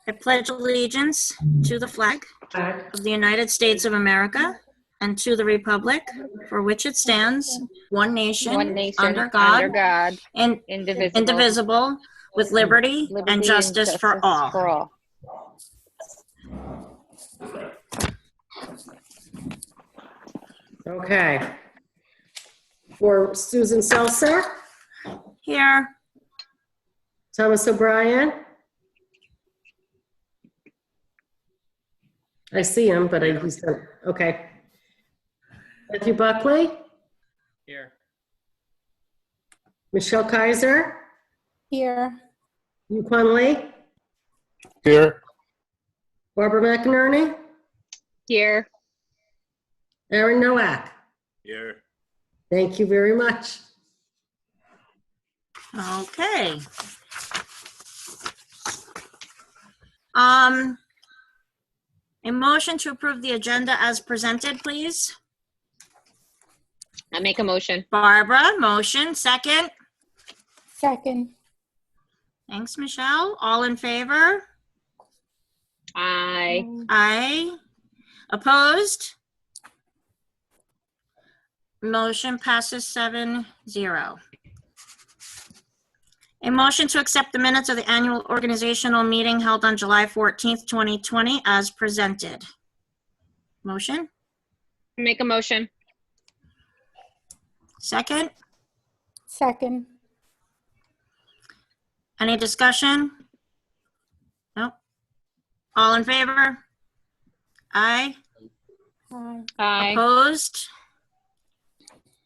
I pledge allegiance to the flag of the United States of America and to the republic for which it stands, one nation, under God, and indivisible, with liberty and justice for all. Okay. For Susan Seltzer, Here. Thomas O'Brien. I see him, but he's not. Okay. Matthew Buckley, Here. Michelle Kaiser, Here. Yukon Lee, Here. Barbara McInerney, Here. Aaron Nowak. Here. Thank you very much. Okay. A motion to approve the agenda as presented, please. I make a motion. Barbara, motion. Second. Second. Thanks, Michelle. All in favor? Aye. Aye. Opposed? Motion passes 7-0. A motion to accept the minutes of the annual organizational meeting held on July 14th, 2020 as presented. Motion? Make a motion. Second? Second. Any discussion? Nope. All in favor? Aye. Aye. Aye. Opposed?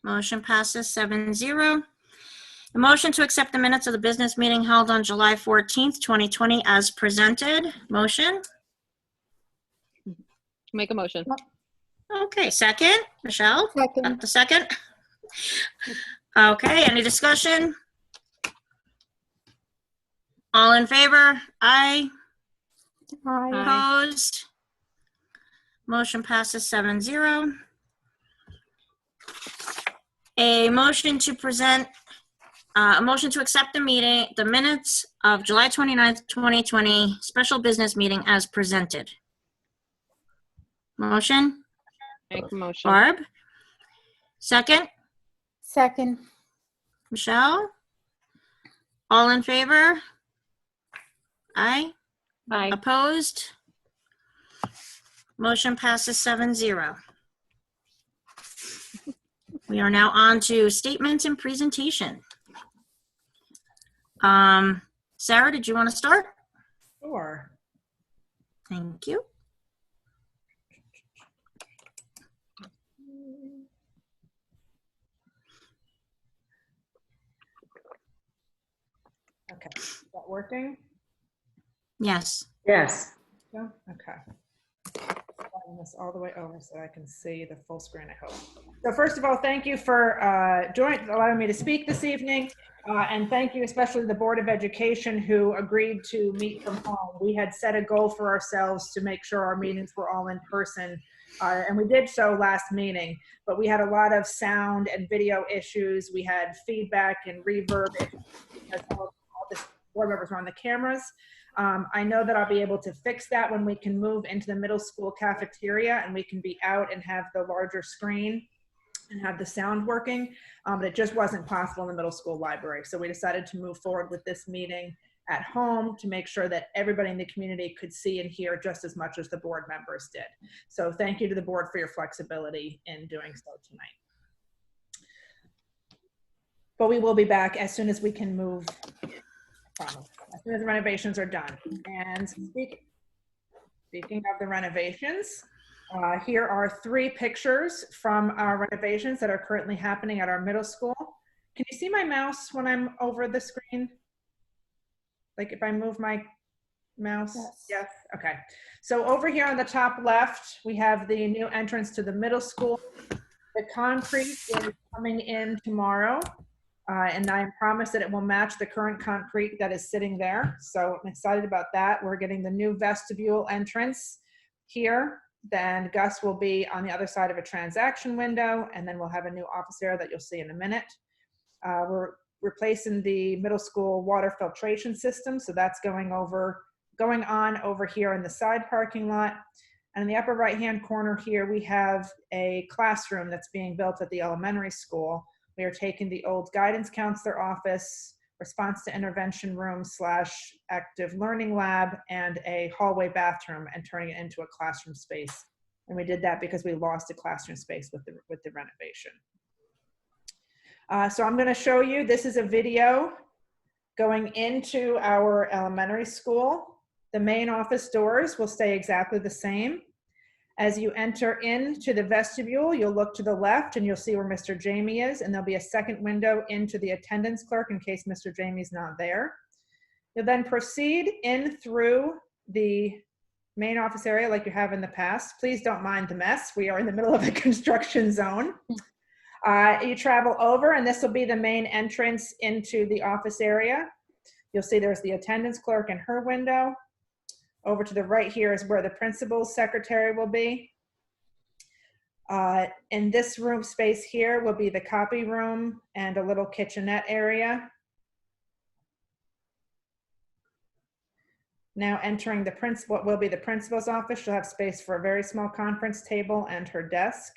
Motion passes 7-0. A motion to accept the minutes of the business meeting held on July 14th, 2020 as presented. Motion? Make a motion. Okay, second. Michelle? Second. Got the second? Okay, any discussion? All in favor? Aye. Aye. Opposed? Motion passes 7-0. A motion to present, a motion to accept the minutes of July 29th, 2020 special business meeting as presented. Motion? Make a motion. Barb? Second? Second. Michelle? All in favor? Aye. Aye. Opposed? Motion passes 7-0. We are now on to statements and presentation. Sarah, did you want to start? Sure. Thank you. Okay. Is that working? Yes. Yes. Yeah. Okay. Sliding this all the way over so I can see the full screen, I hope. So first of all, thank you for allowing me to speak this evening. And thank you especially to the Board of Education who agreed to meet from home. We had set a goal for ourselves to make sure our meetings were all in person. And we did so last meeting, but we had a lot of sound and video issues. We had feedback and reverb issues because all the board members were on the cameras. I know that I'll be able to fix that when we can move into the middle school cafeteria and we can be out and have the larger screen and have the sound working, but it just wasn't possible in the middle school library. So we decided to move forward with this meeting at home to make sure that everybody in the community could see and hear just as much as the board members did. So thank you to the board for your flexibility in doing so tonight. But we will be back as soon as we can move, as soon as the renovations are done. And speaking of the renovations, here are 3 pictures from our renovations that are currently happening at our middle school. Can you see my mouse when I'm over the screen? Like if I move my mouse? Yes. Yes. Okay. So over here on the top left, we have the new entrance to the middle school. The concrete is coming in tomorrow. And I am promised that it will match the current concrete that is sitting there. So I'm excited about that. We're getting the new vestibule entrance here. Then Gus will be on the other side of a transaction window, and then we'll have a new office area that you'll see in a minute. We're replacing the middle school water filtration system, so that's going over going on over here in the side parking lot. And in the upper right-hand corner here, we have a classroom that's being built at the elementary school. We are taking the old guidance counselor office, response to intervention room / active learning lab, and a hallway bathroom and turning it into a classroom space. And we did that because we lost a classroom space with the renovation. So I'm going to show you, this is a video going into our elementary school. The main office doors will stay exactly the same. As you enter into the vestibule, you'll look to the left and you'll see where Mr. Jamie is, and there'll be a second window into the attendance clerk in case Mr. Jamie's not there. You'll then proceed in through the main office area like you have in the past. Please don't mind the mess. We are in the middle of a construction zone. You travel over, and this will be the main entrance into the office area. You'll see there's the attendance clerk and her window. Over to the right here is where the principal's secretary will be. In this room space here will be the copy room and a little kitchenette area. Now entering what will be the principal's office. She'll have space for a very small conference table and her desk.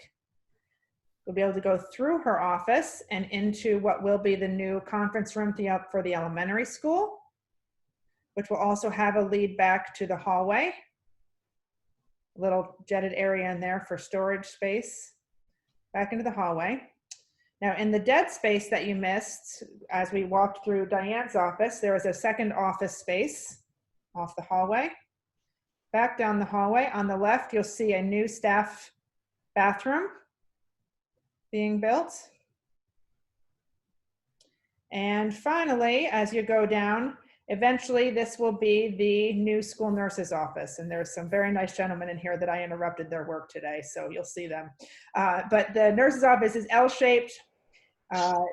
We'll be able to go through her office and into what will be the new conference room for the elementary school, which will also have a lead back to the hallway. A little jetted area in there for storage space. Back into the hallway. Now in the dead space that you missed, as we walked through Diane's office, there is a second office space off the hallway. Back down the hallway, on the left, you'll see a new staff bathroom being built. And finally, as you go down, eventually this will be the new school nurse's office. And there's some very nice gentlemen in here that I interrupted their work today, so you'll see them. But the nurse's office is L-shaped.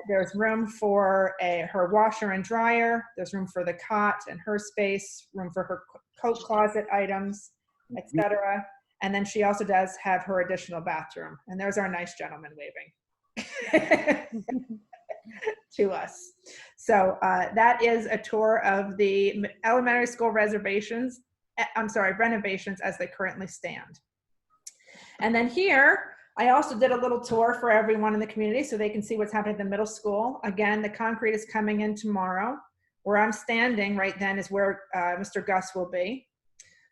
There's room for her washer and dryer. There's room for the cot and her space, room for her coat closet items, etc. And then she also does have her additional bathroom. And there's our nice gentleman waving to us. So that is a tour of the elementary school renovations as they currently stand. And then here, I also did a little tour for everyone in the community so they can see what's happening at the middle school. Again, the concrete is coming in tomorrow. Where I'm standing right then is where Mr. Gus will be.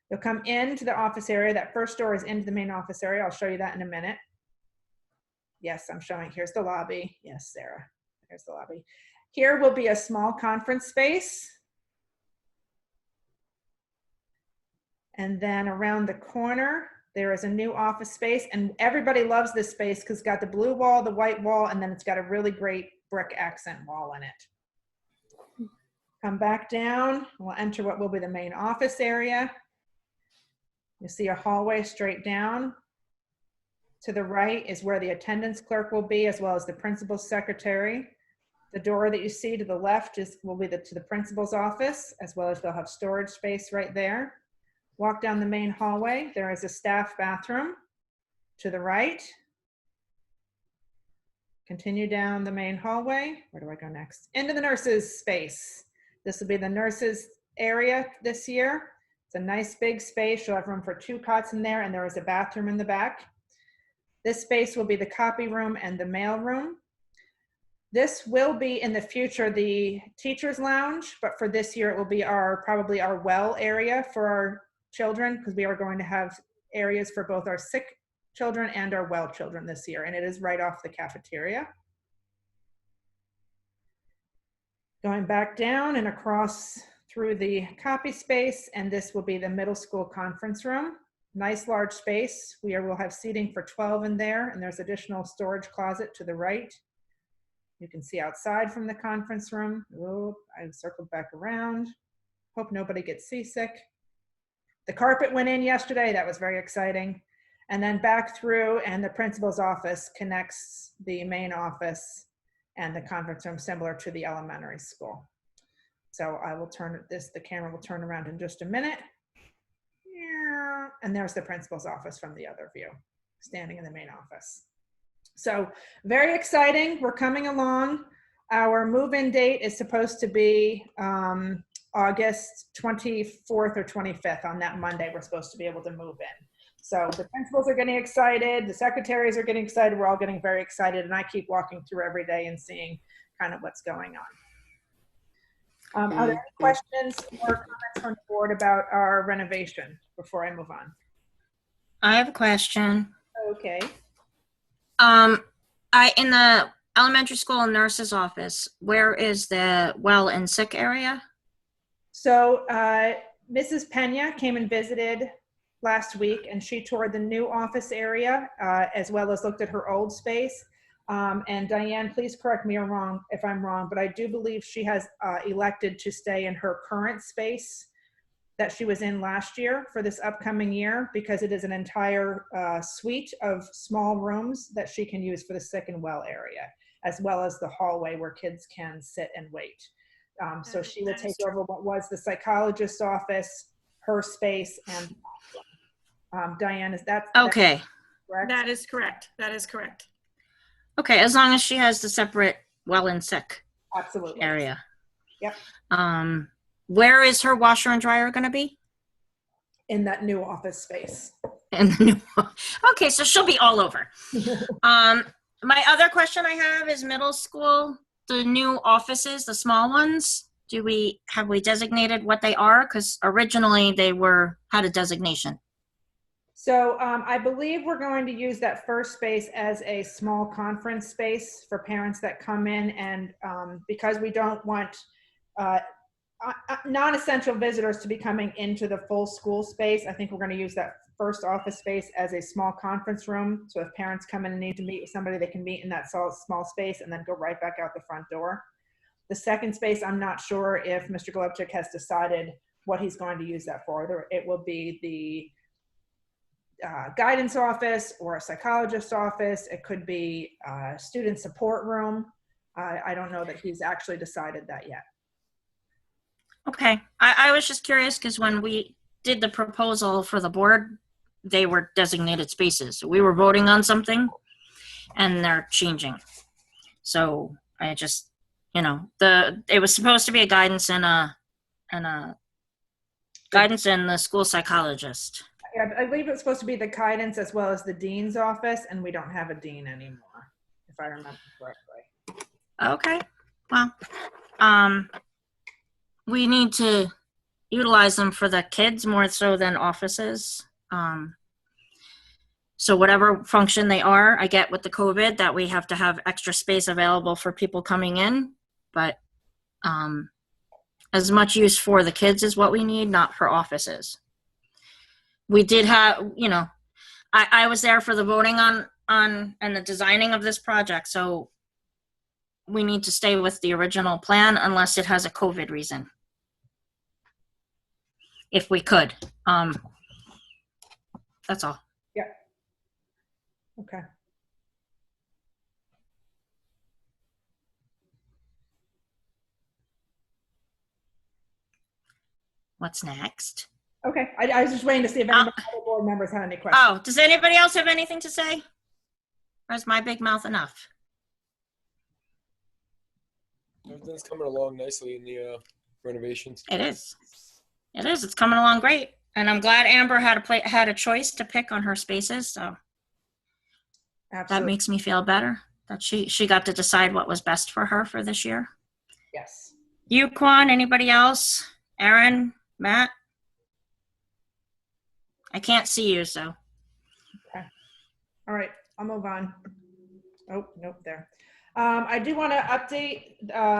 You'll come into the office area. That first door is into the main office area. I'll show you that in a minute. Yes, I'm showing. Here's the lobby. Yes, Sarah. There's the lobby. Here will be a small conference space. And then around the corner, there is a new office space. And everybody loves this space because it's got the blue wall, the white wall, and then it's got a really great brick accent wall in it. Come back down. We'll enter what will be the main office area. You'll see a hallway straight down. To the right is where the attendance clerk will be, as well as the principal's secretary. The door that you see to the left will be to the principal's office, as well as they'll have storage space right there. Walk down the main hallway. There is a staff bathroom to the right. Continue down the main hallway. Where do I go next? Into the nurses' space. This will be the nurses' area this year. It's a nice big space. You'll have room for 2 cots in there, and there is a bathroom in the back. This space will be the copy room and the mail room. This will be in the future the teacher's lounge, but for this year it will be probably our well area for our children, because we are going to have areas for both our sick children and our well children this year, and it is right off the cafeteria. Going back down and across through the copy space, and this will be the middle school conference room. Nice large space. We will have seating for 12 in there, and there's additional storage closet to the right. You can see outside from the conference room. Oh, I circled back around. Hope nobody gets seasick. The carpet went in yesterday. That was very exciting. And then back through, and the principal's office connects the main office and the conference room, similar to the elementary school. So I will turn the camera will turn around in just a minute. And there's the principal's office from the other view, standing in the main office. So very exciting. We're coming along. Our move-in date is supposed to be August 24th or 25th. On that Monday, we're supposed to be able to move in. So the principals are getting excited, the secretaries are getting excited, we're all getting very excited, and I keep walking through every day and seeing kind of what's going on. Are there any questions or comments from the board about our renovation before I move on? I have a question. Okay. In the elementary school nurse's office, where is the well and sick area? So Mrs. Pena came and visited last week, and she toured the new office area as well as looked at her old space. And Diane, please correct me if I'm wrong, but I do believe she has elected to stay in her current space that she was in last year for this upcoming year, because it is an entire suite of small rooms that she can use for the sick and well area, as well as the hallway where kids can sit and wait. So she will take over what was the psychologist's office, her space, and Diane, is that Okay. correct? That is correct. That is correct. Okay, as long as she has the separate well and sick Absolutely. area. Yep. Where is her washer and dryer going to be? In that new office space. In the new. Okay, so she'll be all over. My other question I have is middle school, the new offices, the small ones. Have we designated what they are? Because originally they had a designation. So I believe we're going to use that first space as a small conference space for parents that come in, and because we don't want non-essential visitors to be coming into the full school space, I think we're going to use that first office space as a small conference room. So if parents come in and need to meet with somebody, they can meet in that small space and then go right back out the front door. The second space, I'm not sure if Mr. Golubchik has decided what he's going to use that for. It will be the guidance office or a psychologist's office. It could be a student support room. I don't know that he's actually decided that yet. Okay, I was just curious because when we did the proposal for the board, they were designated spaces. So we were voting on something and they're changing. So I just, it was supposed to be a guidance and a guidance and the school psychologist. Yeah, I believe it's supposed to be the guidance as well as the dean's office, and we don't have a dean anymore, if I remember correctly. Okay, well, we need to utilize them for the kids more so than offices. So whatever function they are, I get with the COVID that we have to have extra space available for people coming in, but as much use for the kids is what we need, not for offices. We did have, I was there for the voting on and the designing of this project, so we need to stay with the original plan unless it has a COVID reason. If we could. That's all. Yeah. Okay. What's next? Okay. I was just waiting to see if any other board members had any questions. Oh, does anybody else have anything to say? Or is my big mouth enough? Everything's coming along nicely in the renovations. It is. It is. It's coming along great. And I'm glad Amber had a choice to pick on her spaces. So Absolutely. that makes me feel better that she got to decide what was best for her for this year. Yes. You, Quan, anybody else? Aaron, Matt? I can't see you, so. Okay. All right. I'll move on. Oh, nope, there. I do want to update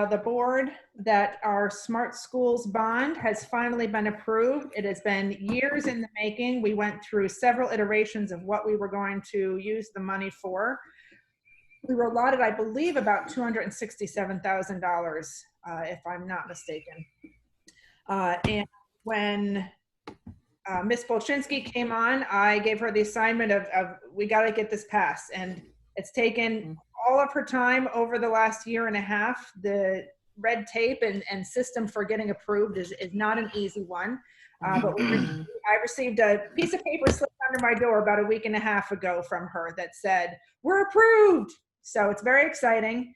the board that our Smart Schools bond has finally been approved. It has been years in the making. We went through several iterations of what we were going to use the money for. We were allotted, I believe, about $267,000, if I'm not mistaken. And when Ms. Bolshinsky came on, I gave her the assignment of we got to get this passed. And it's taken all of her time over the last year and a half. The red tape and system for getting approved is not an easy one. But I received a piece of paper slipped under my door about a week and a half ago from her that said, "We're approved." So it's very exciting.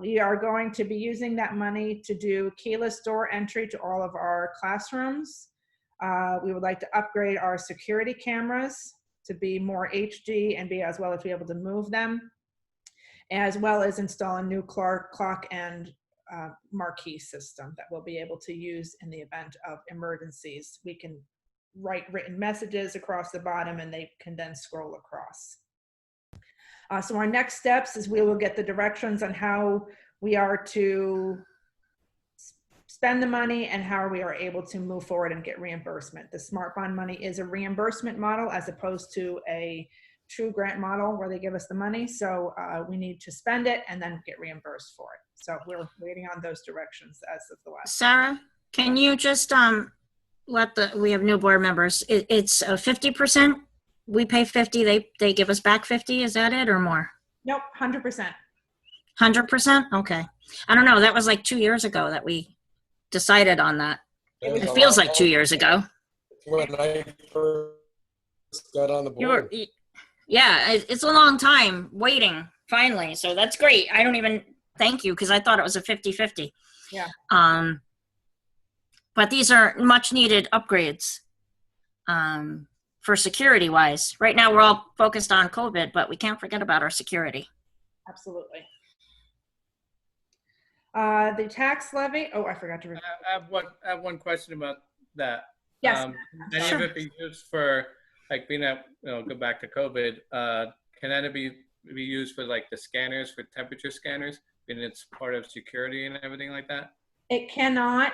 We are going to be using that money to do keyless door entry to all of our classrooms. We would like to upgrade our security cameras to be more HD and be as well as be able to move them, as well as install a new clock and marquee system that we'll be able to use in the event of emergencies. We can write written messages across the bottom and they can then scroll across. So our next steps is we will get the directions on how we are to spend the money and how we are able to move forward and get reimbursement. The Smart Bond money is a reimbursement model as opposed to a true grant model where they give us the money. So we need to spend it and then get reimbursed for it. So we're waiting on those directions as of the last. Sarah, can you just we have new board members. It's 50%. We pay 50. They give us back 50. Is that it or more? Nope, 100%. 100%. Okay. I don't know. That was like 2 years ago that we decided on that. It feels like 2 years ago. When I first got on the board. Yeah, it's a long time waiting finally. So that's great. I don't even thank you because I thought it was a 50-50. Yeah. But these are much needed upgrades for security wise. Right now we're all focused on COVID, but we can't forget about our security. Absolutely. The tax levy. Oh, I forgot to. I have one question about that. Yes. Can any Sure. of it be used for, like, being at, go back to COVID, can that be used for, like, the scanners, for temperature scanners, and it's part of security and everything like that? It cannot.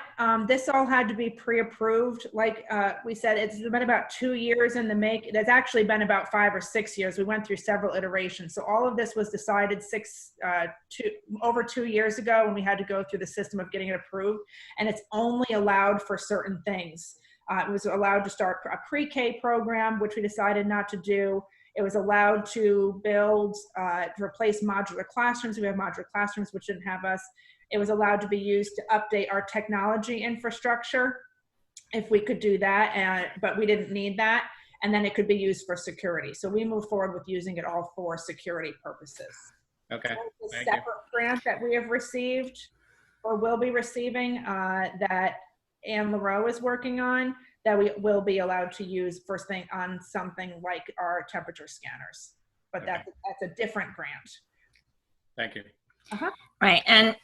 This all had to be pre-approved. Like we said, it's been about 2 years in the make. It's actually been about 5 or 6 years. We went through several iterations. So all of this was decided over 2 years ago when we had to go through the system of getting it approved. And it's only allowed for certain things. It was allowed to start a pre-K program, which we decided not to do. It was allowed to build, to replace modular classrooms. We have modular classrooms, which didn't have us. It was allowed to be used to update our technology infrastructure if we could do that, but we didn't need that. And then it could be used for security. So we moved forward with using it all for security purposes. Okay. So it's a separate grant that we have received or will be receiving that Anne LaRoe is working on that we will be allowed to use first thing on something like our temperature scanners. But Okay. that's a different grant. Thank you. Right. And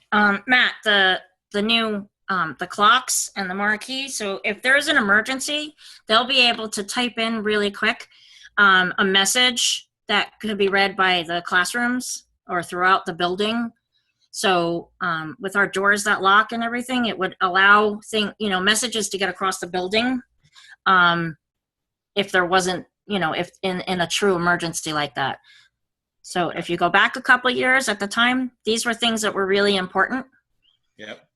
Matt, the new the clocks and the marquee. So if there's an emergency, they'll be able to type in really quick a message that could be read by the classrooms or throughout the building. So with our doors that lock and everything, it would allow messages to get across the building if there wasn't, if in a true emergency like that. So if you go back a couple of years at the time, these were things that were really important. Yep.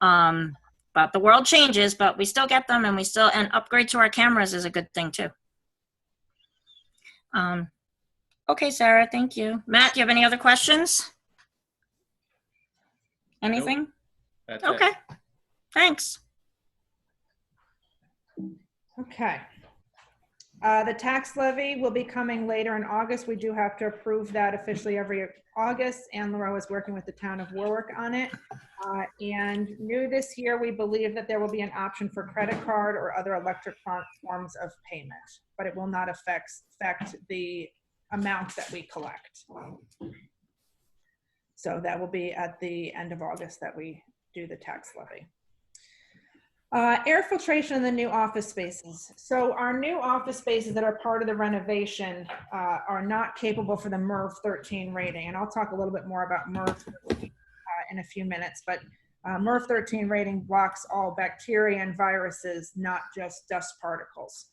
But the world changes, but we still get them, and and upgrade to our cameras is a good thing too. Okay, Sarah, thank you. Matt, do you have any other questions? Anything? Nope. That's Okay. it. Thanks. Okay. The tax levy will be coming later in August. We do have to approve that officially every August. Anne LaRoe is working with the town of Warwick on it. And new this year, we believe that there will be an option for credit card or other electric forms of payment, but it will not affect the amount that we collect. So that will be at the end of August that we do the tax levy. Air filtration in the new office spaces. So our new office spaces that are part of the renovation are not capable for the MERV 13 rating. And I'll talk a little bit more about MERV in a few minutes, but MERV 13 rating blocks all bacteria and viruses, not just dust particles.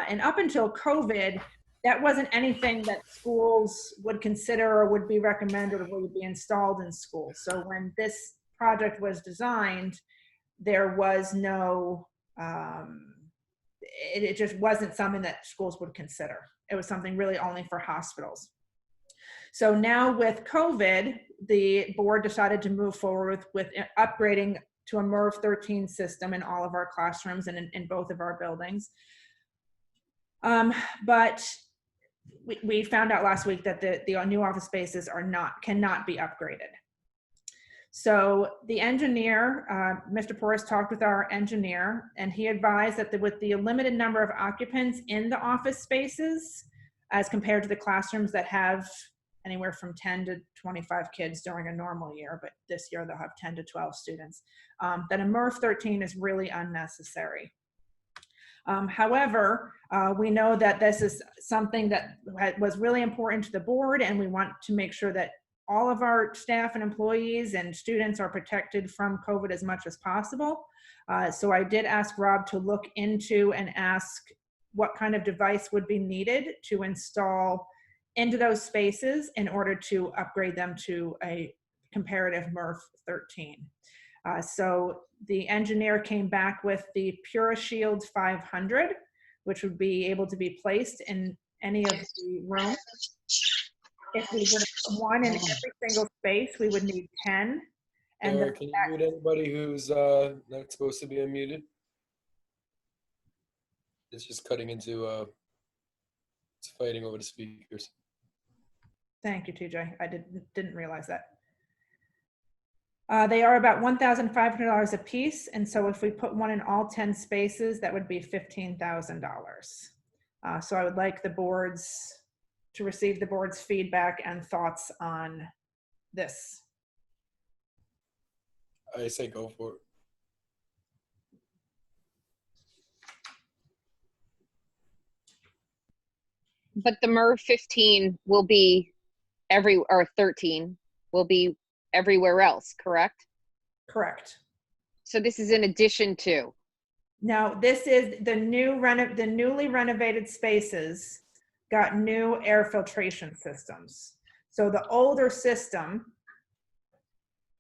And up until COVID, that wasn't anything that schools would consider or would be recommended or would be installed in schools. So when this project was designed, there was no, it just wasn't something that schools would consider. It was something really only for hospitals. So now with COVID, the board decided to move forward with upgrading to a MERV 13 system in all of our classrooms and in both of our buildings. But we found out last week that the new office spaces cannot be upgraded. So the engineer, Mr. Porras talked with our engineer, and he advised that with the limited number of occupants in the office spaces, as compared to the classrooms that have anywhere from 10 to 25 kids during a normal year, but this year they'll have 10 to 12 students, that a MERV 13 is really unnecessary. However, we know that this is something that was really important to the board, and we want to make sure that all of our staff and employees and students are protected from COVID as much as possible. So I did ask Rob to look into and ask what kind of device would be needed to install into those spaces in order to upgrade them to a comparative MERV 13. So the engineer came back with the PuraShield 500, which would be able to be placed in any of the rooms. If we were to put one in every single space, we would need 10. And Aaron, can you mute anybody who's not supposed to be unmuted? It's just cutting into it's fighting over the speakers. Thank you, TJ. I didn't realize that. They are about $1,500 a piece, and so if we put one in all 10 spaces, that would be $15,000. So I would like to receive the board's feedback and thoughts on this. I say go for it. But the MERV 15 will be or 13 will be everywhere else, correct? Correct. So this is in addition to. Now, this is the newly renovated spaces got new air filtration systems. So the older system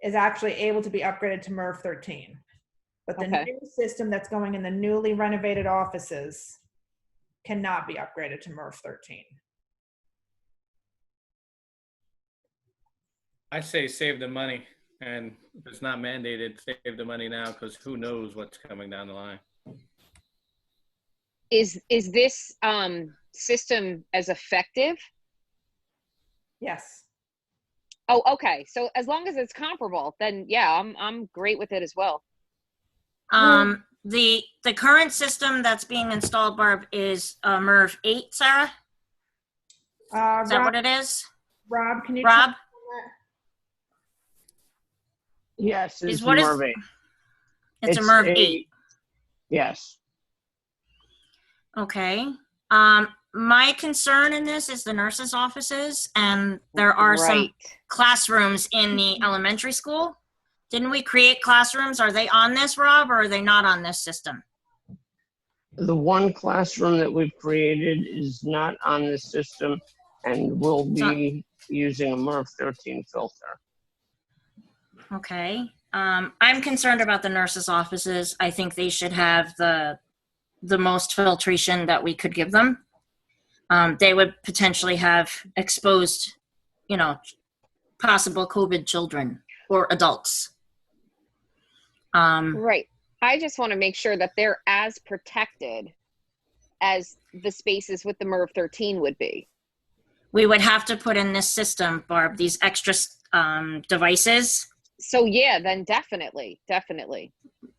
is actually able to be upgraded to MERV 13. But the new system that's going in the newly renovated offices cannot be upgraded to MERV 13. I say save the money, and if it's not mandated, save the money now, because who knows what's coming down the line. Is this system as effective? Yes. Oh, okay. So as long as it's comparable, then yeah, I'm great with it as well. The current system that's being installed, Barb, is MERV 8, Sarah? Is that what it is? Rob, can you Rob? check on Yes, it's What is- MERV 8. It's a MERV 8. Yes. Okay. My concern in this is the nurses' offices, and there are some classrooms in the elementary school. Didn't we create classrooms? Are they on this, Rob, or are they not on this system? The one classroom that we've created is not on this system and will be using a MERV 13 filter. Okay. I'm concerned about the nurses' offices. I think they should have the most filtration that we could give them. They would potentially have exposed, possible COVID children or adults. Right. I just want to make sure that they're as protected as the spaces with the MERV 13 would be. We would have to put in this system, Barb, these extra devices. So yeah, then definitely.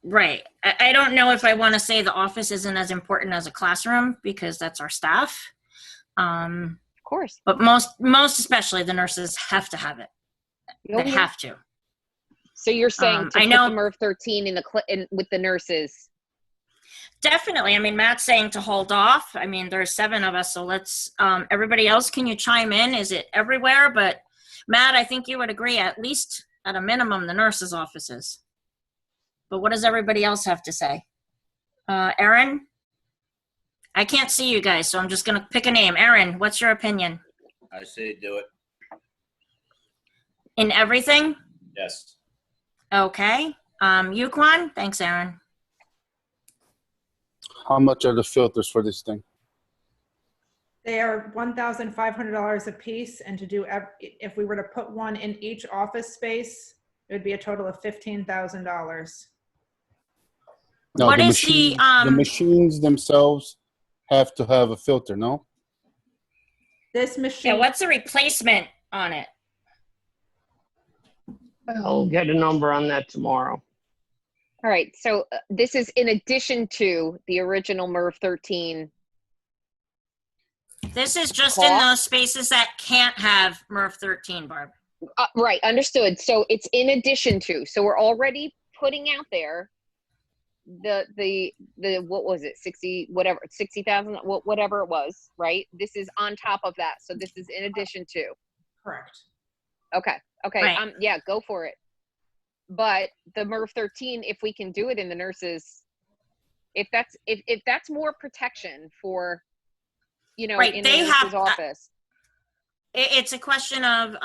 Right. I don't know if I want to say the office isn't as important as a classroom, because that's our staff. Of course. But most especially the nurses have to have it. They have to. So you're saying to I put know the MERV 13 with the nurses? Definitely. I mean, Matt's saying to hold off. I mean, there's 7 of us, so let's, everybody else, can you chime in? Is it everywhere? But Matt, I think you would agree, at least at a minimum, the nurses' offices. But what does everybody else have to say? Erin? I can't see you guys, so I'm just going to pick a name. Erin, what's your opinion? I say do it. In everything? Yes. Okay. Yuquan? Thanks, Erin. How much are the filters for this thing? They are $1,500 a piece, and if we were to put one in each office space, it would be a total of $15,000. No, What the is the machines themselves have to have a filter, no? This machine. Yeah, what's the replacement on it? I'll get a number on that tomorrow. All right, so this is in addition to the original MERV 13. This is just in those spaces that can't have MERV 13, Barb. Right, understood. So it's in addition to. So we're already putting out there the what was it, 60 whatever, 60,000, whatever it was, right? This is on top of that. So this is in addition to. Correct. Okay. Right. Yeah, go for it. But the MERV 13, if we can do it in the nurses, if that's more protection for, you know, Right, in they the nurse's have- office. It's a question of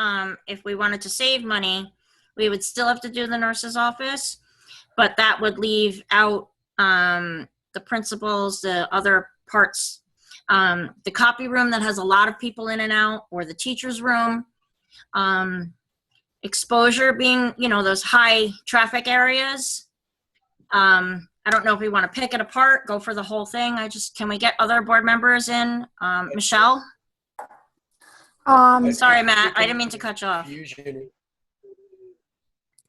if we wanted to save money, we would still have to do the nurse's office, but that would leave out the principals, the other parts, the copy room that has a lot of people in and out, or the teacher's room. Exposure being, you know, those high traffic areas. I don't know if we want to pick it apart, go for the whole thing. Can we get other board members in? Michelle? Sorry, Matt, I didn't mean to cut you off.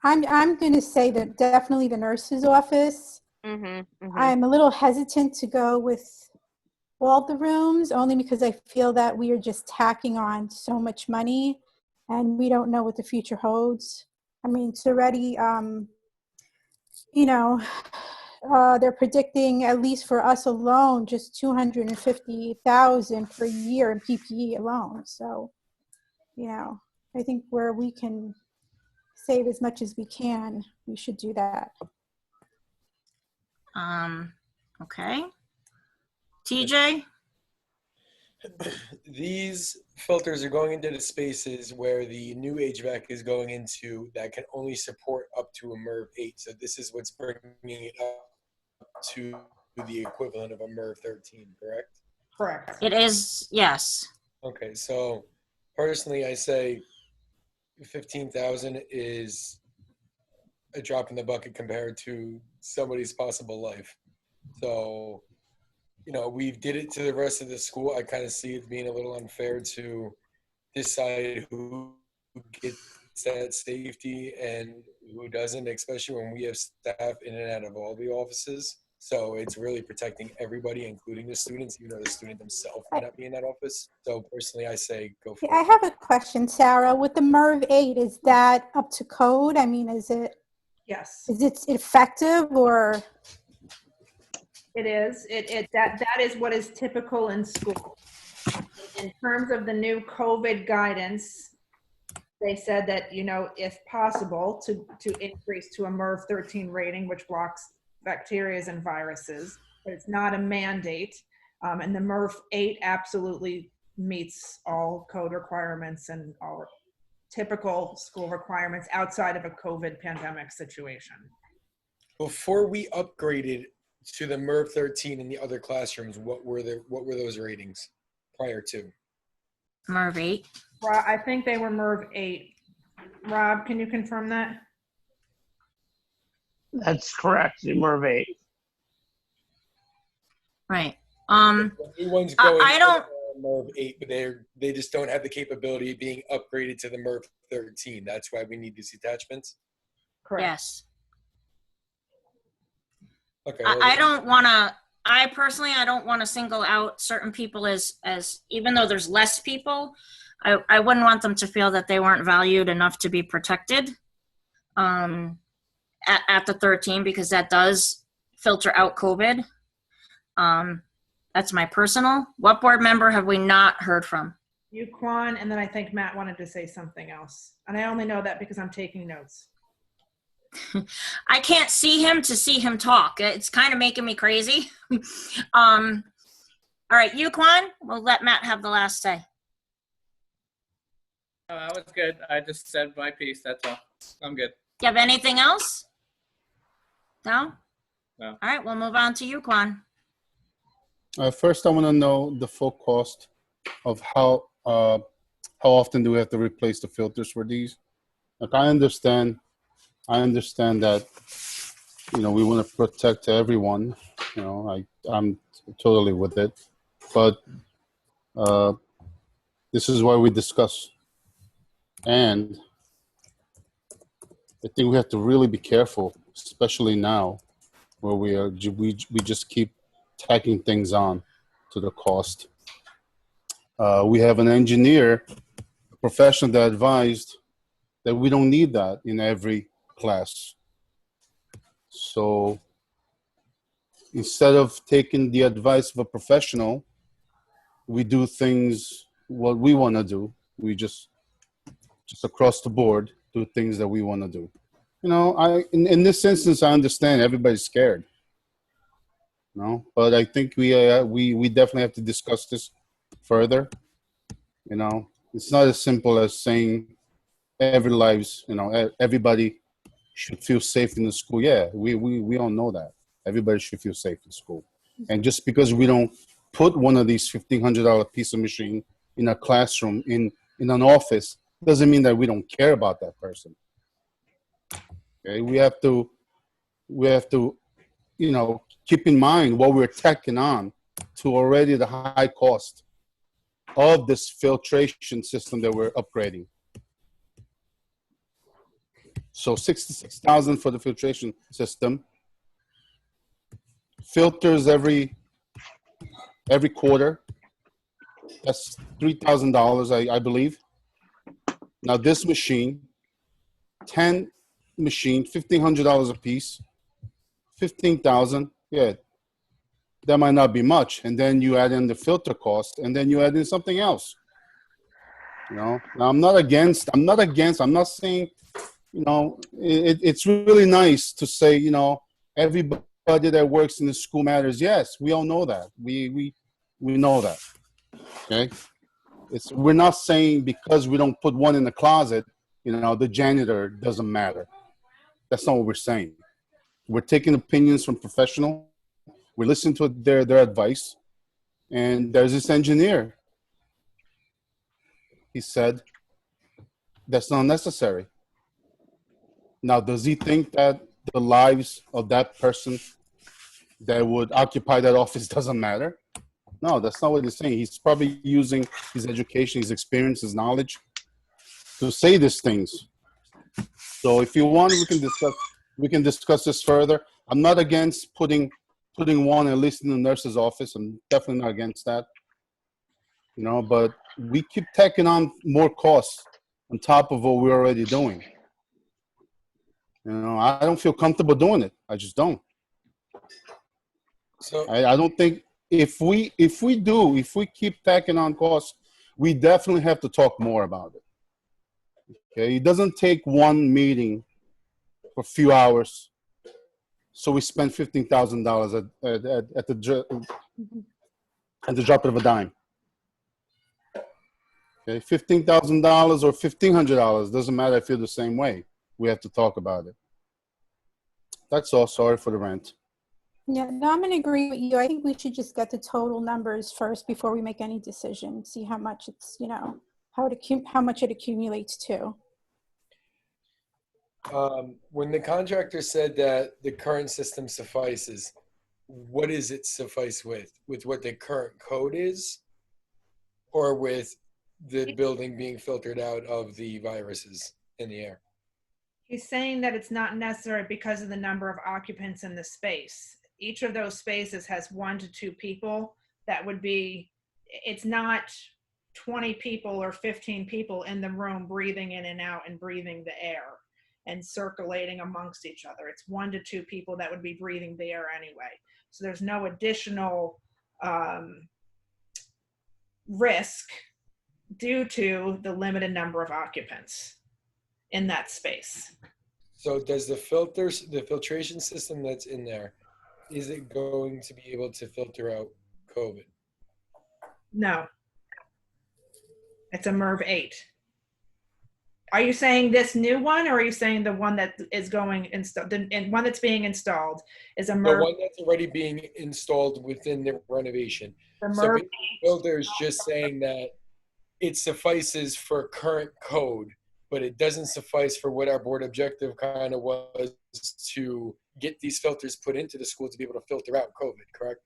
I'm going to say that definitely the nurse's office. I'm a little hesitant to go with all the rooms, only because I feel that we are just tacking on so much money and we don't know what the future holds. I mean, it's already, you know, they're predicting, at least for us alone, just $250,000 per year in PPE alone. So, you know, I think where we can save as much as we can, we should do that. Okay. TJ? These filters are going into the spaces where the new HVAC is going into that can only support up to a MERV 8. So this is what's bringing it up to the equivalent of a MERV 13, correct? Correct. It is, yes. Okay, so personally I say 15,000 is a drop in the bucket compared to somebody's possible life. So, you know, we did it to the rest of the school. I kind of see it being a little unfair to decide who gets that safety and who doesn't, especially when we have staff in and out of all the offices. So it's really protecting everybody, including the students, even though the student themselves might not be in that office. So personally, I say go for it. I have a question, Sarah. With the MERV 8, is that up to code? I mean, is it? Yes. Is it effective or? It is. That is what is typical in school. In terms of the new COVID guidance, they said that, you know, if possible, to increase to a MERV 13 rating, which blocks bacteria and viruses, but it's not a mandate. And the MERV 8 absolutely meets all code requirements and all typical school requirements outside of a COVID pandemic situation. Before we upgraded to the MERV 13 in the other classrooms, what were those ratings prior to? MERV 8. I think they were MERV 8. Rob, can you confirm that? That's correct, the MERV 8. Right. The new ones going I don't. MERV 8, but they just don't have the capability of being upgraded to the MERV 13. That's why we need these attachments. Correct. Yes. Okay. I don't want to. I personally, I don't want to single out certain people as even though there's less people, I wouldn't want them to feel that they weren't valued enough to be protected at the 13, because that does filter out COVID. That's my personal. What board member have we not heard from? You, Quan, and then I think Matt wanted to say something else. And I only know that because I'm taking notes. I can't see him to see him talk. It's kind of making me crazy. All right, you, Quan, we'll let Matt have the last say. I was good. I just said my piece. That's all. I'm good. Do you have anything else? No? No. All right, we'll move on to you, Quan. First, I want to know the full cost of how often do we have to replace the filters for these? Like, I understand that, you know, we want to protect everyone. You know, I'm totally with it, but this is why we discuss. And I think we have to really be careful, especially now, where we just keep tacking things on to the cost. We have an engineer, a professional that advised that we don't need that in every class. So instead of taking the advice of a professional, we do things what we want to do. We just across the board do things that we want to do. You know, in this instance, I understand everybody's scared. You know, but I think we definitely have to discuss this further. You know, it's not as simple as saying everybody should feel safe in the school. Yeah, we all know that. Everybody should feel safe in school. And just because we don't put one of these $1,500 piece of machine in a classroom, in an office, doesn't mean that we don't care about that person. Okay, we have to, you know, keep in mind what we're tacking on to already the high cost of this filtration system that we're upgrading. So $66,000 for the filtration system. Filters every quarter. That's $3,000, I believe. Now this machine, 10 machine, $1,500 a piece, 15,000. Yeah, that might not be much. And then you add in the filter cost, and then you add in something else. You know, now I'm not saying, you know, it's really nice to say, you know, everybody that works in the school matters. Yes, we all know that. We know that. Okay. We're not saying because we don't put one in the closet, you know, the janitor doesn't matter. That's not what we're saying. We're taking opinions from professionals. We're listening to their advice. And there's this engineer. He said, that's not necessary. Now, does he think that the lives of that person that would occupy that office doesn't matter? No, that's not what he's saying. He's probably using his education, his experience, his knowledge to say these things. So if you want, we can discuss this further. I'm not against putting one at least in the nurse's office. I'm definitely not against that. You know, but we keep tacking on more costs on top of what we're already doing. You know, I don't feel comfortable doing it. I just don't. So I don't think if we keep tacking on costs, we definitely have to talk more about it. Okay, it doesn't take one meeting for a few hours, so we spend $15,000 at the drop of a dime. Okay, $15,000 or $1,500 doesn't matter. I feel the same way. We have to talk about it. That's all. Sorry for the rant. Yeah, no, I'm going to agree with you. I think we should just get the total numbers first before we make any decision. See how much it's, you know, how much it accumulates to. When the contractor said that the current system suffices, what does it suffice with? With what the current code is, or with the building being filtered out of the viruses in the air? He's saying that it's not necessary because of the number of occupants in the space. Each of those spaces has 1 to 2 people. That would be, it's not 20 people or 15 people in the room breathing in and out and breathing the air and circulating amongst each other. It's 1 to 2 people that would be breathing the air anyway. So there's no additional risk due to the limited number of occupants in that space. So does the filtration system that's in there, is it going to be able to filter out COVID? No. It's a MERV 8. Are you saying this new one, or are you saying the one that is going installed? And one that's being installed is a MERV. The one that's already being installed within the renovation. The So MERV the builder is just saying that it suffices for current code, but it doesn't suffice for what our board objective kind of was, to get these filters put into the school to be able to filter out COVID, correct?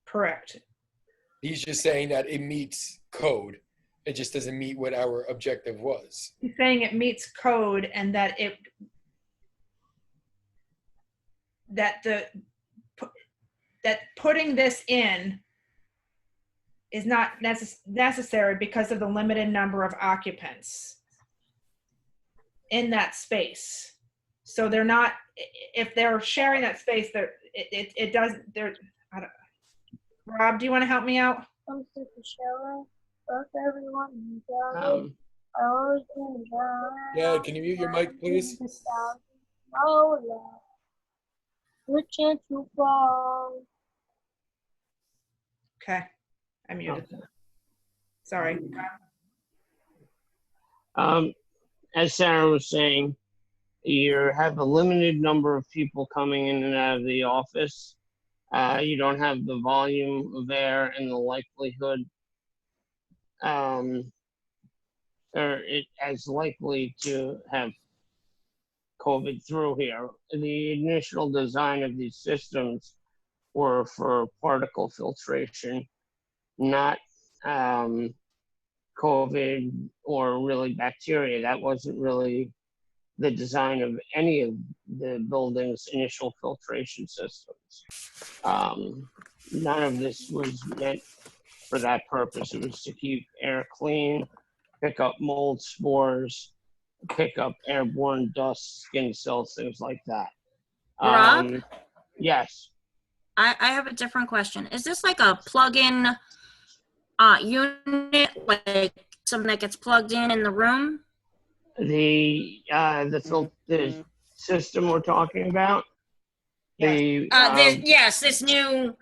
Correct. He's just saying that it meets code, It just doesn't meet what our objective was. He's saying it meets code and that that putting this in is not necessary because of the limited number of occupants in that space. So they're not, if they're sharing that space, it doesn't, I don't, Rob, do you want to help me out? Yeah, can you mute your mic, please? Okay, I muted. Sorry. As Sarah was saying, you have a limited number of people coming in and out of the office. You don't have the volume of air and the likelihood, or it as likely to have COVID through here. The initial design of these systems were for particle filtration, not COVID or really bacteria. That wasn't really the design of any of the building's initial filtration systems. None of this was meant for that purpose. It was to keep air clean, pick up mold spores, pick up airborne dust, skin cells, things like that. Rob? Yes. I have a different question. Is this like a plug-in unit, like something that gets plugged in the room? The system we're talking about. This new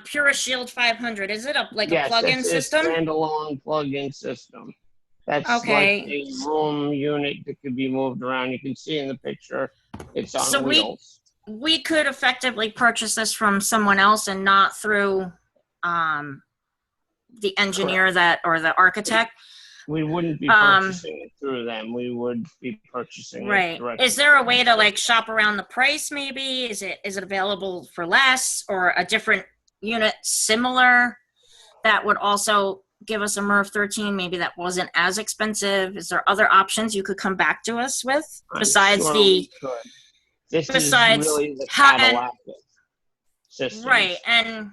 Pure Shield 500. Is it a plug-in system? Yes, it's a standalone plug-in system. That's okay. Like a room unit that could be moved around. You can see in the picture, it's on wheels. We could effectively purchase this from someone else and not through the engineer or the architect. We wouldn't be purchasing it through them. We would be purchasing it directly. Is there a way to shop around the price maybe? Is it available for less or a different unit similar that would also give us a MERV 13 maybe that wasn't as expensive? Is there other options you could come back to us with besides This is really the Cadillac system. Right, and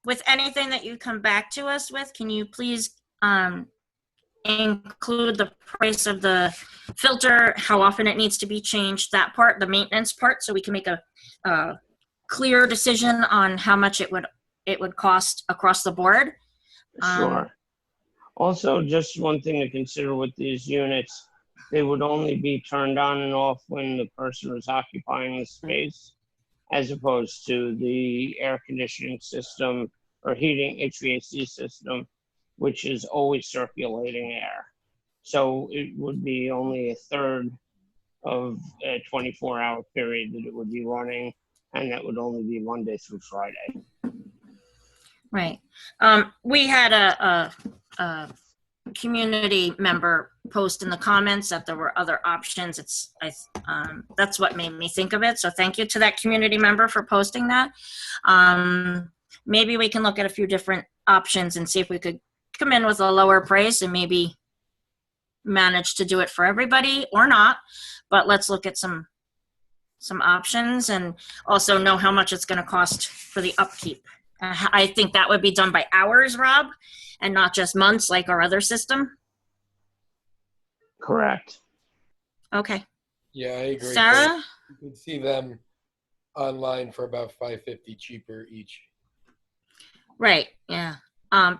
with anything that you come back to us with, can you please include the price of the filter, how often it needs to be changed, that part, the maintenance part, so we can make a clear decision on how much it would cost across the board? Sure. Also, just one thing to consider with these units, they would only be turned on and off when the person was occupying the space, as opposed to the air conditioning system or heating HVAC system, which is always circulating air. So it would be only a third of a 24-hour period that it would be running, and that would only be Monday through Friday. Right. We had a community member post in the comments that there were other options. That's what made me think of it. So thank you to that community member for posting that. Maybe we can look at a few different options and see if we could come in with a lower price and maybe manage to do it for everybody or not. But let's look at some options and also know how much it's going to cost for the upkeep. I think that would be done by hours, Rob, and not just months like our other system. Correct. Okay. Yeah, I agree. Sarah? You can see them online for about $5.50 cheaper each. Right. Yeah.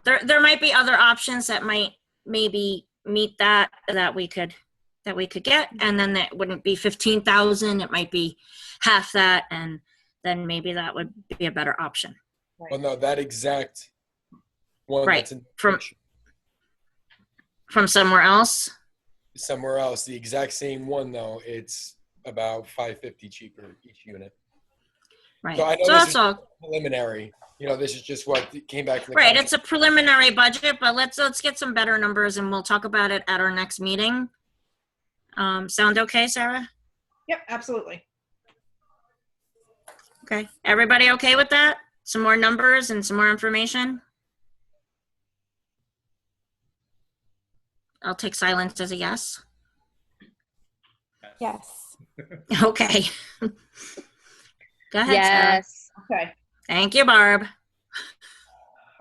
There might be other options that might maybe meet that we could get, and then that wouldn't be 15,000. It might be half that, and then maybe that would be a better option. Well, no, that exact one right. that's in from somewhere else. Somewhere else, the exact same one though. It's about $5.50 cheaper each unit. Right. So I know so this that's is all preliminary. This is just what came back from the right. council. It's a preliminary budget, but let's get some better numbers, and we'll talk about it at our next meeting. Sound okay, Sarah? Yep, absolutely. Okay. Everybody okay with that? Some more numbers and some more information? I'll take silence as a yes. Yes. Okay. Go ahead, Sarah. Yes. Okay. Thank you, Barb.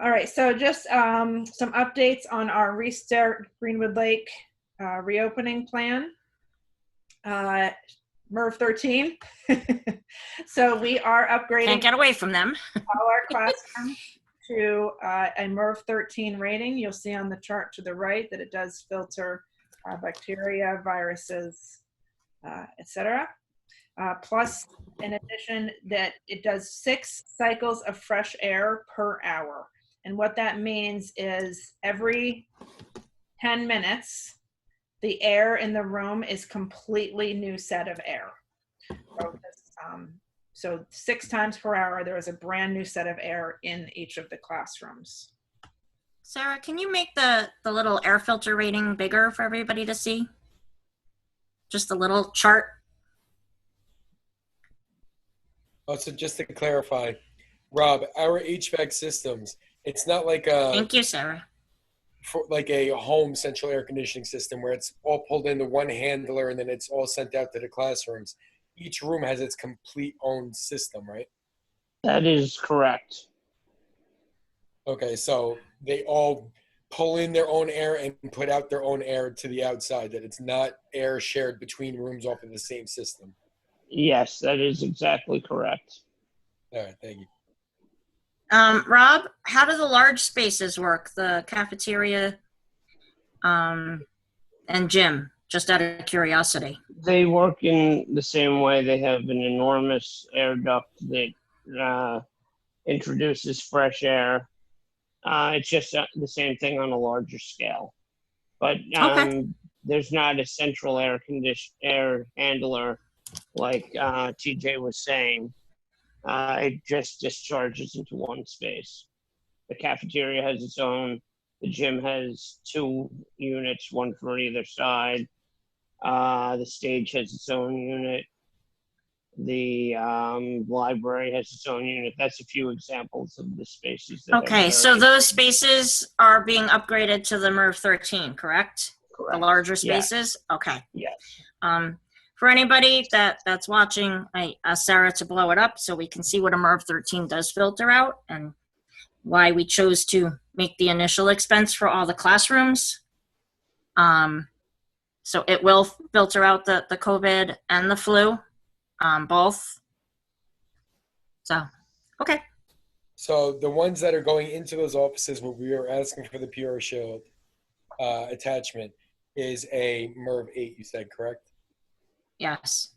All right, so just some updates on our Restart Greenwood Lake reopening plan. MERV 13. So we are upgrading Can't get away from them. all our classrooms to a MERV 13 rating. You'll see on the chart to the right that it does filter bacteria, viruses, etc. Plus, in addition, that it does 6 cycles of fresh air per hour. And what that means is every 10 minutes, the air in the room is completely new set of air. So 6 times per hour, there is a brand new set of air in each of the classrooms. Sarah, can you make the little air filter rating bigger for everybody to see? Just a little chart. Oh, so just to clarify, Rob, our HVAC systems, it's not like Thank you, Sarah. like a home central air conditioning system where it's all pulled into one handler and then it's all sent out to the classrooms. Each room has its complete own system, right? That is correct. Okay, so they all pull in their own air and put out their own air to the outside, that it's not air shared between rooms off of the same system. Yes, that is exactly correct. All right, thank you. Rob, how do the large spaces work? The cafeteria and gym, just out of curiosity. They work in the same way. They have an enormous air duct that introduces fresh air. It's just the same thing on a larger scale. But there's not a central air handler like TJ was saying. It just discharges into one space. The cafeteria has its own. The gym has 2 units, one for either side. The stage has its own unit. The library has its own unit. That's a few examples of the spaces. That Okay, so those spaces are being upgraded to the MERV 13, correct? Correct. The larger spaces? Yes. Okay. Yes. For anybody that's watching, I asked Sarah to blow it up so we can see what a MERV 13 does filter out and why we chose to make the initial expense for all the classrooms. So it will filter out the COVID and the flu, both. So, okay. So the ones that are going into those offices where we are asking for the PR Shield attachment is a MERV 8, you said, correct? Yes.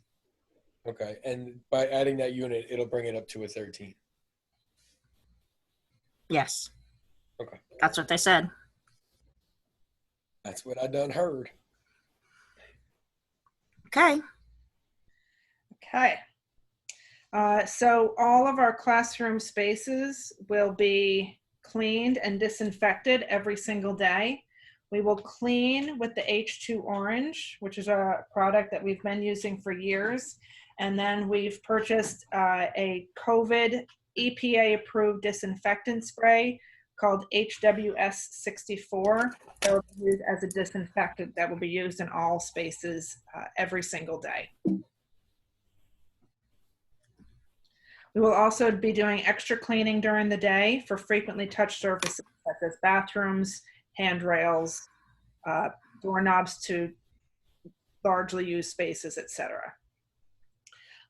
Okay, and by adding that unit, it'll bring it up to a 13. Yes. Okay. That's what they said. That's what I done heard. Okay. Okay. So all of our classroom spaces will be cleaned and disinfected every single day. We will clean with the H2 Orange, which is a product that we've been using for years. And then we've purchased a COVID EPA-approved disinfectant spray called HWS64 that will be used as a disinfectant that will be used in all spaces every single day. We will also be doing extra cleaning during the day for frequently touched surfaces such as bathrooms, handrails, doorknobs to largely used spaces, etc.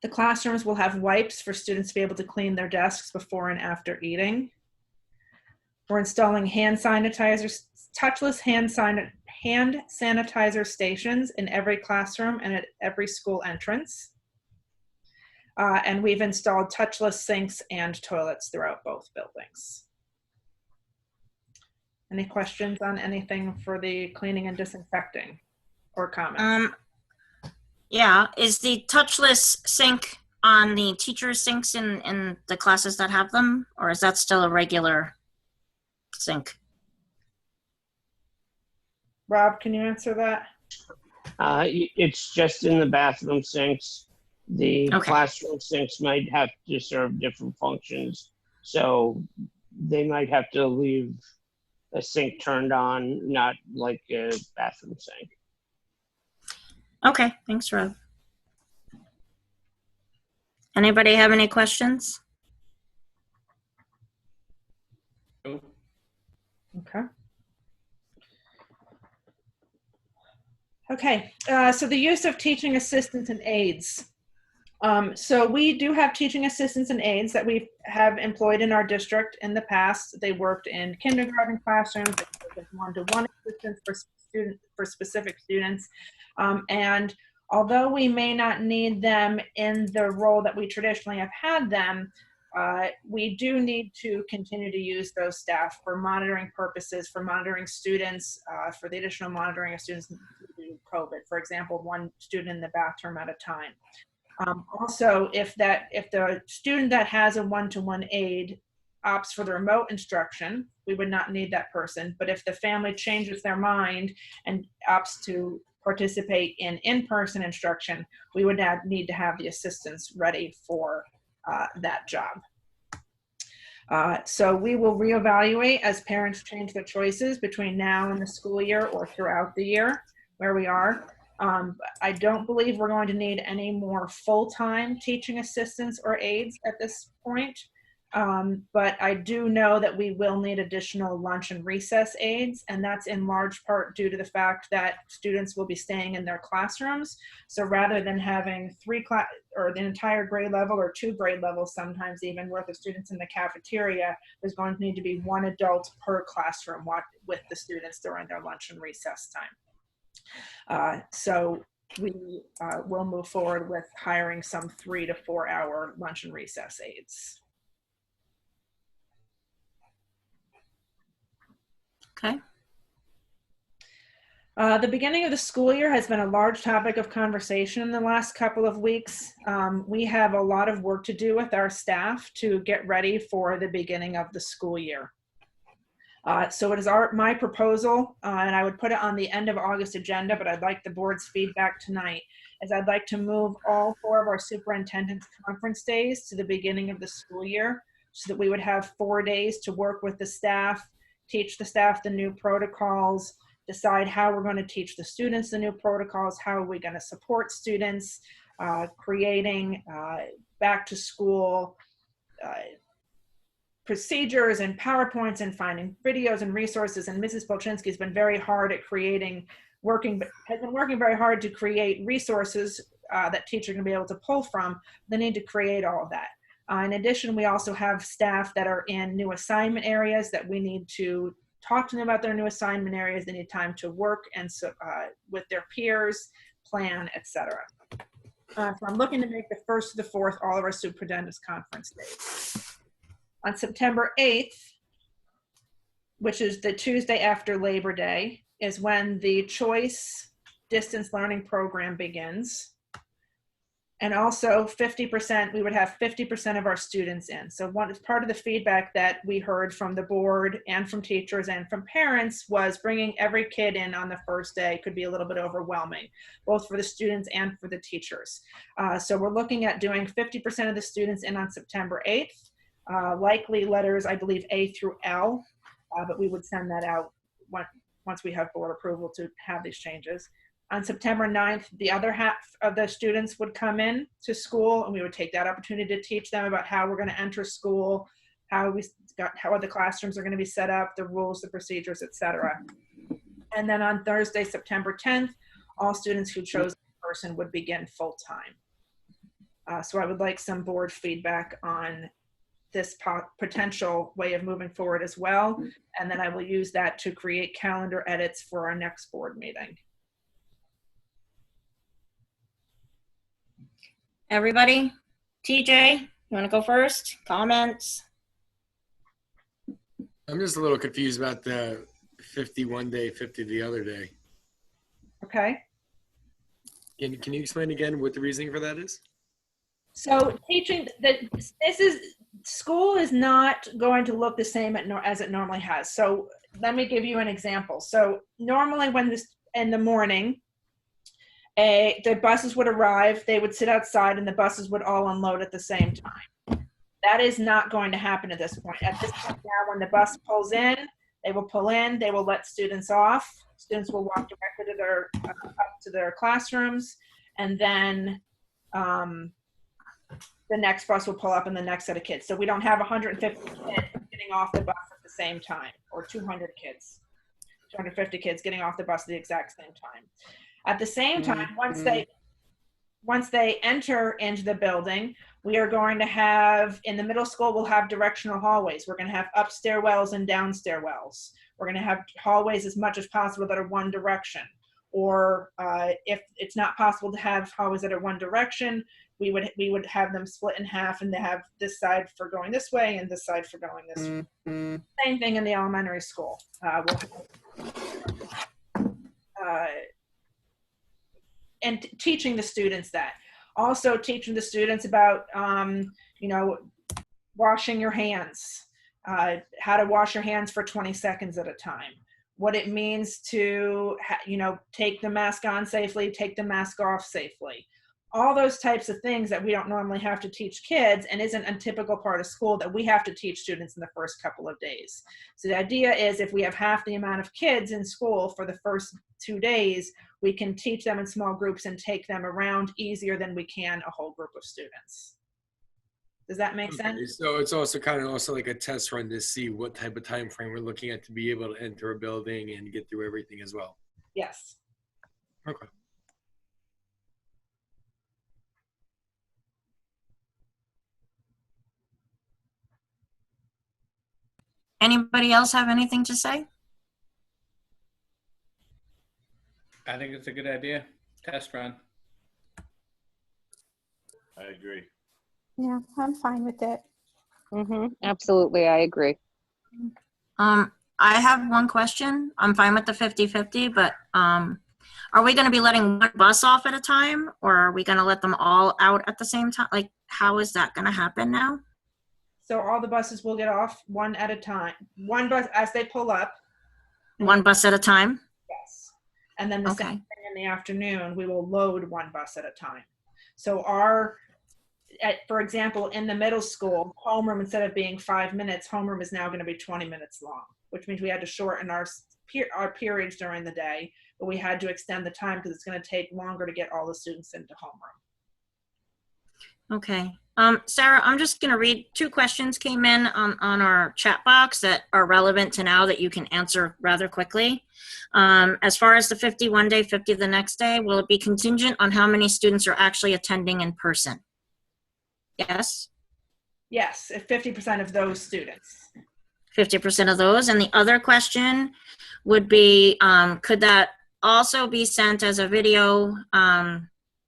The classrooms will have wipes for students to be able to clean their desks before and after eating. We're installing hand sanitizers, touchless hand sanitizer stations in every classroom and at every school entrance. And we've installed touchless sinks and toilets throughout both buildings. Any questions on anything for the cleaning and disinfecting or comments? Yeah, is the touchless sink on the teacher sinks in the classes that have them, or is that still a regular sink? Rob, can you answer that? It's just in the bathroom sinks. The classroom sinks might have to serve different functions, so they might have to leave a sink turned on, not like a bathroom sink. Okay, thanks, Rob. Anybody have any questions? Nope. Okay. Okay, so the use of teaching assistants and aides. So we do have teaching assistants and aides that we have employed in our district in the past. They worked in kindergarten classrooms, they worked as one-to-one assistants for specific students. And although we may not need them in the role that we traditionally have had them, we do need to continue to use those staff for monitoring purposes, for monitoring students, for the additional monitoring of students due to COVID. For example, one student in the bathroom at a time. Also, if the student that has a one-to-one aide opts for the remote instruction, we would not need that person. But if the family changes their mind and opts to participate in in-person instruction, we would need to have the assistants ready for that job. So we will reevaluate as parents change their choices between now and the school year or throughout the year where we are. I don't believe we're going to need any more full-time teaching assistants or aides at this point. But I do know that we will need additional lunch and recess aides, and that's in large part due to the fact that students will be staying in their classrooms. So rather than having or the entire grade level or 2 grade levels, sometimes even worth of students in the cafeteria, there's going to need to be 1 adult per classroom with the students during their lunch and recess time. So we will move forward with hiring some 3 to 4 hour lunch and recess aides. Okay. The beginning of the school year has been a large topic of conversation in the last couple of weeks. We have a lot of work to do with our staff to get ready for the beginning of the school year. So it is my proposal, and I would put it on the end of August agenda, but I'd like the board's feedback tonight, is I'd like to move all 4 of our superintendent's conference days to the beginning of the school year so that we would have 4 days to work with the staff, teach the staff the new protocols, decide how we're going to teach the students the new protocols, how are we going to support students, creating back to school procedures and PowerPoints and finding videos and resources. And Mrs. Polchinski has been very hard at has been working very hard to create resources that teachers can be able to pull from. They need to create all of that. In addition, we also have staff that are in new assignment areas that we need to talk to them about their new assignment areas. They need time to work and with their peers, plan, etc. So I'm looking to make the 1st to the 4th all of our superintendent's conference days. On September 8th, which is the Tuesday after Labor Day, is when the Choice Distance Learning Program begins. And also 50%, we would have 50% of our students in. So part of the feedback that we heard from the board and from teachers and from parents was bringing every kid in on the first day could be a little bit overwhelming, both for the students and for the teachers. So we're looking at doing 50% of the students in on September 8th, likely letters, I believe, A through L, but we would send that out once we have board approval to have these changes. On September 9th, the other half of the students would come in to school, and we would take that opportunity to teach them about how we're going to enter school, how the classrooms are going to be set up, the rules, the procedures, etc. And then on Thursday, September 10th, all students who chose in person would begin full-time. So I would like some board feedback on this potential way of moving forward as well. And then I will use that to create calendar edits for our next board meeting. Everybody? TJ, you want to go first? Comments? I'm just a little confused about the 50 one day, 50 the other day. Okay. Can you explain again what the reasoning for that is? So teaching that school is not going to look the same as it normally has. So let me give you an example. So normally in the morning, the buses would arrive, they would sit outside, and the buses would all unload at the same time. That is not going to happen at this point. At this point now, when the bus pulls in, They will pull in, they will let students off. Students will walk directly to their up to their classrooms, and then the next bus will pull up and the next set of kids. So we don't have 150 kids getting off the bus at the same time, or 200 kids, 250 kids getting off the bus at the exact same time. At the same time, once they enter into the building, we are going to have, in the middle school, we'll have directional hallways. We're going to have up stairwells and down stairwells. We're going to have hallways as much as possible that are one direction. Or if it's not possible to have hallways that are one direction, we would have them split in half, and they have this side for going this way and this side for going this way. Same thing in the elementary school. And teaching the students that. Also teaching the students about, washing your hands, how to wash your hands for 20 seconds at a time, what it means to, take the mask on safely, take the mask off safely. All those types of things that we don't normally have to teach kids and isn't a typical part of school that we have to teach students in the first couple of days. So the idea is if we have half the amount of kids in school for the first 2 days, we can teach them in small groups and take them around easier than we can a whole group of students. Does that make sense? So it's also kind of also like a test run to see what type of time frame we're looking at to be able to enter a building and get through everything as well. Yes. Okay. Anybody else have anything to say? I think it's a good idea. Test run. I agree. Yeah, I'm fine with it. Absolutely, I agree. I have one question. I'm fine with the 50-50, but are we going to be letting one bus off at a time, or are we going to let them all out at the same time? Like, how is that going to happen now? So all the buses will get off one at a time. One bus as they pull up. One bus at a time? Yes. And then the same thing in the afternoon, we will load one bus at a time. So for example, in the middle school, homeroom, instead of being 5 minutes, homeroom is now going to be 20 minutes long, which means we had to shorten our periods during the day, but we had to extend the time because it's going to take longer to get all the students into homeroom. Okay. Sarah, I'm just going to read 2 questions came in on our chat box that are relevant to now that you can answer rather quickly. As far as the 51 day, 50 the next day, will it be contingent on how many students are actually attending in person? Yes? Yes, if 50% of those students. 50% of those. And the other question would be, could that also be sent as a video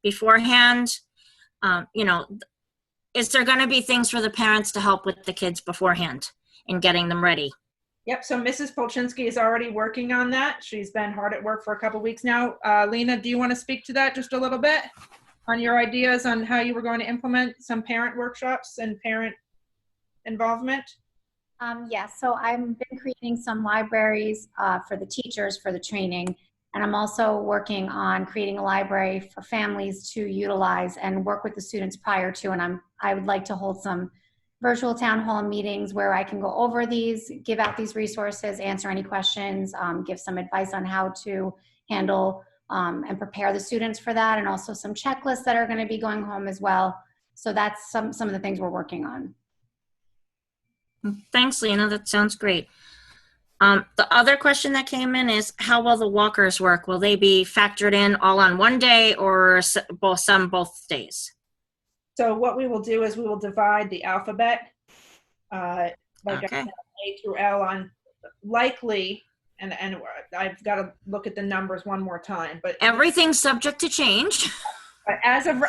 beforehand? Is there going to be things for the parents to help with the kids beforehand in getting them ready? Yep, so Mrs. Polchinski is already working on that. She's been hard at work for a couple weeks now. Lena, do you want to speak to that just a little bit on your ideas on how you were going to implement some parent workshops and parent involvement? Yes, so I've been creating some libraries for the teachers for the training. And I'm also working on creating a library for families to utilize and work with the students prior to. And I would like to hold some virtual town hall meetings where I can go over these, give out these resources, answer any questions, give some advice on how to handle and prepare the students for that, and also some checklists that are going to be going home as well. So that's some of the things we're working on. Thanks, Lena. That sounds great. The other question that came in is, how will the walkers work? Will they be factored in all on one day, or both days? So what we will do is we will divide the alphabet, like I said, A through L on likely, and I've got to look at the numbers one more time, but everything's subject to change. As of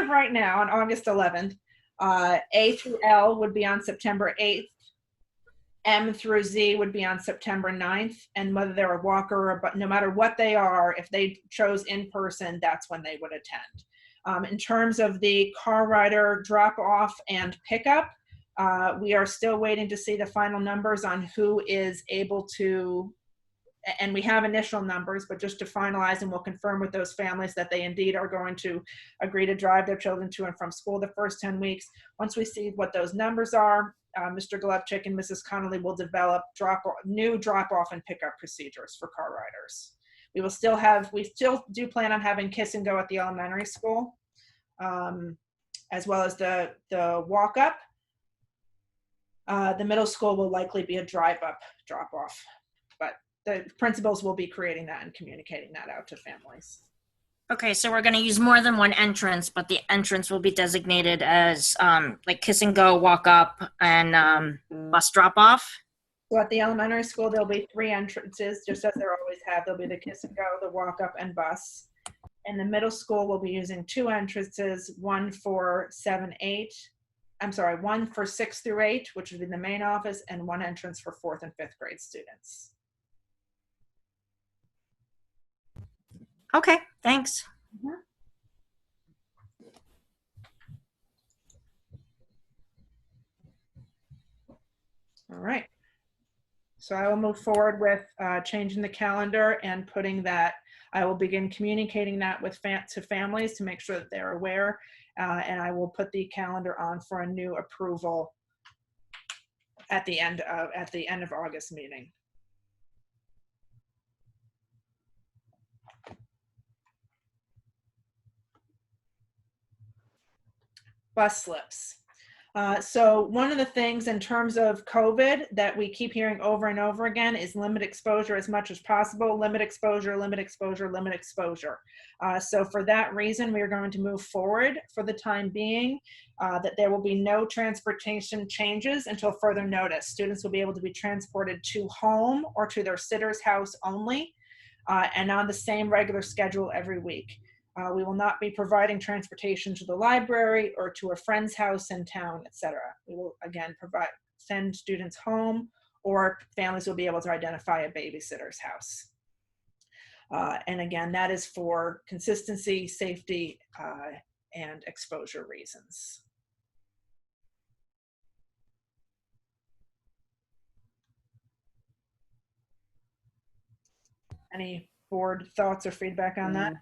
right now, on August 11th, A through L would be on September 8th. M through Z would be on September 9th, and whether they're a walker or no matter what they are, if they chose in person, that's when they would attend. In terms of the car rider drop off and pickup, we are still waiting to see the final numbers on who is able to, and we have initial numbers, but just to finalize, and we'll confirm with those families that they indeed are going to agree to drive their children to and from school the first 10 weeks. Once we see what those numbers are, Mr. Golovchik and Mrs. Connolly will develop new drop-off and pickup procedures for car riders. We still do plan on having kiss and go at the elementary school, as well as the walk-up. The middle school will likely be a drive-up drop-off, but the principals will be creating that and communicating that out to families. Okay, so we're going to use more than one entrance, but the entrance will be designated as like kiss and go, walk up, and bus drop off. So at the elementary school, there'll be 3 entrances, just as there always have. There'll be the kiss and go, the walk up, and bus. In the middle school, we'll be using 2 entrances, one for 6 through 8, which would be the main office, and 1 entrance for 4th and 5th grade students. Okay, thanks. All right. So I will move forward with changing the calendar and putting that, I will begin communicating that with to families to make sure that they're aware, and I will put the calendar on for a new approval at the end of August meeting. Bus slips. So one of the things in terms of COVID that we keep hearing over and over again is limit exposure as much as possible, limit exposure, limit exposure, limit exposure. So for that reason, we are going to move forward for the time being, that there will be no transportation changes until further notice. Students will be able to be transported to home or to their sitter's house only, and on the same regular schedule every week. We will not be providing transportation to the library or to a friend's house in town, etc. We will again send students home, or families will be able to identify a babysitter's house. And again, that is for consistency, safety, and exposure reasons. Any board thoughts or feedback on that?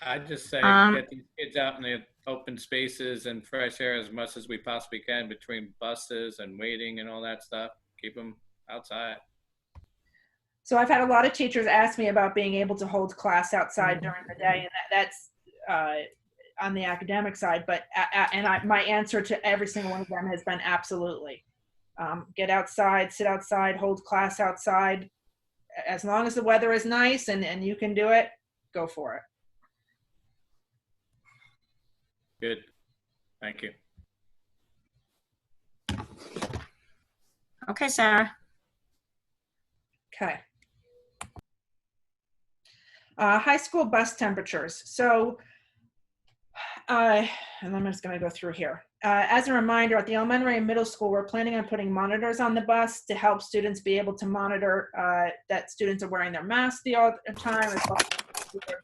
I'd just say get these kids out in the open spaces and fresh air as much as we possibly can between buses and waiting and all that stuff. Keep them outside. So I've had a lot of teachers ask me about being able to hold class outside during the day, and that's on the academic side. But my answer to every single one of them has been absolutely. Get outside, sit outside, hold class outside. As long as the weather is nice and you can do it, go for it. Good. Thank you. Okay, Sarah. Okay. High school bus temperatures. So, and I'm just going to go through here. As a reminder, at the elementary and middle school, we're planning on putting monitors on the bus to help students be able to monitor that students are wearing their masks the time, as well as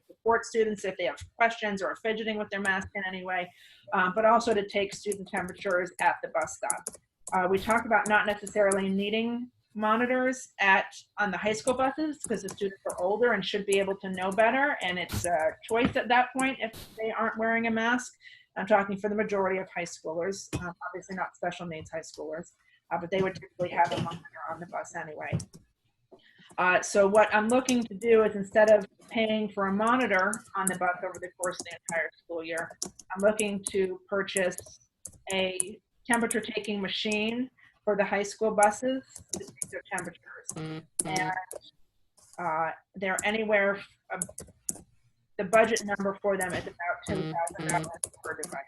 support students if they have questions or are fidgeting with their mask in any way, but also to take student temperatures at the bus stop. We talked about not necessarily needing monitors on the high school buses because the students are older and should be able to know better, and it's a choice at that point if they aren't wearing a mask. I'm talking for the majority of high schoolers, obviously not special needs high schoolers, but they would typically have a monitor on the bus anyway. So what I'm looking to do is, instead of paying for a monitor on the bus over the course of the entire school year, I'm looking to purchase a temperature taking machine for the high school buses to take their temperatures. And they're anywhere, the budget number for them is about $10,000 per device.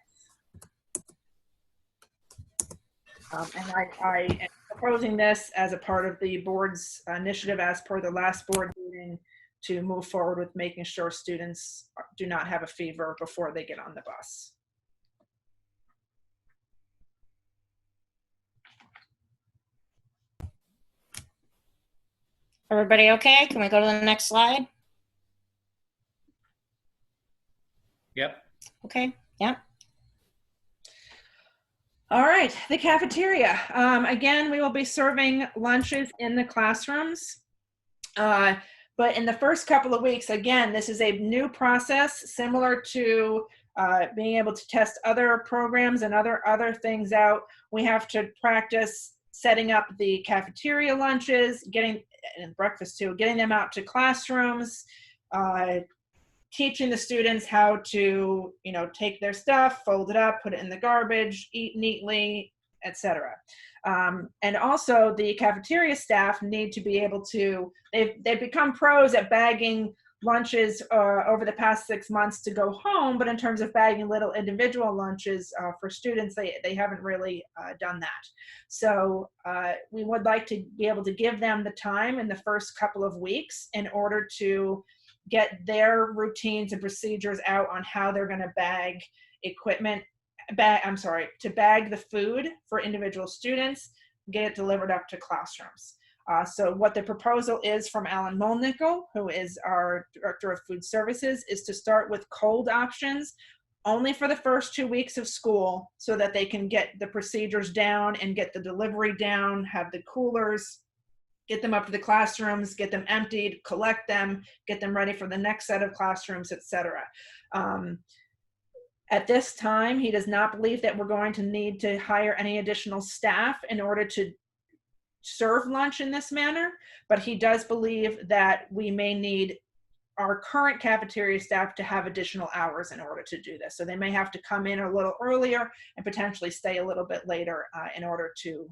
And I am proposing this as a part of the board's initiative as per the last board meeting to move forward with making sure students do not have a fever before they get on the bus. Everybody okay? Can we go to the next slide? Yep. Okay, yep. All right, the cafeteria. Again, we will be serving lunches in the classrooms. But in the first couple of weeks, again, this is a new process similar to being able to test other programs and other things out. We have to practice setting up the cafeteria lunches, and breakfast too, getting them out to classrooms, teaching the students how to, take their stuff, fold it up, put it in the garbage, eat neatly, etc. And also the cafeteria staff need to be able to, they've become pros at bagging lunches over the past 6 months to go home, but in terms of bagging little individual lunches for students, they haven't really done that. So we would like to be able to give them the time in the first couple of weeks in order to get their routines and procedures out on how they're going to bag equipment, to bag the food for individual students, get it delivered up to classrooms. So what the proposal is from Alan Molnickel, who is our Director of Food Services, is to start with cold options only for the first 2 weeks of school so that they can get the procedures down and get the delivery down, have the coolers, get them up to the classrooms, get them emptied, collect them, get them ready for the next set of classrooms, etc. At this time, he does not believe that we're going to need to hire any additional staff in order to serve lunch in this manner, but he does believe that we may need our current cafeteria staff to have additional hours in order to do this. So they may have to come in a little earlier and potentially stay a little bit later in order to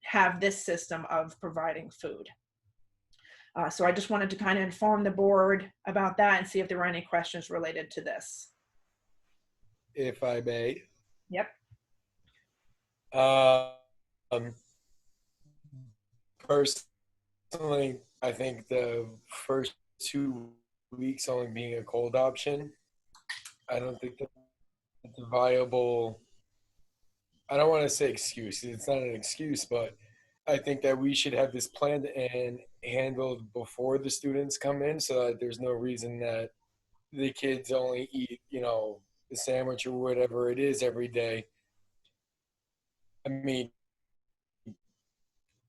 have this system of providing food. So I just wanted to kind of inform the board about that and see if there were any questions related to this. If I may. Yep. Personally, I think the first 2 weeks only being a cold option, I don't think that's a viable, I don't want to say excuse. It's not an excuse, but I think that we should have this planned and handled before the students come in so that there's no reason that the kids only eat, the sandwich or whatever it is every day. I mean,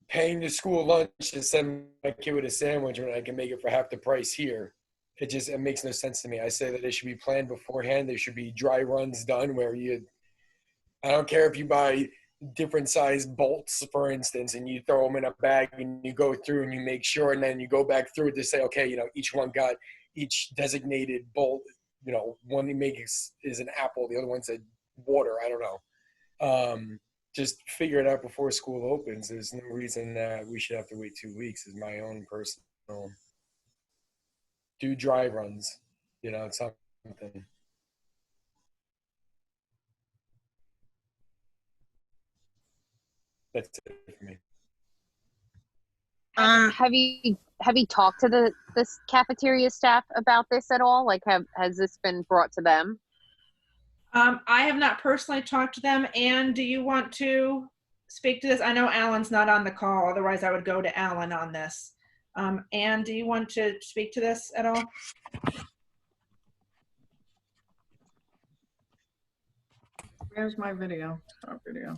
paying the school lunch to send my kid with a sandwich when I can make it for half the price here, it makes no sense to me. I say that it should be planned beforehand. There should be dry runs done where I don't care if you buy different size bolts, for instance, and you throw them in a bag and you go through and you make sure, and then you go back through to say, okay, each one got each designated bolt. One you make is an apple, the other one's a water. I don't know. Just figure it out before school opens. There's no reason that we should have to wait 2 weeks. Is my own personal. Do dry runs, something. That's it for me. Have you talked to this cafeteria staff about this at all? Like, has this been brought to them? I have not personally talked to them. Anne, do you want to speak to this? I know Alan's not on the call. Otherwise, I would go to Alan on this. Anne, do you want to speak to this at all? Where's my video? Start video.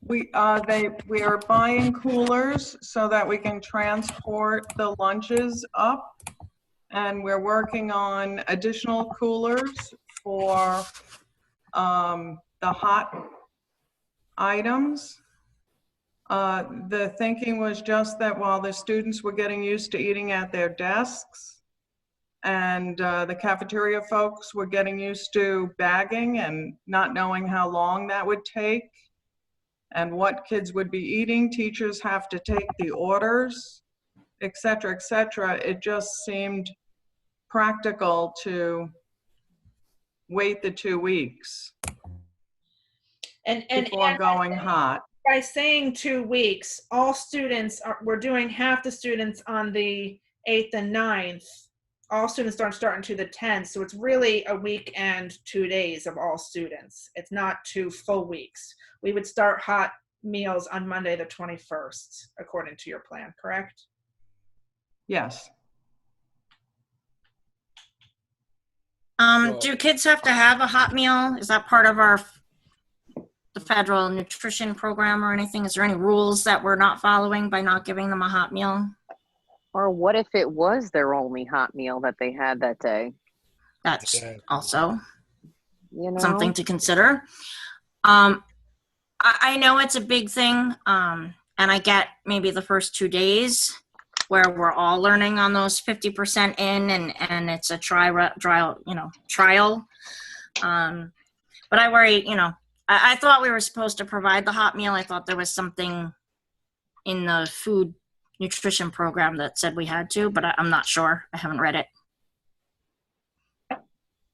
We are buying coolers so that we can transport the lunches up, and we're working on additional coolers for the hot items. The thinking was just that while the students were getting used to eating at their desks, and the cafeteria folks were getting used to bagging and not knowing how long that would take and what kids would be eating, teachers have to take the orders, et cetera, et cetera. It just seemed practical to wait the 2 weeks before going hot. By saying 2 weeks, all students we're doing half the students on the 8th and 9th. All students don't start until the 10th, so it's really a week and 2 days of all students. It's not 2 full weeks. We would start hot meals on Monday the 21st, according to your plan, correct? Yes. Do kids have to have a hot meal? Is that part of the federal nutrition program or anything? Is there any rules that we're not following by not giving them a hot meal? Or what if it was their only hot meal that they had that day? That's also You know, something to consider. I know it's a big thing, and I get maybe the first 2 days where we're all learning on those 50% in, and it's a trial. But I worry, I thought we were supposed to provide the hot meal. I thought there was something in the food nutrition program that said we had to, but I'm not sure. I haven't read it.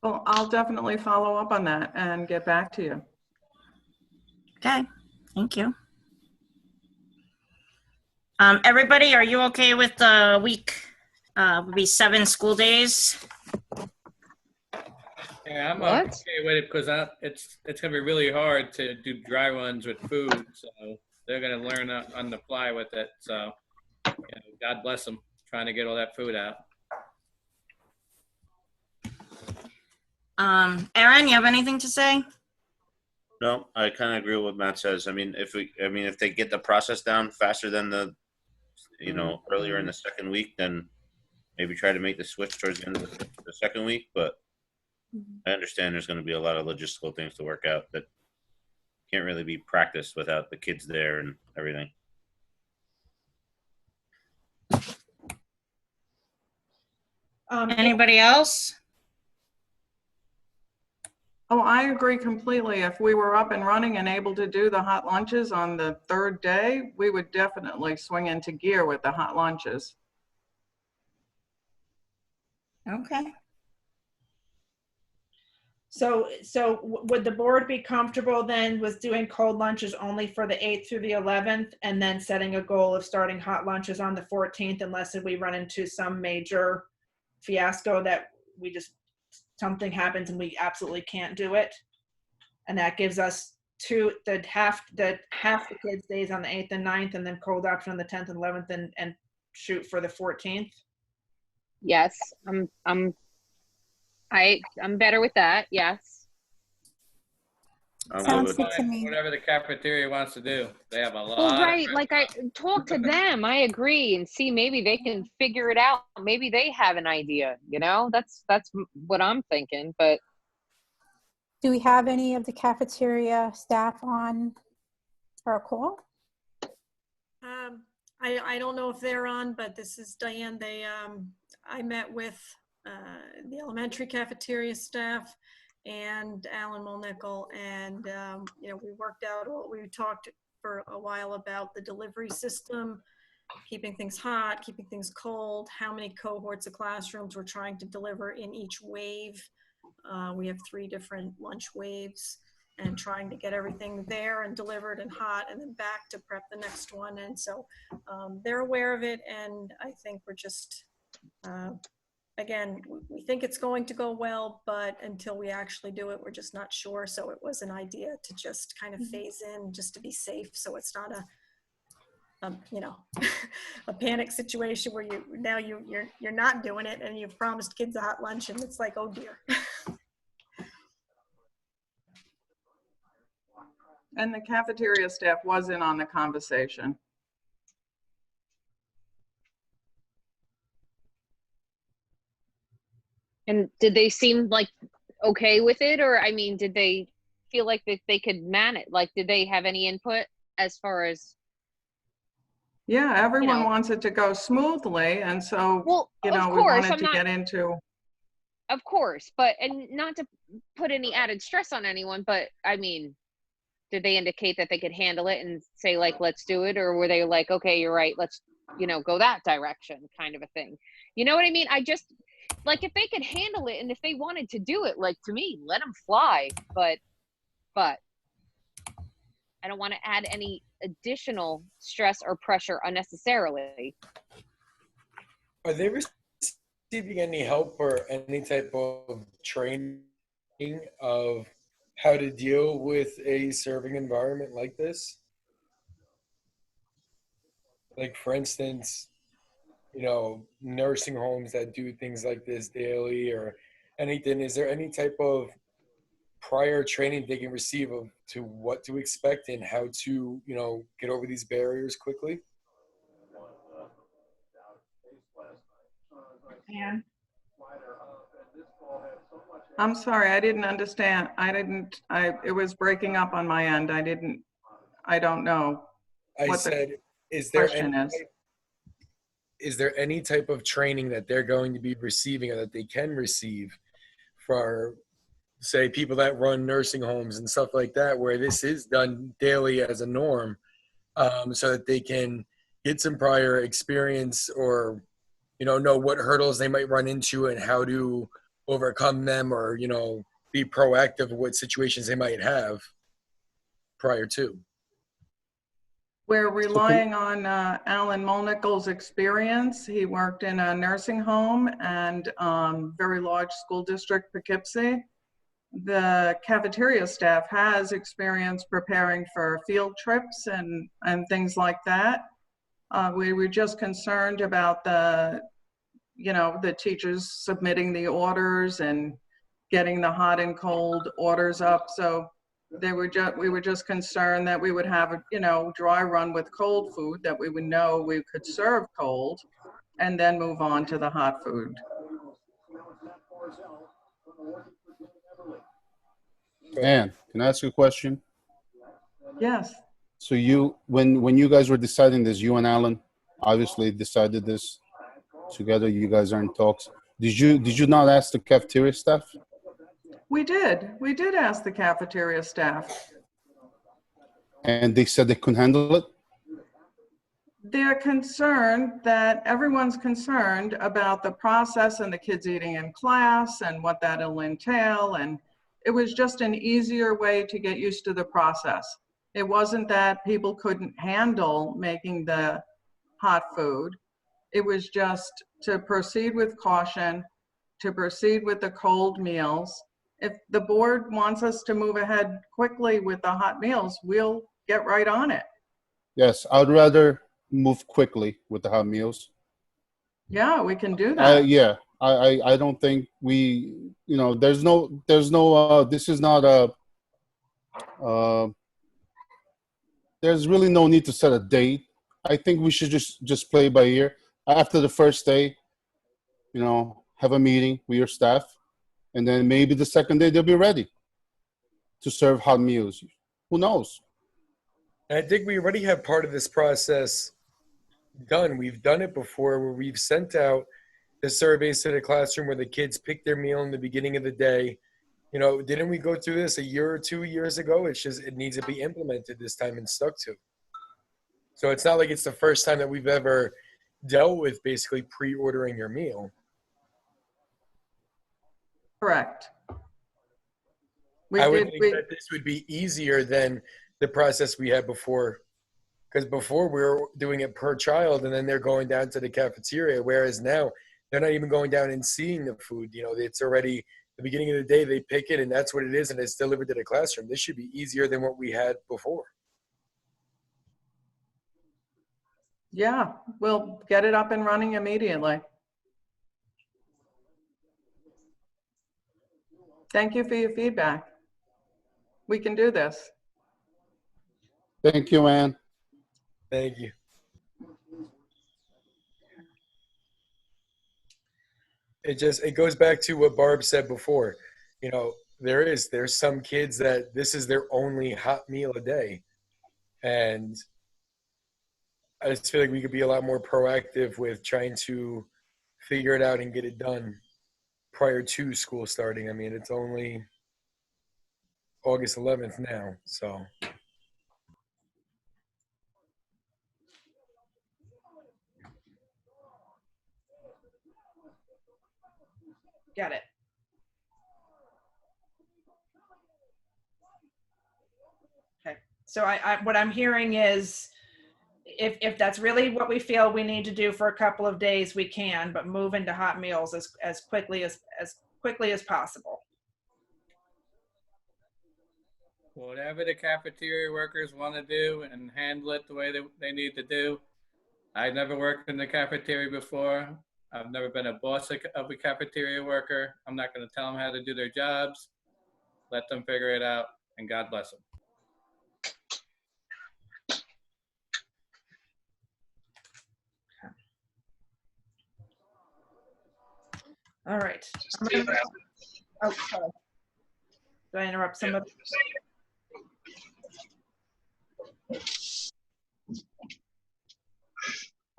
Well, I'll definitely follow up on that and get back to you. Okay, thank you. Everybody, are you okay with the week? Would be 7 school days. Yeah, I'm What? okay with it because it's gonna be really hard to do dry runs with food, so they're gonna learn on the fly with it. So, God bless them trying to get all that food out. Aaron, you have anything to say? No, I kind of agree with what Matt says. I mean, if they get the process down faster than earlier in the second week, then maybe try to make the switch towards the end of the second week. But I understand there's going to be a lot of logistical things to work out that can't really be practiced without the kids there and everything. Anybody else? Oh, I agree completely. If we were up and running and able to do the hot lunches on the 3rd day, we would definitely swing into gear with the hot lunches. Okay. So would the board be comfortable then with doing cold lunches only for the 8th through the 11th and then setting a goal of starting hot lunches on the 14th unless we run into some major fiasco that something happens and we absolutely can't do it? And that gives us half the kids' days on the 8th and 9th and then cold option on the 10th and 11th and shoot for the 14th? yes, I'm better with that. Yes. Sounds good to me. Whatever the cafeteria wants to do, they have a lot. Well, right. Like I talk to them. I agree and see maybe they can figure it out. Maybe they have an idea. That's what I'm thinking. But Do we have any of the cafeteria staff on for a call? I don't know if they're on, but this is Diane. I met with the elementary cafeteria staff and Alan Mulnickle, and we talked for a while about the delivery system, keeping things hot, keeping things cold, how many cohorts of classrooms we're trying to deliver in each wave. We have 3 different lunch waves, and trying to get everything there and delivered and hot and then back to prep the next one. And so they're aware of it, and I think we're just, again, we think it's going to go well, but until we actually do it, we're just not sure. So it was an idea to just kind of phase in just to be safe, so it's not a panic situation where you're not doing it and you've promised kids a hot lunch and it's like, oh dear. And the cafeteria staff was in on the conversation. And did they seem like okay with it? Or, I mean, did they feel like that they could manage? Like, did they have any input as far as? Yeah, everyone wants it to go smoothly. And so, well, we course, wanted to get into. Of course, and not to put any added stress on anyone, but I mean, did they indicate that they could handle it and say like, let's do it? Or were they like, okay, you're right, let's, go that direction kind of a thing? You know what I mean? I just, like, if they could handle it and if they wanted to do it, like, to me, let them fly. But I don't want to add any additional stress or pressure unnecessarily. Are they receiving any help or any type of training of how to deal with a serving environment like this? Like, for instance, nursing homes that do things like this daily or anything. Is there any type of prior training they can receive to what to expect and how to, get over these barriers quickly? Anne? I'm sorry, I didn't understand. It was breaking up on my end. I don't know I what the said, is question is. there any type of training that they're going to be receiving or that they can receive for, say, people that run nursing homes and stuff like that, where this is done daily as a norm, so that they can get some prior experience or, know what hurdles they might run into and how to overcome them, or, be proactive of what situations they might have prior to. We're relying on Alan Molnickel's experience. He worked in a nursing home and very large school district, Poughkeepsie. The cafeteria staff has experience preparing for field trips and things like that. We were just concerned about the teachers submitting the orders and getting the hot and cold orders up. So we were just concerned that we would have a, dry run with cold food that we would know we could serve cold and then move on to the hot food. Ann, can I ask you a question? Yes. So when you guys were deciding this, you and Alan obviously decided this together. You guys are in talks. Did you not ask the cafeteria staff? We did ask the cafeteria staff. And they said they couldn't handle it? They're concerned that everyone's concerned about the process and the kids eating in class and what that'll entail. And it was just an easier way to get used to the process. It wasn't that people couldn't handle making the hot food. It was just to proceed with caution, to proceed with the cold meals. If the board wants us to move ahead quickly with the hot meals, we'll get right on it. Yes, I'd rather move quickly with the hot meals. Yeah, we can do that. Yeah, I don't think we, there's no, this is not a, there's really no need to set a date. I think we should just play by ear. After the first day, have a meeting with your staff, and then maybe the second day they'll be ready to serve hot meals. Who knows? I think we already have part of this process done. We've done it before, where we've sent out the surveys to the classroom where the kids pick their meal in the beginning of the day. Didn't we go through this a year or 2 years ago? It's just, it needs to be implemented this time and stuck to. So it's not like it's the first time that we've ever dealt with basically pre-ordering your meal. Correct. I would think that this would be easier than the process we had before. Because before we were doing it per child and then they're going down to the cafeteria, whereas now they're not even going down and seeing the food. It's already the beginning of the day, they pick it and that's what it is, and it's delivered to the classroom. This should be easier than what we had before. Yeah, we'll get it up and running immediately. Thank you for your feedback. We can do this. Thank you, Ann. Thank you. It goes back to what Barb said before. There's some kids that this is their only hot meal a day. And I just feel like we could be a lot more proactive with trying to figure it out and get it done prior to school starting. I mean, it's only August 11th now, so. Got it. Okay. So what I'm hearing is if that's really what we feel we need to do for a couple of days, we can, but move into hot meals as quickly as possible. Whatever the cafeteria workers want to do and handle it the way they need to do. I've never worked in the cafeteria before. I've never been a boss of a cafeteria worker. I'm not going to tell them how to do their jobs. Let them figure it out, and God bless them. All right. Oh, sorry. Did I interrupt somebody?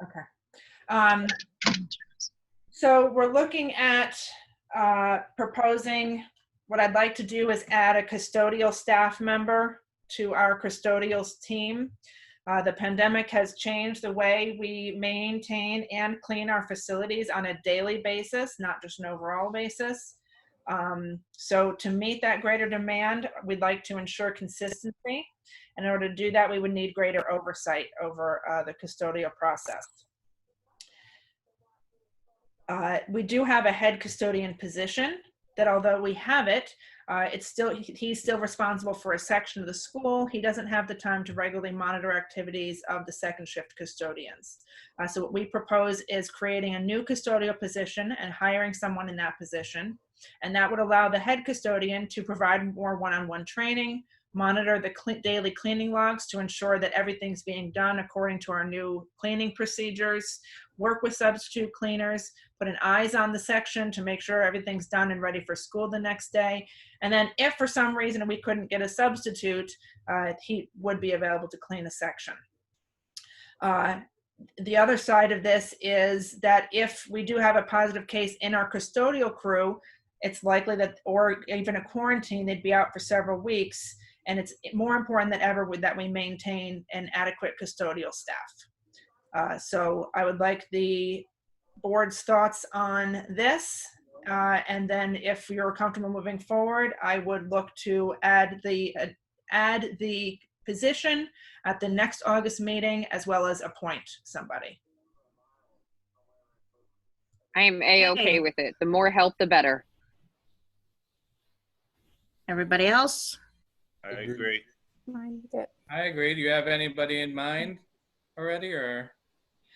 Okay. So we're looking at proposing, what I'd like to do is add a custodial staff member to our custodial team. The pandemic has changed the way we maintain and clean our facilities on a daily basis, not just an overall basis. So to meet that greater demand, we'd like to ensure consistency. And in order to do that, we would need greater oversight over the custodial process. We do have a head custodian position that, although we have it, he's still responsible for a section of the school. He doesn't have the time to regularly monitor activities of the second shift custodians. So what we propose is creating a new custodial position and hiring someone in that position. And that would allow the head custodian to provide more one-on-one training, monitor the daily cleaning logs to ensure that everything's being done according to our new cleaning procedures, work with substitute cleaners, put an eyes on the section to make sure everything's done and ready for school the next day. And then if for some reason we couldn't get a substitute, he would be available to clean a section. The other side of this is that if we do have a positive case in our custodial crew, it's likely that, or even a quarantine, they'd be out for several weeks. And it's more important than ever that we maintain an adequate custodial staff. So I would like the board's thoughts on this. And then if you're comfortable moving forward, I would look to add the position at the next August meeting, as well as appoint somebody. I am A-okay with it. The more help, the better. Everybody else? I agree. I agree. Do you have anybody in mind already, or?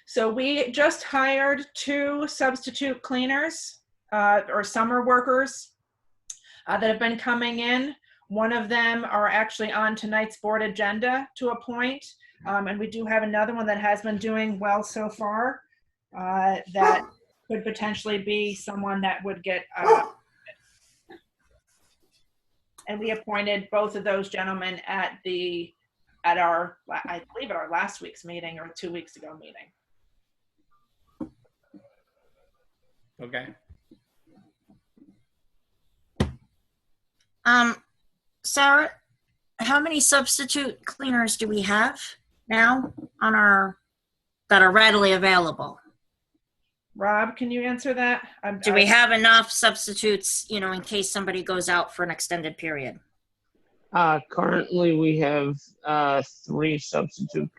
So we just hired 2 substitute cleaners or summer workers that have been coming in. One of them are actually on tonight's board agenda to appoint. And we do have another one that has been doing well so far that could potentially be someone that would get and we appointed both of those gentlemen at our, I believe, at our last week's meeting or 2 weeks ago meeting. Okay. Sarah, how many substitute cleaners do we have now on that are readily available? Rob, can you answer that? Do we have enough substitutes, in case somebody goes out for an extended period? Currently, we have 3 substitute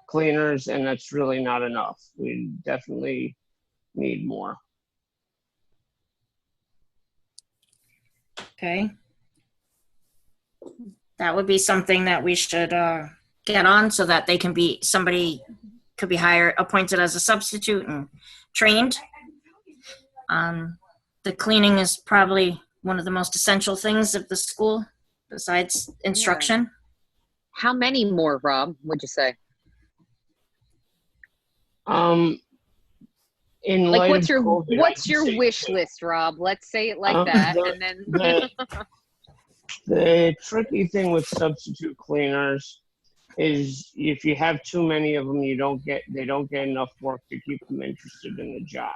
cleaners, and that's really not enough. We definitely need more. Okay. That would be something that we should get on so that somebody could be appointed as a substitute and trained. The cleaning is probably one of the most essential things of the school besides instruction. Yeah. How many more, Rob, would you say? In like, light what's of your COVID, what's your wish list, Rob? Let's say it like that, and then the tricky thing with substitute cleaners is if you have too many of them, they don't get enough work to keep them interested in the job.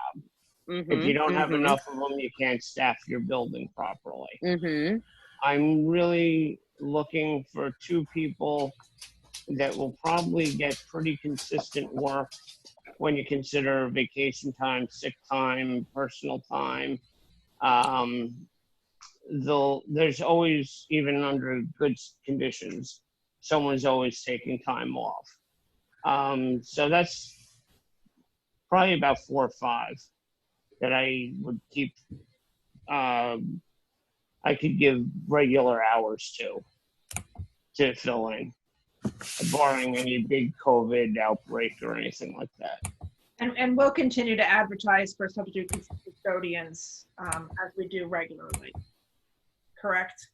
If you don't have enough of them, you can't staff your building properly. I'm really looking for 2 people that will probably get pretty consistent work when you consider vacation time, sick time, personal time. There's always, even under good conditions, someone's always taking time off. So that's probably about 4 or 5 that I would keep. I could give regular hours to fill in, barring any big COVID outbreak or anything like that. And we'll continue to advertise for substitute custodians as we do regularly. Correct?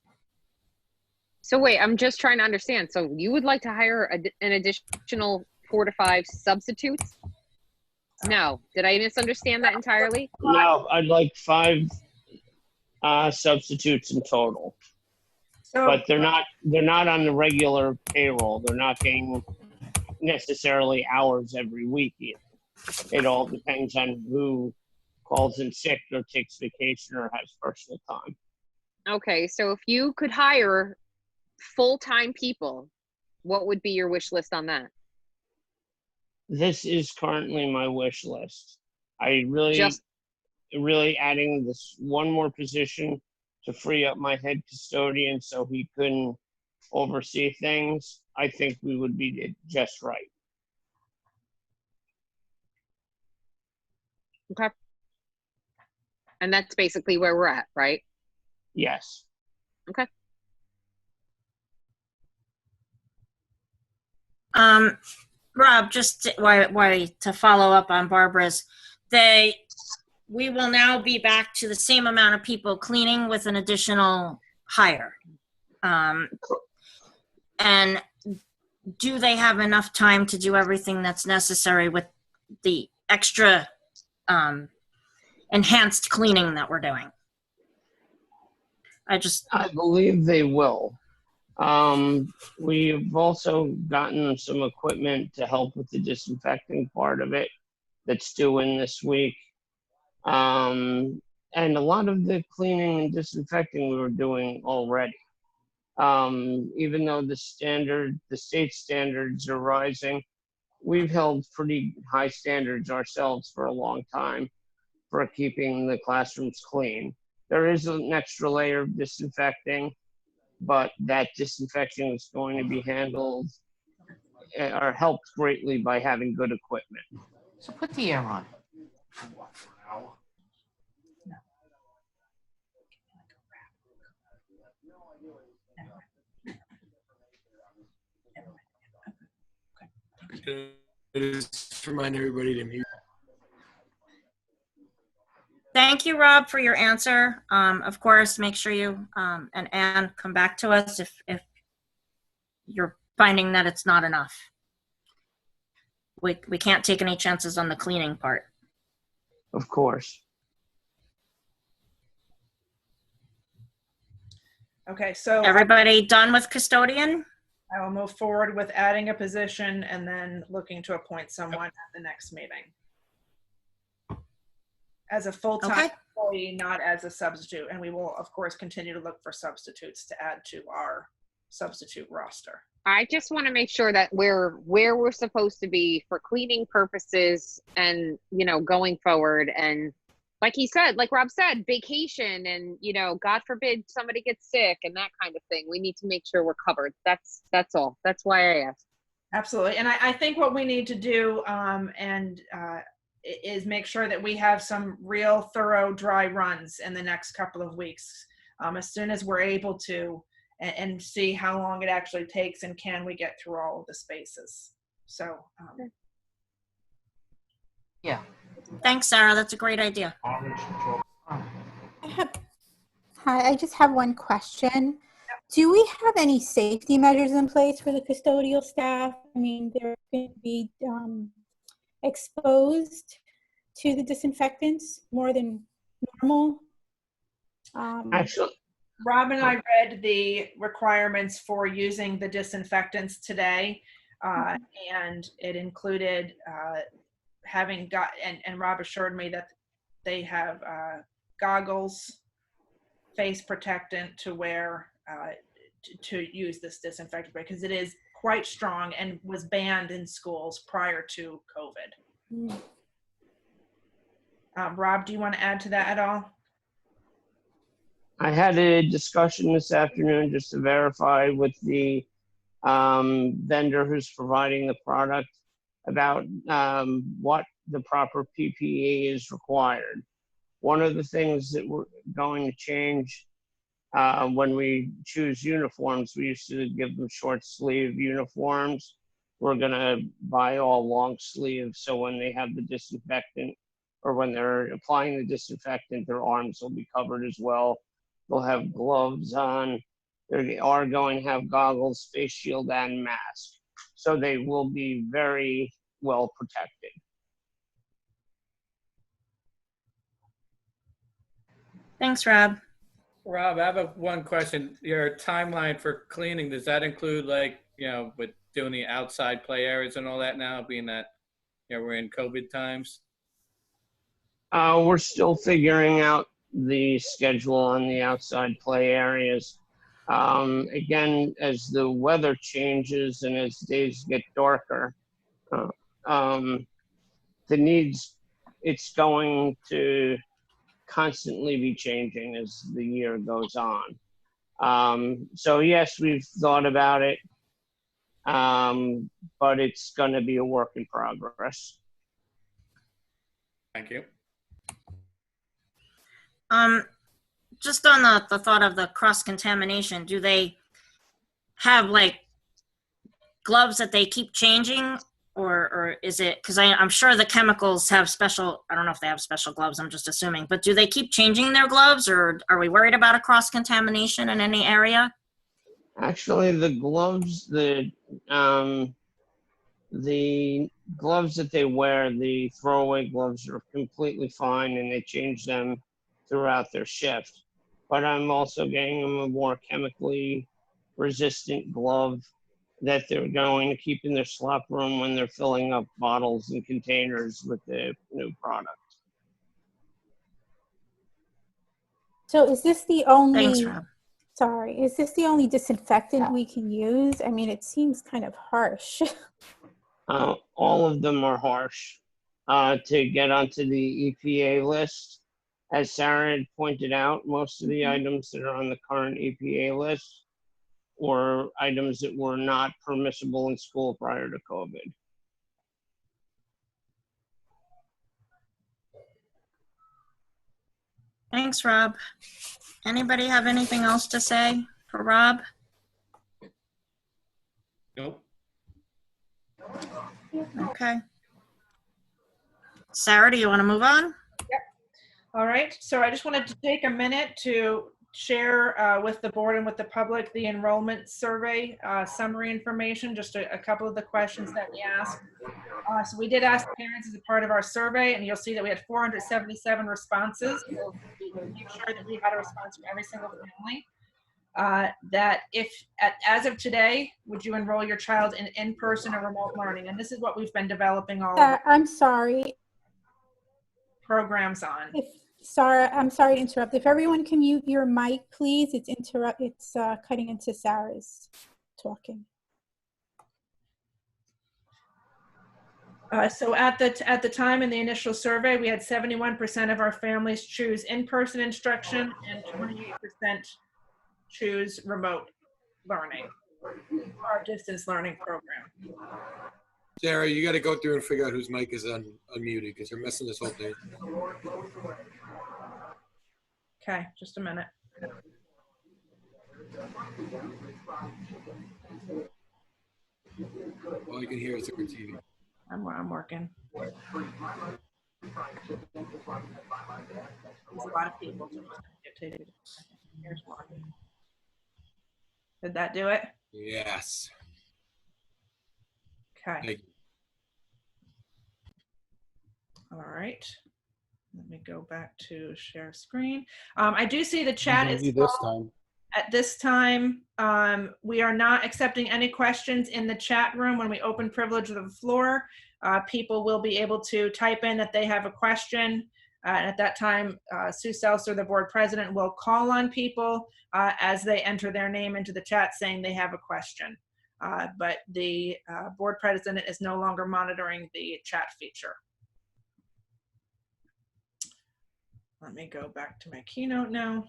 So wait, I'm just trying to understand. So you would like to hire an additional 4 to 5 substitutes? No, did I misunderstand that entirely? No, I'd like 5 substitutes in total. So, But they're not on the regular payroll. They're not getting necessarily hours every week either. It all depends on who calls in sick or takes vacation or has personal time. Okay, so if you could hire full-time people, what would be your wish list on that? This is currently my wish list. I Just really adding this one more position to free up my head custodian so he couldn't oversee things. I think we would be just right. okay. And that's basically where we're at, right? Yes. Okay. Rob, just to follow up on Barbara's, we will now be back to the same amount of people cleaning with an additional hire. And do they have enough time to do everything that's necessary with the extra enhanced cleaning that we're doing? I believe they will. We've also gotten some equipment to help with the disinfecting part of it that's due in this week. And a lot of the cleaning and disinfecting we were doing already. Even though the state standards are rising, we've held pretty high standards ourselves for a long time for keeping the classrooms clean. There is an extra layer of disinfecting, but that disinfecting is going to be handled or helped greatly by having good equipment. So put the air on. Just remind everybody to mute. Thank you, Rob, for your answer. Of course, make sure you and Ann come back to us if you're finding that it's not enough. We can't take any chances on the cleaning part. Of course. okay, so Everybody done with custodian? I will move forward with adding a position and then looking to appoint someone at the next meeting. As a full-time employee, not as a substitute. And we will, of course, continue to look for substitutes to add to our substitute roster. I just want to make sure that we're where we're supposed to be for cleaning purposes and, you know, going forward. And like he said, like Rob said, vacation and, you know, God forbid somebody gets sick and that kind of thing. We need to make sure we're covered. That's all. That's why I asked. Absolutely. And I think what we need to do is make sure that we have some real thorough dry runs in the next couple of weeks, as soon as we're able to, and see how long it actually takes and can we get through all of the spaces. So yeah. Thanks, Sarah. That's a great idea. I just have one question. Do we have any safety measures in place for the custodial staff? I mean, they're going to be exposed to the disinfectants more than normal. Actually, Rob and I read the requirements for using the disinfectants today, and it included having got, and Rob assured me that they have goggles, face protectant to wear to use this disinfectant, because it is quite strong and was banned in schools prior to COVID. Rob, do you want to add to that at all? I had a discussion this afternoon just to verify with the vendor who's providing the product about what the proper PPE is required. One of the things that we're going to change when we choose uniforms, we used to give them short sleeve uniforms. We're going to buy all long sleeves, so when they have the disinfectant or when they're applying the disinfectant, their arms will be covered as well. They'll have gloves on. They are going to have goggles, face shield, and mask. So they will be very well protected. Thanks, Rob. Rob, I have one question. Your timeline for cleaning, does that include with doing the outside play areas and all that now, being that, we're in COVID times? We're still figuring out the schedule on the outside play areas. Again, as the weather changes and as days get darker, the needs, it's going to constantly be changing as the year goes on. So yes, we've thought about it, but it's going to be a work in progress. Thank you. Just on the thought of the cross-contamination, do they have gloves that they keep changing, or is it, because I'm sure the chemicals have special, I don't know if they have special gloves, I'm just assuming, but do they keep changing their gloves, or are we worried about a cross-contamination in any area? Actually, the gloves, the gloves that they wear, the throwaway gloves, are completely fine, and they change them throughout their shift. But I'm also getting them a more chemically resistant glove that they're going to keep in their slop room when they're filling up bottles and containers with the new product. So is this the only, Thanks, Rob. sorry, is this the only disinfectant we can use? I mean, it seems kind of harsh. All of them are harsh. To get onto the EPA list, as Sarah had pointed out, most of the items that are on the current EPA list were items that were not permissible in school prior to COVID. Thanks, Rob. Anybody have anything else to say for Rob? Nope. Okay. Sarah, do you want to move on? Yep. All right. So I just wanted to take a minute to share with the board and with the public the enrollment survey summary information, just a couple of the questions that we asked. So we did ask parents as a part of our survey, and you'll see that we had 477 responses. So we made sure that we had a response from every single family. That if, as of today, would you enroll your child in in-person or remote learning? And this is what we've been developing all of I'm sorry. programs on. Sarah, I'm sorry to interrupt. If everyone can mute your mic, please. It's cutting into Sarah's talking. So at the time in the initial survey, we had 71% of our families choose in-person instruction and 28% choose remote learning, our distance learning program. Sarah, you got to go through and figure out whose mic is unmuted because you're messing this whole thing. Okay, just a minute. All you can hear is the TV. I'm working. There's a lot of people. Here's one. Did that do it? Yes. Okay. Thank you. All right. Let me go back to share screen. I do see the chat is this time. At this time, we are not accepting any questions in the chat room. When we open privilege of the floor, people will be able to type in that they have a question. And at that time, Sue Seltzer, the board president, will call on people as they enter their name into the chat saying they have a question. But the board president is no longer monitoring the chat feature. Let me go back to my keynote now.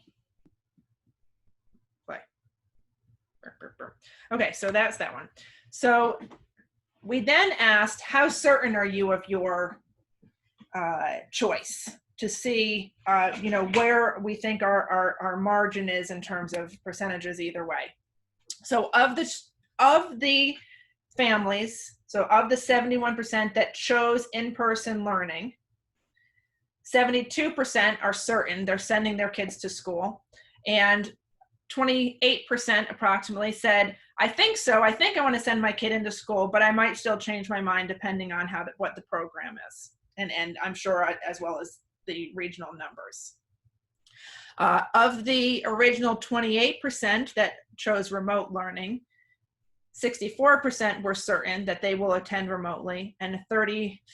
Play. Okay, so that's that one. So we then asked, how certain are you of your choice, to see where we think our margin is in terms of percentages either way. So of the families, so of the 71% that chose in-person learning, 72% are certain they're sending their kids to school, and 28% approximately said, I think so. I think I want to send my kid into school, but I might still change my mind depending on what the program is. And I'm sure as well as the regional numbers. Of the original 28% that chose remote learning, 64% were certain that they will attend remotely, and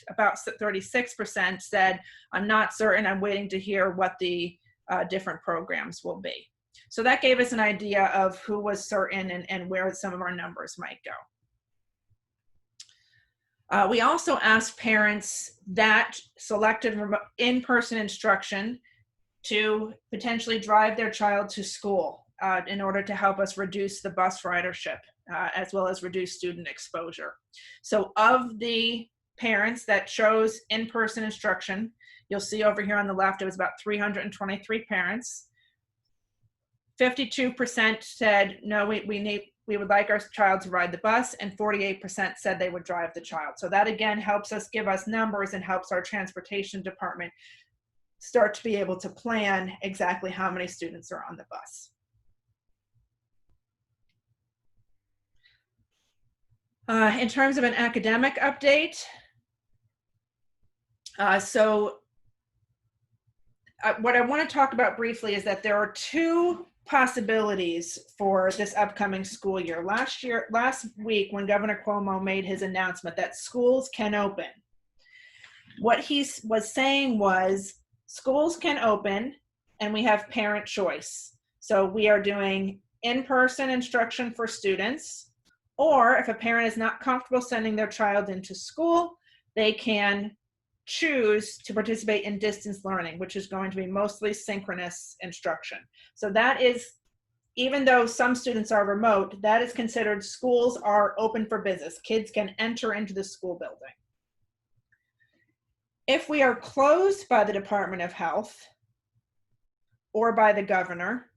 about 36% said, I'm not certain, I'm waiting to hear what the different programs will be. So that gave us an idea of who was certain and where some of our numbers might go. We also asked parents that selected in-person instruction to potentially drive their child to school in order to help us reduce the bus ridership, as well as reduce student exposure. So of the parents that chose in-person instruction, you'll see over here on the left, it was about 323 parents. 52% said, no, we would like our child to ride the bus, and 48% said they would drive the child. So that again helps us give us numbers and helps our transportation department start to be able to plan exactly how many students are on the bus. In terms of an academic update, what I want to talk about briefly is that there are two possibilities for this upcoming school year. Last week, when Governor Cuomo made his announcement that schools can open, what he was saying was schools can open and we have parent choice. So we are doing in-person instruction for students, or if a parent is not comfortable sending their child into school, they can choose to participate in distance learning, which is going to be mostly synchronous instruction. So that is, even though some students are remote, that is considered schools are open for business. Kids can enter into the school building. If we are closed by the Department of Health or by the governor,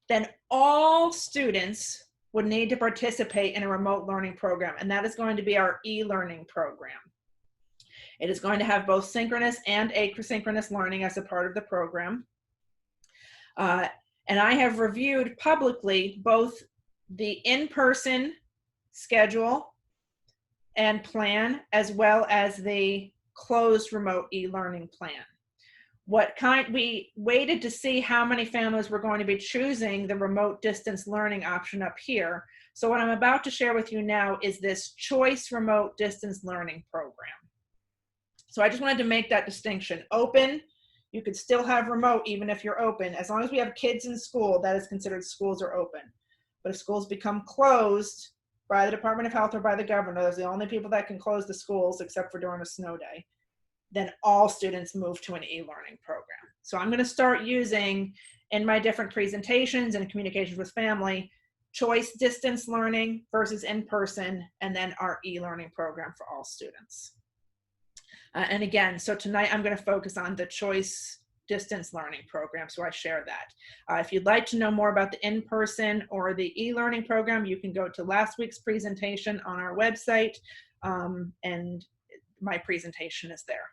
then all students would need to participate in a remote learning program, and that is going to be our e-learning program. It is going to have both synchronous and asynchronous learning as a part of the program. And I have reviewed publicly both the in-person schedule and plan, as well as the closed remote e-learning plan. We waited to see how many families were going to be choosing the remote distance learning option up here. So what I'm about to share with you now is this choice remote distance learning program. So I just wanted to make that distinction. Open, you could still have remote even if you're open. As long as we have kids in school, that is considered schools are open. But if schools become closed by the Department of Health or by the governor, those are the only people that can close the schools except for during a snow day, then all students move to an e-learning program. So I'm going to start using, in my different presentations and communications with family, choice distance learning versus in-person, and then our e-learning program for all students. And again, so tonight I'm going to focus on the choice distance learning program, so I share that. If you'd like to know more about the in-person or the e-learning program, you can go to last week's presentation on our website, and my presentation is there.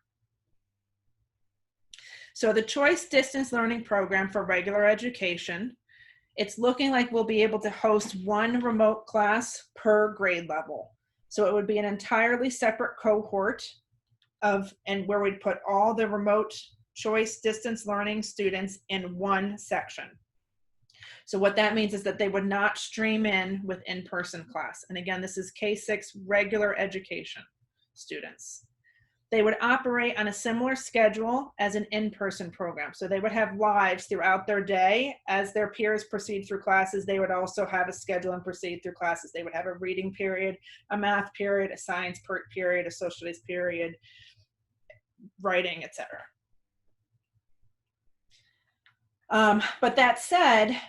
So the choice distance learning program for regular education, it's looking like we'll be able to host one remote class per grade level. So it would be an entirely separate cohort and where we'd put all the remote choice distance learning students in one section. So what that means is that they would not stream in with in-person class. And again, this is K-6 regular education students. They would operate on a similar schedule as an in-person program. So they would have lives throughout their day. As their peers proceed through classes, they would also have a schedule and proceed through classes. They would have a reading period, a math period, a science period, a social studies period, writing, etc. But that said,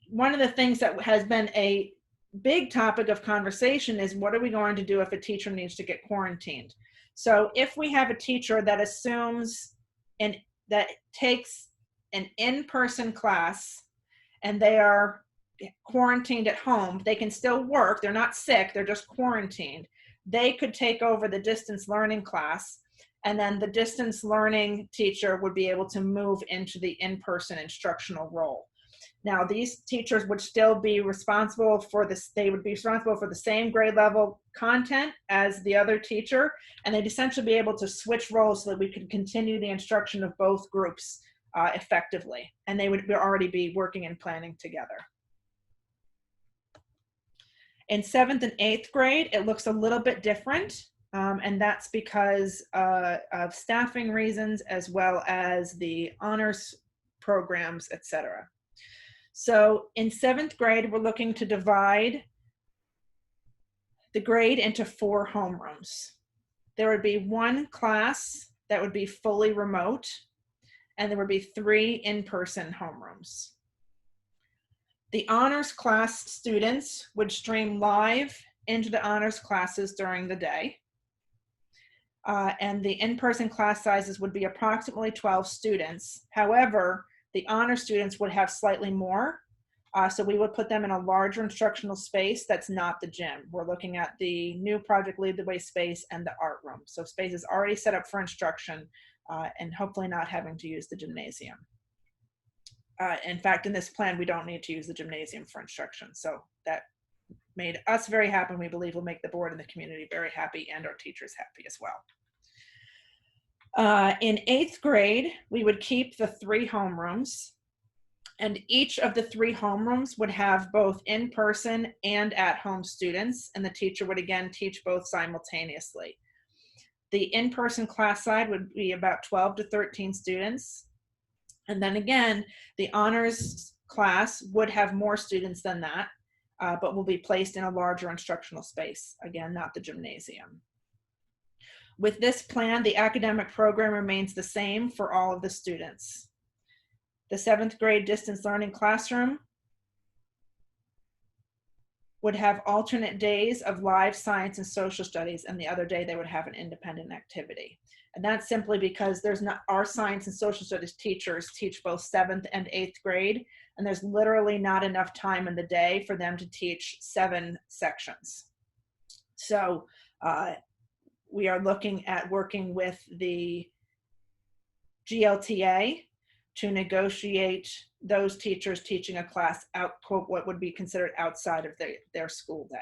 one of the things that has been a big topic of conversation is what are we going to do if a teacher needs to get quarantined? So if we have a teacher that assumes that takes an in-person class and they are quarantined at home, they can still work, they're not sick, they're just quarantined. They could take over the distance learning class, and then the distance learning teacher would be able to move into the in-person instructional role. Now, these teachers would still be responsible for this, they would be responsible for the same grade level content as the other teacher, and they'd essentially be able to switch roles so that we could continue the instruction of both groups effectively, and they would already be working and planning together. In 7th and 8th grade, it looks a little bit different, and that's because of staffing reasons as well as the honors programs, etc. So in 7th grade, we're looking to divide the grade into 4 homerooms. There would be 1 class that would be fully remote, and there would be 3 in-person homerooms. The honors class students would stream live into the honors classes during the day. And the in-person class sizes would be approximately 12 students. However, the honor students would have slightly more. So we would put them in a larger instructional space that's not the gym. We're looking at the new Project Lead the Way space and the art room. So space is already set up for instruction and hopefully not having to use the gymnasium. In fact, in this plan, we don't need to use the gymnasium for instruction. So that made us very happy, and we believe will make the board and the community very happy and our teachers happy as well. In 8th grade, we would keep the 3 homerooms, and each of the 3 homerooms would have both in-person and at-home students, and the teacher would again teach both simultaneously. The in-person class side would be about 12 to 13 students. And then again, the honors class would have more students than that, but will be placed in a larger instructional space. Again, not the gymnasium. With this plan, the academic program remains the same for all of the students. The 7th grade distance learning classroom would have alternate days of live science and social studies, and the other day they would have an independent activity. And that's simply because our science and social studies teachers teach both 7th and 8th grade, and there's literally not enough time in the day for them to teach 7 sections. So we are looking at working with the GLTA to negotiate those teachers teaching a class out, quote, what would be considered outside of their school day.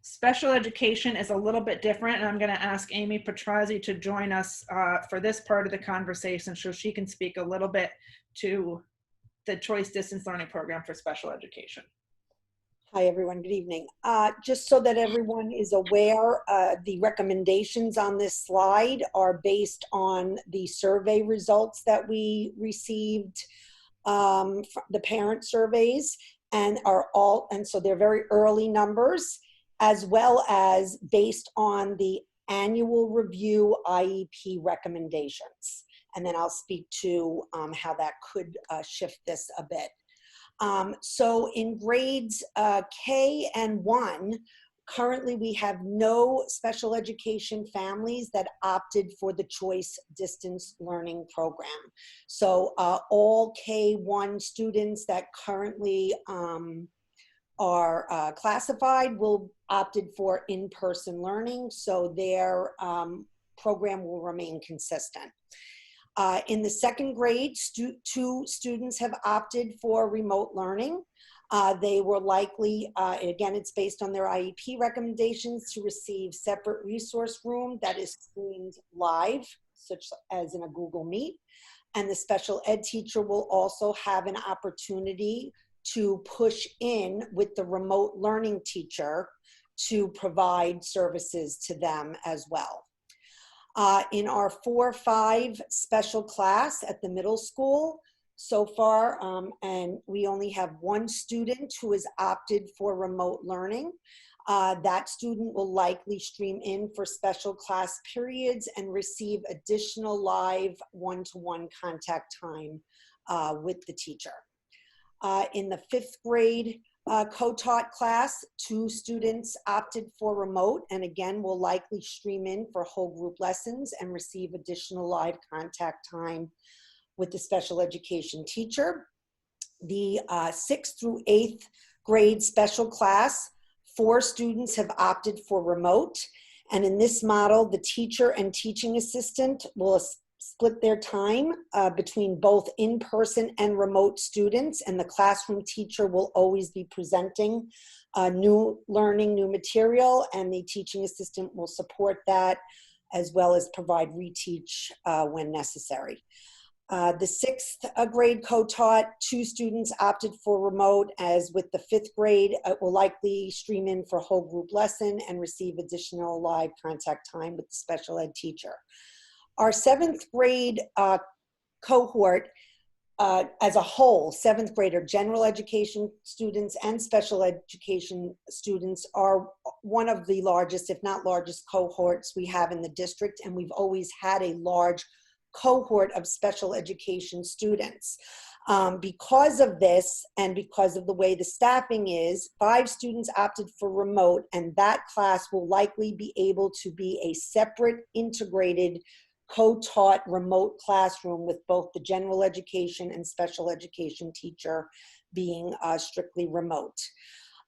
Special education is a little bit different, and I'm going to ask Amy Petrazi to join us for this part of the conversation so she can speak a little bit to the Choice Distance Learning Program for special education. Hi, everyone. Good evening. Just so that everyone is aware, the recommendations on this slide are based on the survey results that we received, the parent surveys, and so they're very early numbers, as well as based on the annual review IEP recommendations. And then I'll speak to how that could shift this a bit. So in grades K and 1, currently we have no special education families that opted for the Choice Distance Learning Program. So all K1 students that currently are classified will opted for in-person learning, so their program will remain consistent. In the 2nd grade, 2 students have opted for remote learning. They were likely, again, it's based on their IEP recommendations, to receive separate resource room that is streamed live, such as in a Google Meet. And the special ed teacher will also have an opportunity to push in with the remote learning teacher to provide services to them as well. In our 4-5 special class at the middle school so far, and we only have 1 student who has opted for remote learning. That student will likely stream in for special class periods and receive additional live one-to-one contact time with the teacher. In the 5th grade co-taught class, 2 students opted for remote, and again will likely stream in for whole group lessons and receive additional live contact time with the special education teacher. The 6th through 8th grade special class, 4 students have opted for remote, and in this model, the teacher and teaching assistant will split their time between both in-person and remote students, and the classroom teacher will always be presenting new learning, new material, and the teaching assistant will support that as well as provide reteach when necessary. The 6th grade co-taught, 2 students opted for remote. As with the 5th grade, it will likely stream in for whole group lesson and receive additional live contact time with the special ed teacher. Our 7th grade cohort as a whole, 7th grader, general education students and special education students are one of the largest, if not largest, cohorts we have in the district, and we've always had a large cohort of special education students. Because of this and because of the way the staffing is, 5 students opted for remote, and that class will likely be able to be a separate integrated co-taught remote classroom with both the general education and special education teacher being strictly remote.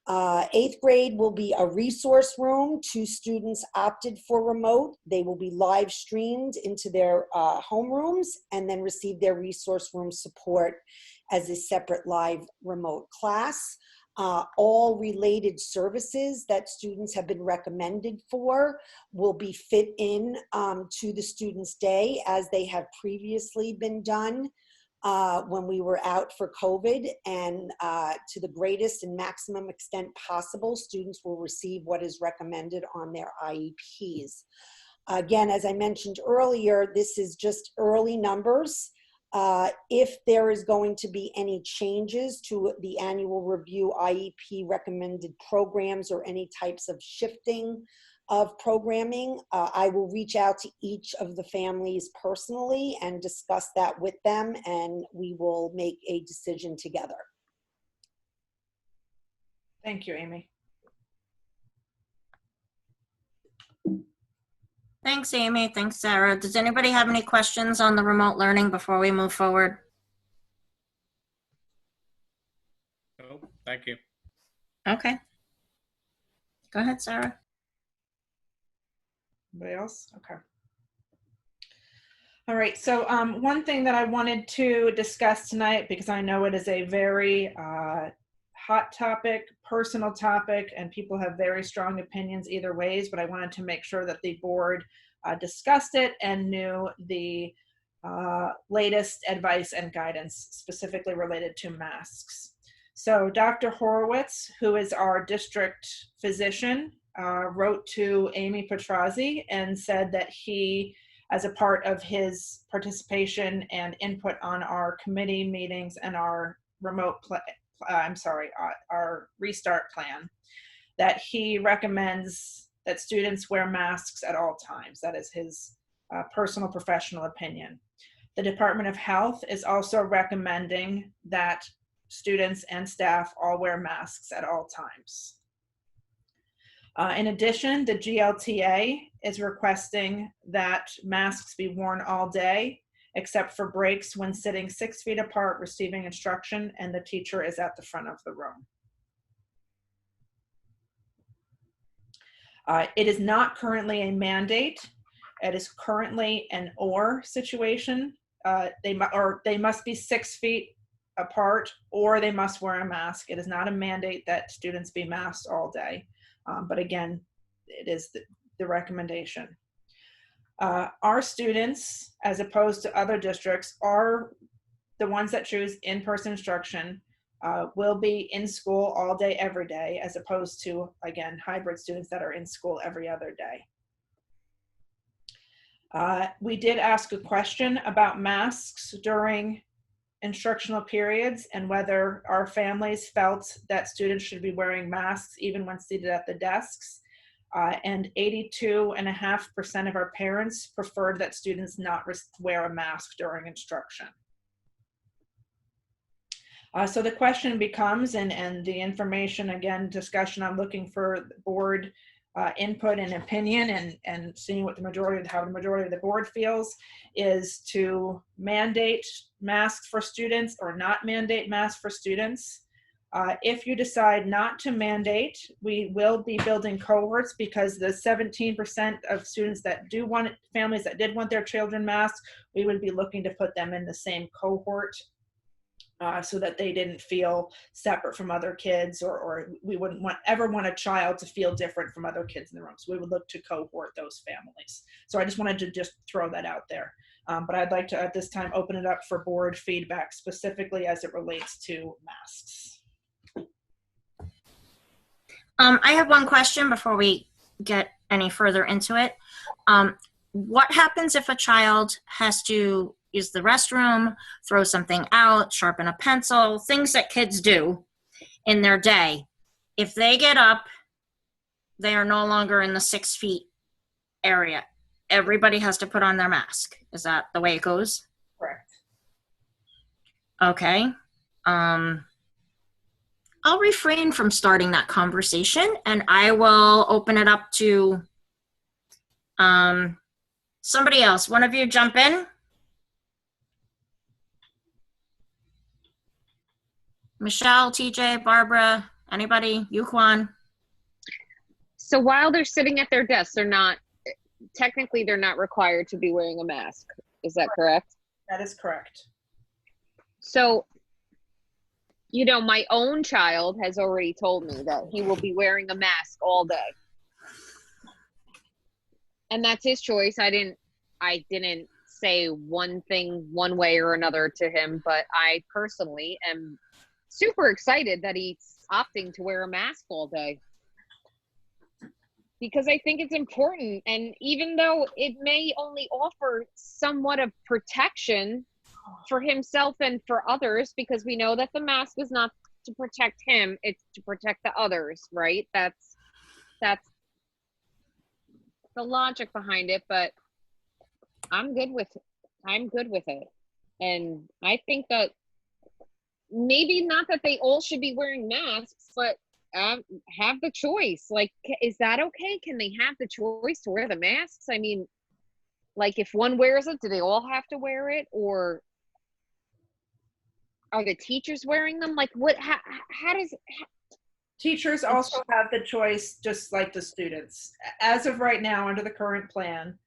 8th grade will be a resource room. 2 students opted for remote. They will be live streamed into their homerooms and then receive their resource room support as a separate live remote class. All related services that students have been recommended for will be fit in to the student's day as they have previously been done when we were out for COVID, and to the greatest and maximum extent possible, students will receive what is recommended on their IEPs. Again, as I mentioned earlier, this is just early numbers. If there is going to be any changes to the annual review IEP recommended programs or any types of shifting of programming, I will reach out to each of the families personally and discuss that with them, and we will make a decision together. Thank you, Amy. Thanks, Amy. Thanks, Sarah. Does anybody have any questions on the remote learning before we move forward? Oh, thank you. Okay. Go ahead, Sarah. Anybody else? Okay. All right, so one thing that I wanted to discuss tonight, because I know it is a very hot topic, personal topic, and people have very strong opinions either ways, but I wanted to make sure that the board discussed it and knew the latest advice and guidance specifically related to masks. So Dr. Horowitz, who is our district physician, wrote to Amy Petrazzi and said that he, as a part of his participation and input on our committee meetings and our remote, our restart plan, that he recommends that students wear masks at all times. That is his personal professional opinion. The Department of Health is also recommending that students and staff all wear masks at all times. In addition, the GLTA is requesting that masks be worn all day, except for breaks when sitting 6 feet apart receiving instruction and the teacher is at the front of the room. It is not currently a mandate. It is currently an or situation. They must be 6 feet apart or they must wear a mask. It is not a mandate that students be masked all day. But again, it is the recommendation. Our students, as opposed to other districts, are the ones that choose in-person instruction, will be in school all day, every day, as opposed to, again, hybrid students that are in school every other day. We did ask a question about masks during instructional periods and whether our families felt that students should be wearing masks even when seated at the desks. And 82.5% of our parents preferred that students not wear a mask during instruction. So the question becomes, and the information, again, discussion, I'm looking for board input and opinion and seeing what how the majority of the board feels, is to mandate masks for students or not mandate masks for students. If you decide not to mandate, we will be building cohorts because the 17% of students that do want, families that did want their children masked, we would be looking to put them in the same cohort so that they didn't feel separate from other kids, or we wouldn't ever want a child to feel different from other kids in the room. So we would look to cohort those families. So I just wanted to just throw that out there. But I'd like to at this time open it up for board feedback specifically as it relates to masks. I have one question before we get any further into it. What happens if a child has to use the restroom, throw something out, sharpen a pencil, things that kids do in their day? If they get up, they are no longer in the 6 feet area. Everybody has to put on their mask. Is that the way it goes? Correct. Okay. I'll refrain from starting that conversation, and I will open it up to somebody else. One of you jump in. Michelle, TJ, Barbara, anybody? Yuquan. So while they're sitting at their desks, they're not required to be wearing a mask. Is that correct? That is correct. So, you know, my own child has already told me that he will be wearing a mask all day. And that's his choice. I didn't say one thing one way or another to him, but I personally am super excited that he's opting to wear a mask all day. Because I think it's important. And even though it may only offer somewhat of protection for himself and for others, because we know that the mask is not to protect him, it's to protect the others, right? That's the logic behind it, but I'm good with it. And I think that maybe not that they all should be wearing masks, but have the choice. Like, is that okay? Can they have the choice to wear the masks? I mean, like, if one wears it, do they all have to wear it? Or are the teachers wearing them? Like, what, how does... Teachers also have the choice, just like the students. As of right now, under the current plan,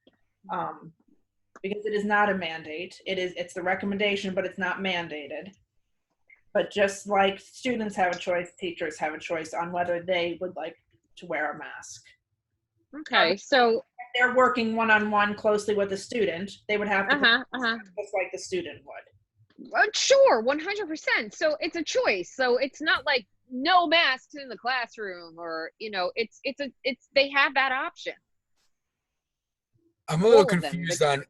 because it is not a mandate, it's the recommendation, but it's not mandated. But just like students have a choice, teachers have a choice on whether they would like to wear a mask. Okay, so if they're working one-on-one closely with the student, they would have to just like the student would. Sure, 100%. So it's a choice. So it's not like no masks in the classroom, or, you know, it's they have that option. I'm a little confused on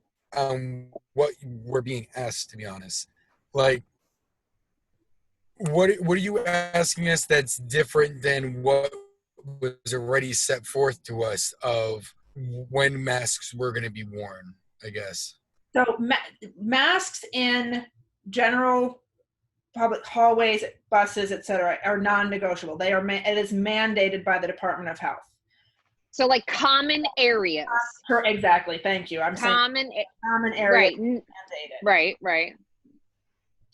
what we're being asked, to be honest. Like, what are you asking us that's different than what was already set forth to us of when masks were going to be worn, I guess? So masks in general public hallways, buses, etc., are non-negotiable. They are it is mandated by the Department of Health. So like common areas. Exactly. Thank you. I'm common area. Right. Right.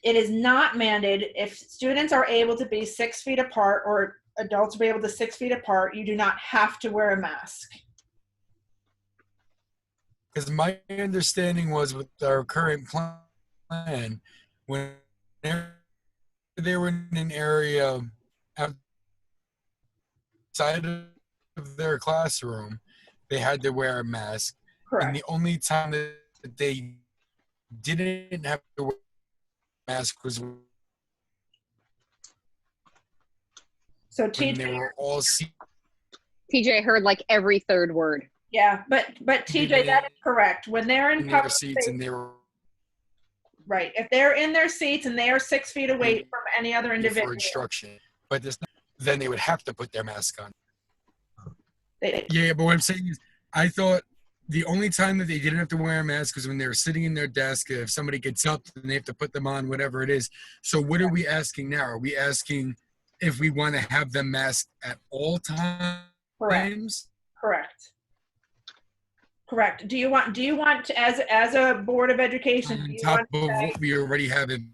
It is not mandated. If students are able to be 6 feet apart, or adults will be able to 6 feet apart, you do not have to wear a mask. Because my understanding was with our current plan, when they were in an area outside of their classroom, they had to wear a mask. Correct. And the only time that they didn't have to wear a mask was so when they were all TJ heard like every third word. Yeah, but TJ, that is correct. When they're in their public seats space, and they were right. If they're in their seats and they are 6 feet away from any other individual, for instruction, but then they would have to put their mask on. They, yeah, but what I'm saying is, I thought the only time that they didn't have to wear a mask was when they were sitting in their desk. If somebody gets up and they have to put them on, whatever it is. So what are we asking now? Are we asking if we want to have them masked at all times? Correct. Do you want to, as a Board of Education, On top of what we already have in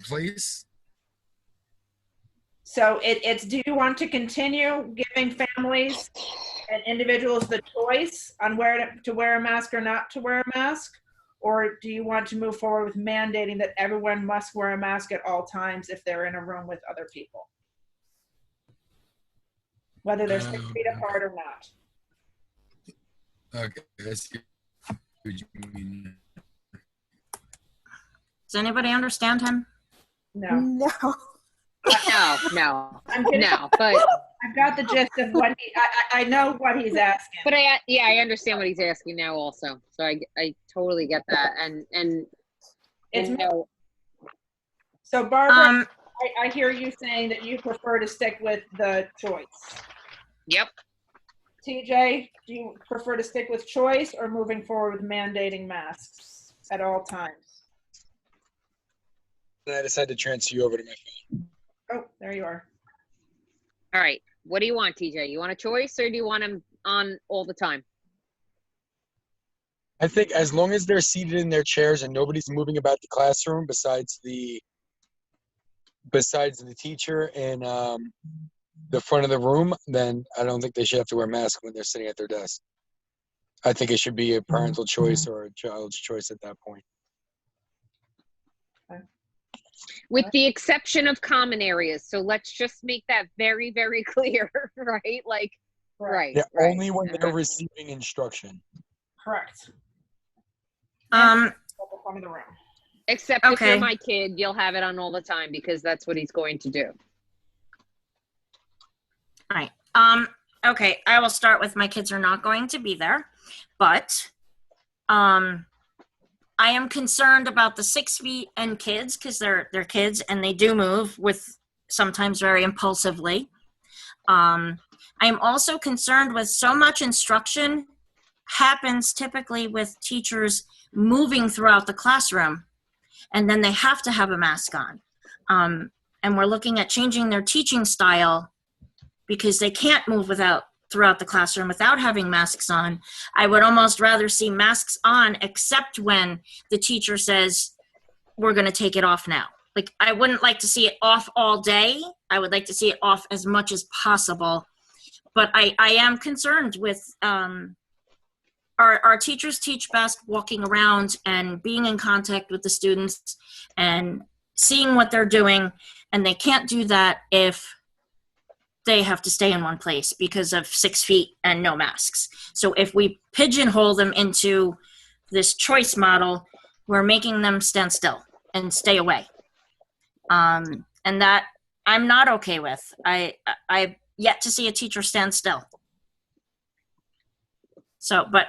place? So it's, do you want to continue giving families and individuals the choice on where to wear a mask or not to wear a mask? Or do you want to move forward with mandating that everyone must wear a mask at all times if they're in a room with other people? Whether they're 6 feet apart or not. Okay, I see what you mean. Does anybody understand him? No. No. No, but I've got the gist of what I know what he's asking. But I understand what he's asking now also. So I totally get that. And It's no. So Barbara, I hear you saying that you prefer to stick with the choice. Yep. TJ, do you prefer to stick with choice or moving forward with mandating masks at all times? And I decided to transfer you over to my phone. Oh, there you are. All right. What do you want, TJ? You want a choice or do you want him on all the time? I think as long as they're seated in their chairs and nobody's moving about the classroom besides the teacher and the front of the room, then I don't think they should have to wear masks when they're sitting at their desk. I think it should be a parental choice or a child's choice at that point. With the exception of common areas. So let's just make that very, very clear, right? Like, right. Yeah, right. only when they're receiving instruction. Correct. Except if you're my kid, you'll have it on all the time because that's what he's going to do. All right. Okay, I will start with my kids are not going to be there, but I am concerned about the 6 feet and kids because they're kids and they do move with sometimes very impulsively. I am also concerned with so much instruction happens typically with teachers moving throughout the classroom, and then they have to have a mask on. And we're looking at changing their teaching style because they can't move throughout the classroom without having masks on. I would almost rather see masks on except when the teacher says, we're gonna take it off now. Like, I wouldn't like to see it off all day. I would like to see it off as much as possible. But I am concerned with, our teachers teach best walking around and being in contact with the students and seeing what they're doing, and they can't do that if they have to stay in one place because of 6 feet and no masks. So if we pigeonhole them into this choice model, we're making them stand still and stay away. And that I'm not okay with. I've yet to see a teacher stand still. So, but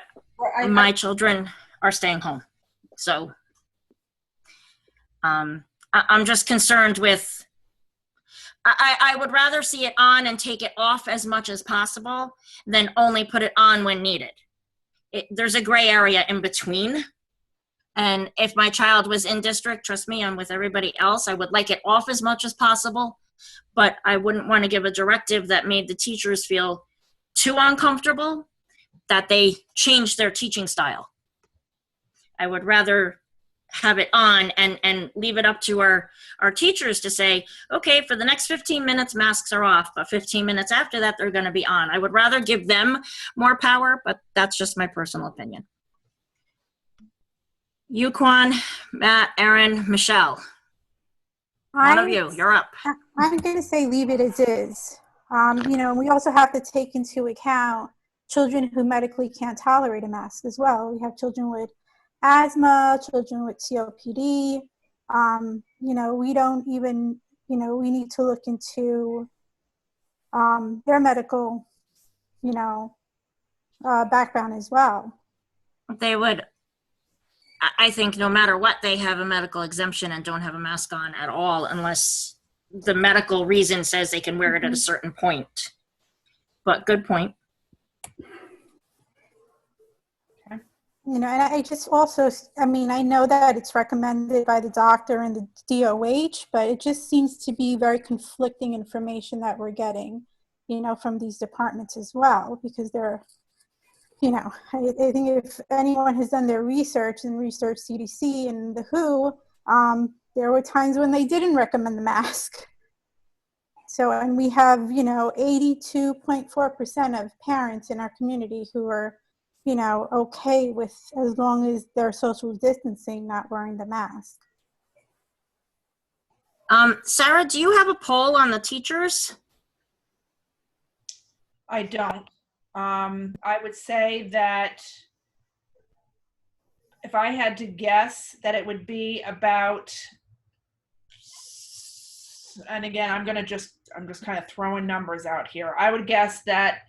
my children are staying home. So I'm just concerned with, I would rather see it on and take it off as much as possible than only put it on when needed. There's a gray area in between. And if my child was in district, trust me, I'm with everybody else, I would like it off as much as possible, but I wouldn't want to give a directive that made the teachers feel too uncomfortable that they change their teaching style. I would rather have it on and leave it up to our teachers to say, okay, for the next 15 minutes, masks are off, but 15 minutes after that, they're going to be on. I would rather give them more power, but that's just my personal opinion. Yuquan, Matt, Aaron, Michelle. One of you, you're up. I'm going to say leave it as is. You know, we also have to take into account children who medically can't tolerate a mask as well. We have children with asthma, children with COPD. You know, we don't even, you know, we need to look into their medical, you know, background as well. They would, I think no matter what, they have a medical exemption and don't have a mask on at all unless the medical reason says they can wear it at a certain point. But good point. You know, and I just also, I mean, I know that it's recommended by the doctor and the DOH, but it just seems to be very conflicting information that we're getting, you know, from these departments as well, because they're, you know, I think if anyone has done their research and researched CDC and the WHO, there were times when they didn't recommend the mask. So, and we have, 82.4% of parents in our community who are, okay with, as long as they're social distancing, not wearing the mask. Sarah, do you have a poll on the teachers? I don't. I would say that if I had to guess, that it would be about, and again, I'm just kind of throwing numbers out here. I would guess that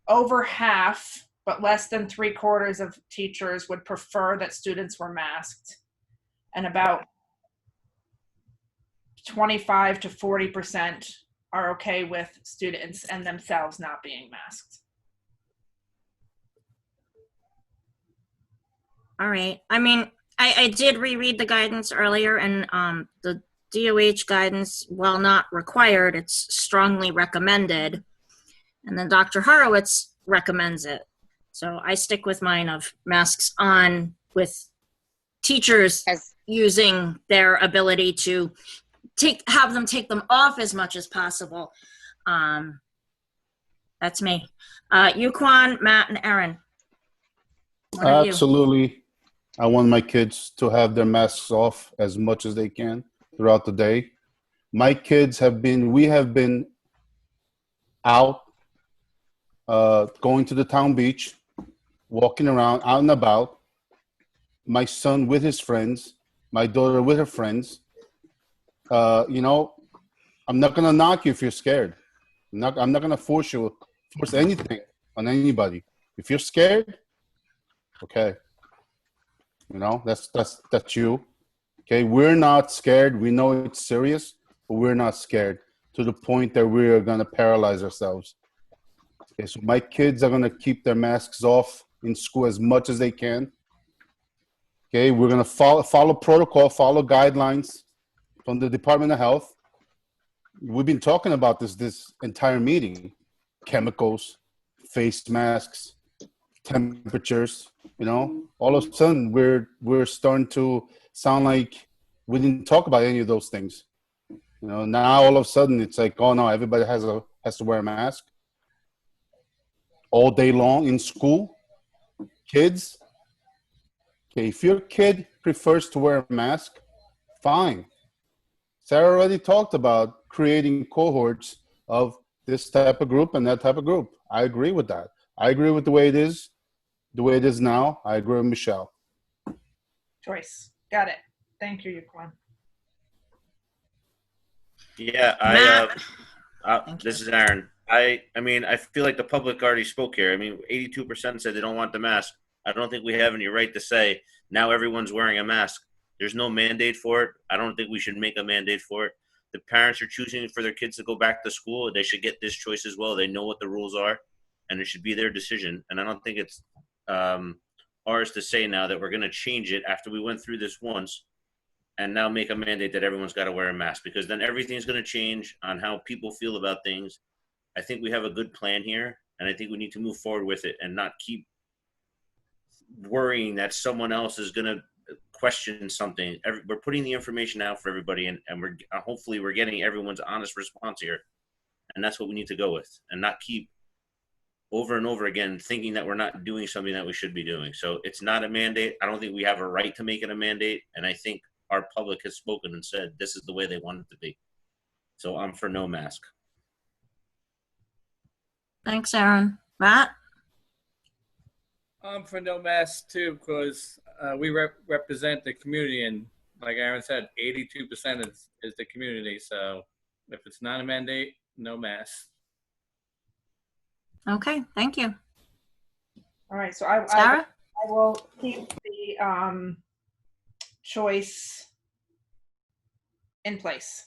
over half, but less than 3/4 of teachers would prefer that students were masked, and about 25 to 40% are okay with students and themselves not being masked. All right. I mean, I did reread the guidance earlier, and the DOH guidance, while not required, it's strongly recommended. And then Dr. Horowitz recommends it. So I stick with mine of masks on, with teachers using their ability to have them take them off as much as possible. That's me. Yuquan, Matt, and Aaron. What are you? Absolutely. I want my kids to have their masks off as much as they can throughout the day. My kids we have been out, going to the town beach, walking around, out and about. My son with his friends, my daughter with her friends. I'm not gonna knock you if you're scared. I'm not gonna force anything on anybody. If you're scared, okay. That's you. Okay, we're not scared. We know it's serious, but we're not scared to the point that we're gonna paralyze ourselves. Okay, so my kids are gonna keep their masks off in school as much as they can. Okay, we're gonna follow protocol, follow guidelines from the Department of Health. We've been talking about this entire meeting: chemicals, face masks, temperatures. All of a sudden we're starting to sound like we didn't talk about any of those things. Now all of a sudden it's like, oh no, everybody has to wear a mask all day long in school. Kids, okay, if your kid prefers to wear a mask, fine. Sarah already talked about creating cohorts of this type of group and that type of group. I agree with that. I agree with the way it is now. I agree with Michelle. Joyce, got it. Thank you, Yuquan. Yeah, this is Aaron. I mean, I feel like the public already spoke here. I mean, 82% said they don't want the mask. I don't think we have any right to say now everyone's wearing a mask. There's no mandate for it. I don't think we should make a mandate for it. The parents are choosing for their kids to go back to school. They should get this choice as well. They know what the rules are, and it should be their decision. And I don't think it's ours to say now that we're going to change it after we went through this once and now make a mandate that everyone's got to wear a mask, because then everything's going to change on how people feel about things. I think we have a good plan here, and I think we need to move forward with it and not keep worrying that someone else is going to question something. We're putting the information out for everybody, and we're hopefully we're getting everyone's honest response here, and that's what we need to go with, and not keep over and over again thinking that we're not doing something that we should be doing. So it's not a mandate. I don't think we have a right to make it a mandate, and I think our public has spoken and said this is the way they want it to be. So I'm for no mask. Thanks, Aaron. Matt? I'm for no mask too, because we represent the community, and like Aaron said, 82% is the community. So if it's not a mandate, no mask. Okay, thank you. All right, so Sarah? I will keep the choice in place.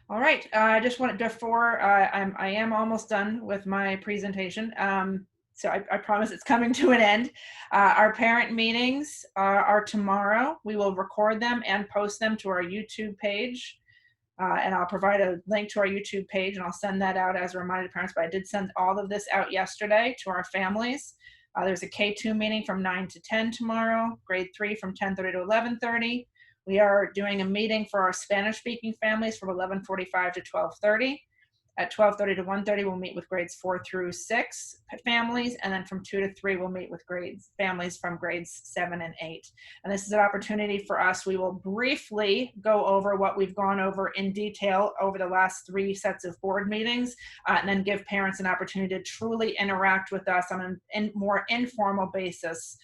All right, I just wanted, before I am almost done with my presentation, so I promise it's coming to an end. Our parent meetings are tomorrow. We will record them and post them to our YouTube page. And I'll provide a link to our YouTube page, and I'll send that out as a reminder to parents, but I did send all of this out yesterday to our families. There's a K2 meeting from 9 to 10 tomorrow, grade 3 from 10:30 to 11:30. We are doing a meeting for our Spanish-speaking families from 11:45 to 12:30. At 12:30 to 1:30, we'll meet with grades 4 through 6 families, and then from 2 to 3, we'll meet with families from grades 7 and 8. And this is an opportunity for us. We will briefly go over what we've gone over in detail over the last 3 sets of board meetings, and then give parents an opportunity to truly interact with us on a more informal basis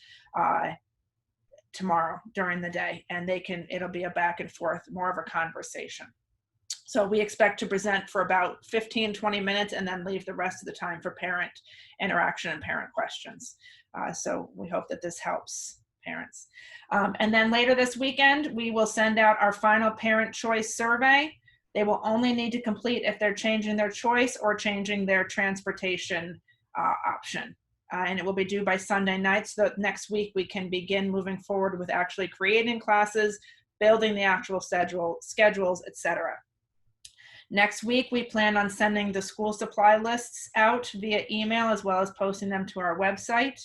tomorrow during the day. And it'll be a back and forth, more of a conversation. So we expect to present for about 15-20 minutes and then leave the rest of the time for parent interaction and parent questions. So we hope that this helps parents. And then later this weekend, we will send out our final parent choice survey. They will only need to complete if they're changing their choice or changing their transportation option. And it will be due by Sunday night, so that next week we can begin moving forward with actually creating classes, building the actual schedules, etc. Next week, we plan on sending the school supply lists out via email, as well as posting them to our website.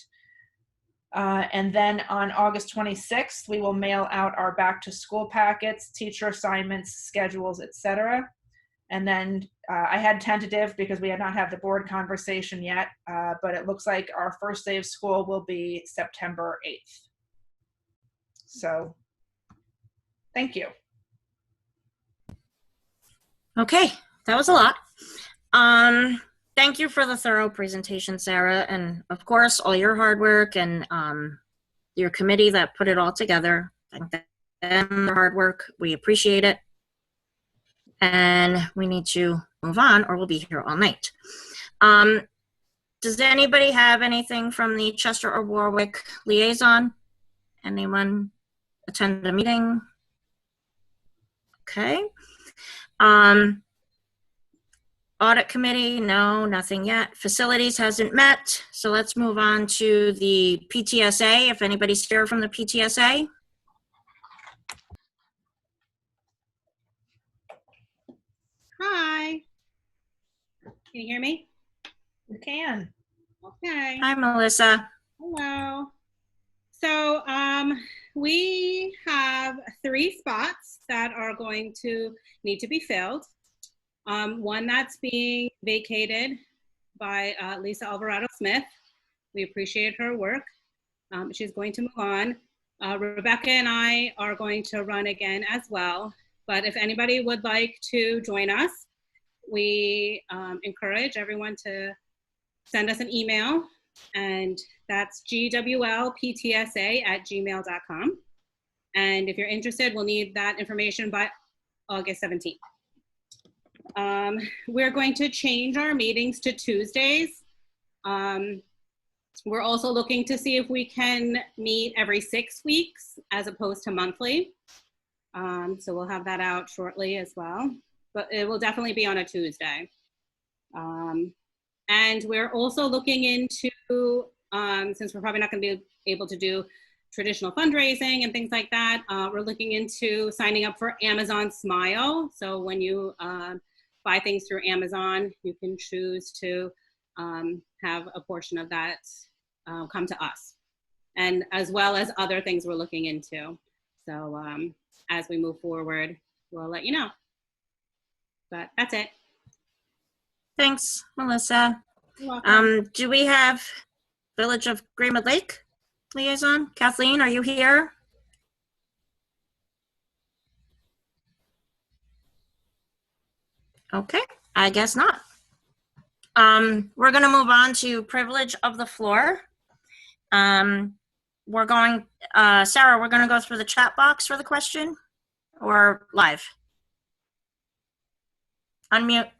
And then on August 26th, we will mail out our back to school packets, teacher assignments, schedules, etc. And then I had tentative because we had not had the board conversation yet, but it looks like our first day of school will be September 8th. So, thank you. Okay, that was a lot. Thank you for the thorough presentation, Sarah, and of course, all your hard work and your committee that put it all together. Thank them for their hard work. We appreciate it. And we need to move on or we'll be here all night. Does anybody have anything from the Chester or Warwick liaison? Anyone attend the meeting? Okay. Audit committee, no, nothing yet. Facilities hasn't met, so let's move on to the PTSA. If anybody's here from the PTSA. Hi. Can you hear me? You can. Okay. Hi, Melissa. Hello. So we have 3 spots that are going to need to be filled. One that's being vacated by Lisa Alvarado Smith. We appreciate her work. She's going to move on. Rebecca and I are going to run again as well. But if anybody would like to join us, we encourage everyone to send us an email, and that's GWLPTSA@gmail.com. And if you're interested, we'll need that information by August 17th. We're going to change our meetings to Tuesdays. We're also looking to see if we can meet every 6 weeks as opposed to monthly. So we'll have that out shortly as well, but it will definitely be on a Tuesday. And we're also looking into, since we're probably not going to be able to do traditional fundraising and things like that, we're looking into signing up for Amazon Smile. So when you buy things through Amazon, you can choose to have a portion of that come to us, and as well as other things we're looking into. So as we move forward, we'll let you know. But that's it. Thanks, Melissa. You're welcome. Do we have Village of Greenwood Lake liaison? Kathleen, are you here? Okay, I guess not. We're going to move on to privilege of the floor. We're going, Sarah, we're going to go through the chat box for the question or live? Unmute.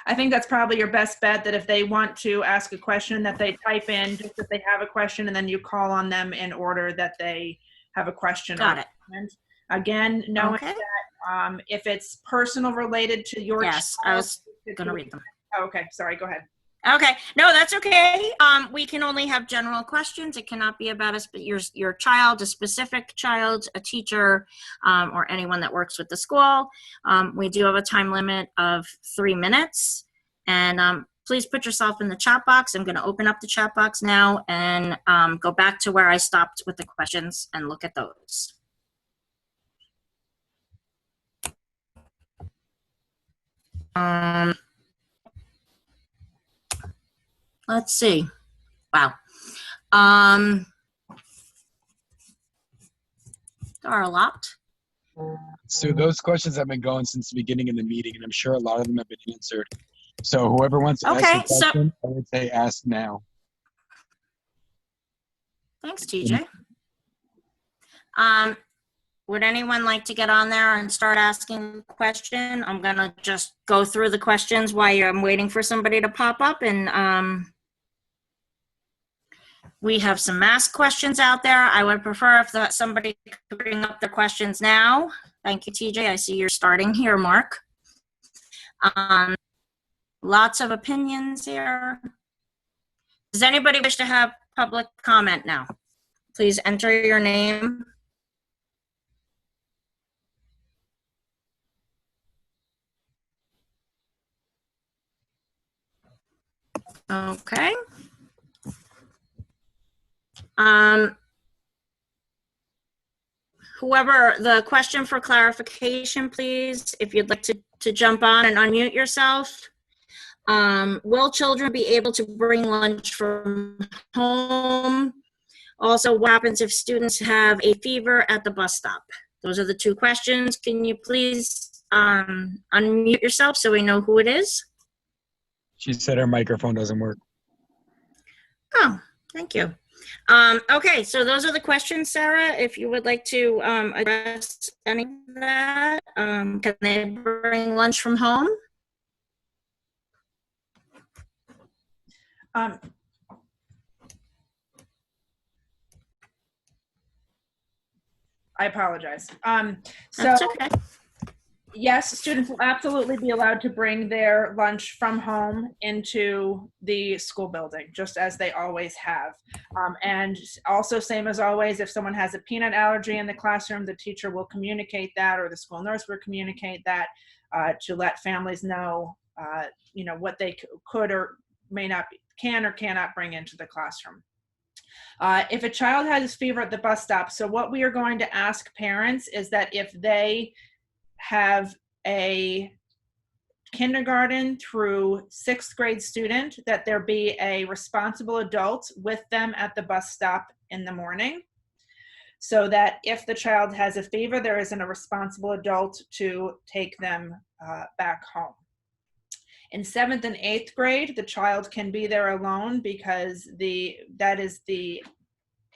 I think that's probably your best bet, that if they want to ask a question, that they type in just that they have a question, and then you call on them in order that they have a question. Got it. Again, knowing Okay. that if it's personal related to your Yes, I was going to read them. Oh, okay, sorry, go ahead. Okay, no, that's okay. We can only have general questions. It cannot be about your child, a specific child, a teacher, or anyone that works with the school. We do have a time limit of 3 minutes. And please put yourself in the chat box. I'm going to open up the chat box now and go back to where I stopped with the questions and look at those. Let's see. Wow. There are a lot. So those questions have been going since the beginning of the meeting, and I'm sure a lot of them have been answered. So whoever wants to ask a question, I would say ask now. Thanks, TJ. Would anyone like to get on there and start asking a question? I'm gonna just go through the questions while I'm waiting for somebody to pop up, and we have some mask questions out there. I would prefer if somebody could bring up their questions now. Thank you, TJ. I see you're starting here, Mark. Lots of opinions here. Does anybody wish to have public comment now? Please enter your name. Okay. Whoever, the question for clarification, please, if you'd like to jump on and unmute yourself. Will children be able to bring lunch from home? Also, what happens if students have a fever at the bus stop? Those are the two questions. Can you please unmute yourself so we know who it is? She said her microphone doesn't work. Oh, thank you. Okay, so those are the questions, Sarah. If you would like to address any of that, can they bring lunch from home? I apologize. That's okay. Yes, students will absolutely be allowed to bring their lunch from home into the school building, just as they always have. And also, same as always, if someone has a peanut allergy in the classroom, the teacher will communicate that, or the school nurse will communicate that to let families know, what they could or may not can or cannot bring into the classroom. If a child has fever at the bus stop, so what we are going to ask parents is that if they have a kindergarten through 6th grade student, that there be a responsible adult with them at the bus stop in the morning, so that if the child has a fever, there isn't a responsible adult to take them back home. In 7th and 8th grade, the child can be there alone because that is the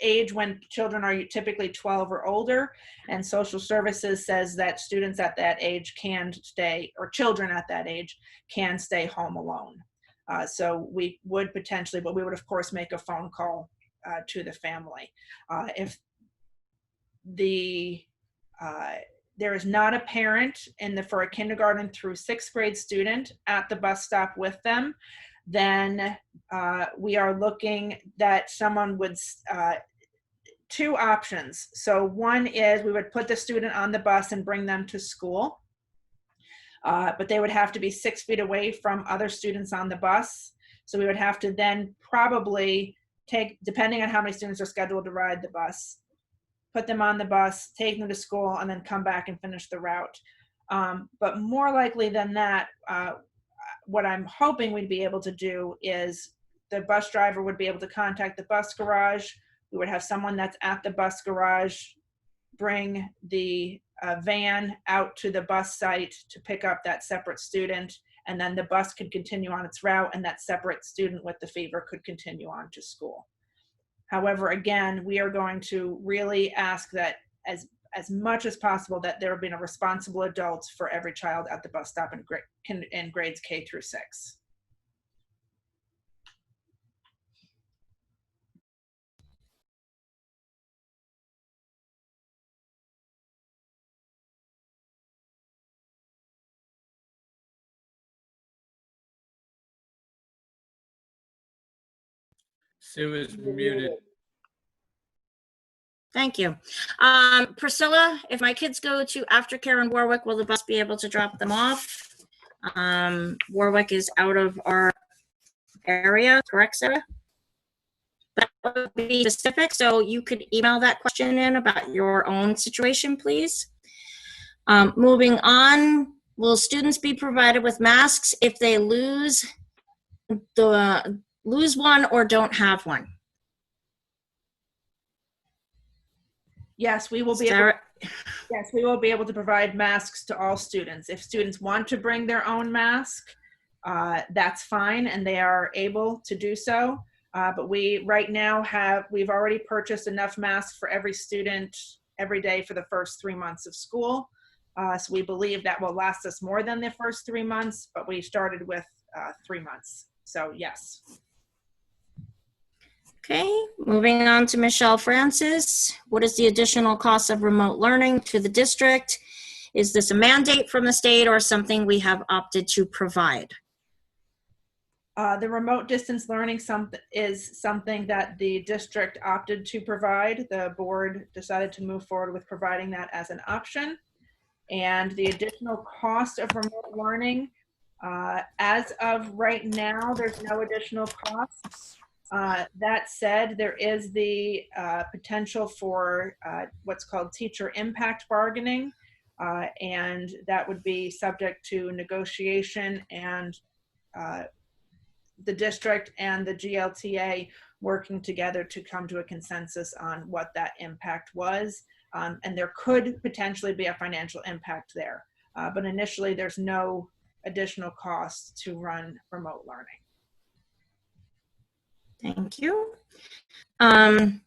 age when children are typically 12 or older, and social services says that students at that age can stay, or children at that age can stay home alone. So we would potentially, but we would of course make a phone call to the family. If there is not a parent for a kindergarten through 6th grade student at the bus stop with them, then we are looking that someone would, two options. So one is we would put the student on the bus and bring them to school, but they would have to be 6 feet away from other students on the bus. So we would have to then probably depending on how many students are scheduled to ride the bus, put them on the bus, take them to school, and then come back and finish the route. But more likely than that, what I'm hoping we'd be able to do is the bus driver would be able to contact the bus garage. We would have someone that's at the bus garage bring the van out to the bus site to pick up that separate student, and then the bus could continue on its route, and that separate student with the fever could continue on to school. However, again, we are going to really ask that as much as possible that there be a responsible adult for every child at the bus stop in grades K through 6. Sue is muted. Thank you. Priscilla, if my kids go to aftercare in Warwick, will the bus be able to drop them off? Warwick is out of our area, correct, Sarah? That would be specific, so you could email that question in about your own situation, please. Moving on, Will students be provided with masks if they lose one or don't have one? Yes, we will be able. Yes, we will be able to provide masks to all students. If students want to bring their own mask, that's fine, and they are able to do so. But we right now we've already purchased enough masks for every student every day for the first 3 months of school. So we believe that will last us more than the first 3 months, but we started with 3 months. So yes. Okay, moving on to Michelle Francis. What is the additional cost of remote learning to the district? Is this a mandate from the state or something we have opted to provide? The remote distance learning is something that the district opted to provide. The board decided to move forward with providing that as an option. And the additional cost of remote learning, as of right now, there's no additional costs. That said, there is the potential for what's called teacher impact bargaining, and that would be subject to negotiation, and the district and the GLTA working together to come to a consensus on what that impact was. And there could potentially be a financial impact there. But initially, there's no additional costs to run remote learning. Thank you. From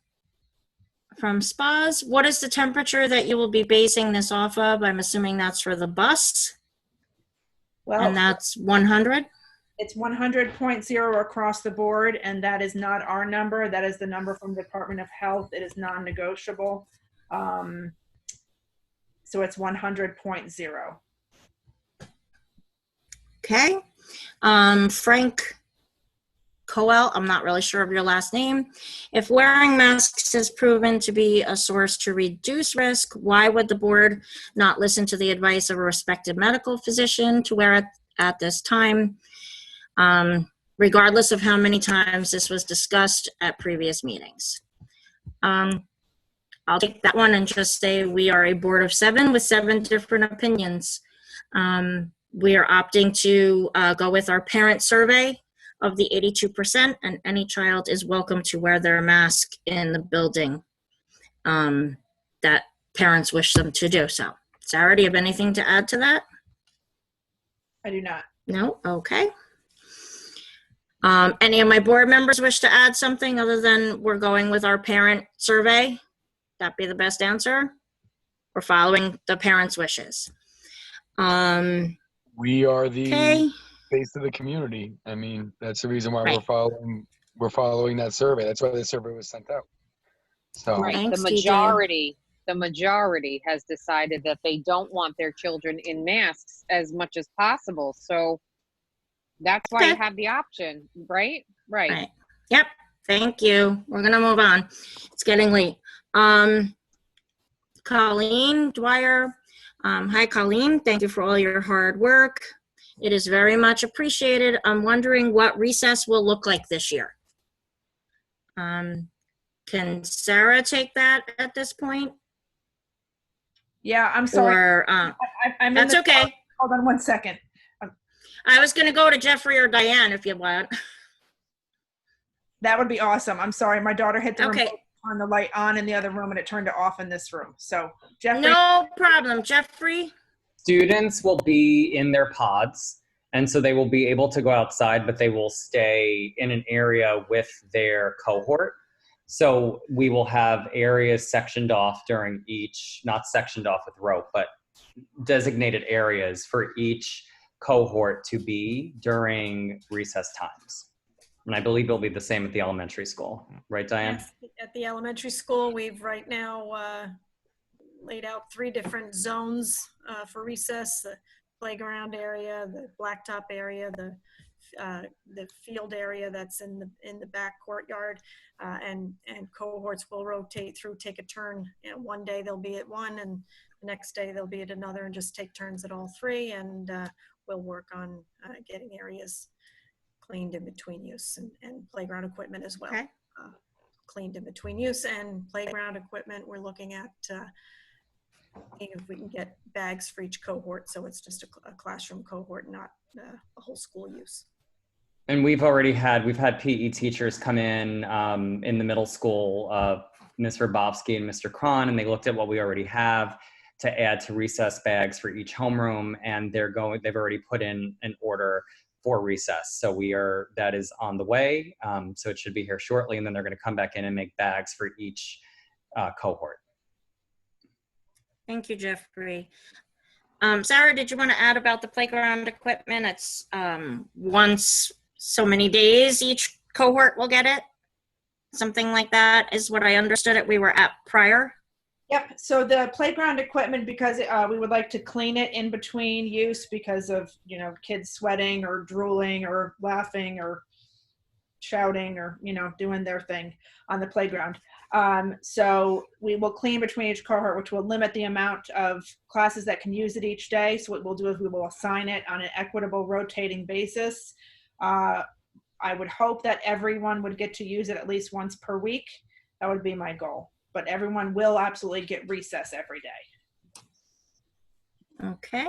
SPAS, what is the temperature that you will be basing this off of? I'm assuming that's for the bus. Well, and that's 100? It's 100.0 across the board, and that is not our number. That is the number from the Department of Health. It is non-negotiable. So it's 100.0. Okay. Frank Coel, I'm not really sure of your last name. If wearing masks has proven to be a source to reduce risk, why would the board not listen to the advice of a respected medical physician to wear it at this time, regardless of how many times this was discussed at previous meetings? I'll take that one and just say we are a board of 7 with 7 different opinions. We are opting to go with our parent survey of the 82%, and any child is welcome to wear their mask in the building that parents wish them to do so. Sarah, do you have anything to add to that? I do not. No? Okay. Any of my board members wish to add something other than we're going with our parent survey? That be the best answer? We're following the parents' wishes. We are the Okay. face of the community. I mean, that's the reason why Right. we're following that survey. That's why the survey was sent out. So Right. Thanks, The majority has decided that they don't want their children in masks as much as possible. So that's why you have the option, right? Right. Yep. Thank you. We're gonna move on. It's getting late. Colleen Dwyer. Hi, Colleen. Thank you for all your hard work. It is very much appreciated. I'm wondering what recess will look like this year. Can Sarah take that at this point? Yeah, I'm sorry. Or, I'm that's in okay. Hold on one second. I was gonna go to Jeffrey or Diane if you want. That would be awesome. I'm sorry. My daughter hit the Okay. remote, turned the light on in the other room, and it turned it off in this room. So Jeffrey. No problem. Jeffrey? Students will be in their pods, and so they will be able to go outside, but they will stay in an area with their cohort. So we will have areas sectioned off during each, not sectioned off with rope, but designated areas for each cohort to be during recess times. And I believe it'll be the same at the elementary school. Right, Diane? Yes, at the elementary school, we've right now laid out 3 different zones for recess: the playground area, the blacktop area, the field area that's in the back courtyard, and cohorts will rotate through, take a turn. You know, one day they'll be at one, and the next day they'll be at another, and just take turns at all 3. And we'll work on getting areas cleaned in between use, and playground equipment as well. Cleaned in between use and playground equipment. We're looking at if we can get bags for each cohort, so it's just a classroom cohort, not a whole school use. And we've had PE teachers come in the middle school, Ms. Rabowski and Mr. Cron, and they looked at what we already have to add to recess bags for each homeroom, and they've already put in an order for recess. So that is on the way. So it should be here shortly, and then they're going to come back in and make bags for each cohort. Thank you, Jeffrey. Sarah, did you want to add about the playground equipment? It's once so many days each cohort will get it. Something like that is what I understood it. We were at prior. Yep, so the playground equipment, because we would like to clean it in between use because of, kids sweating or drooling or laughing or shouting or, doing their thing on the playground. So we will clean between each cohort, which will limit the amount of classes that can use it each day. So what we'll do is we will assign it on an equitable rotating basis. I would hope that everyone would get to use it at least once per week. That would be my goal. But everyone will absolutely get recess every day. Okay.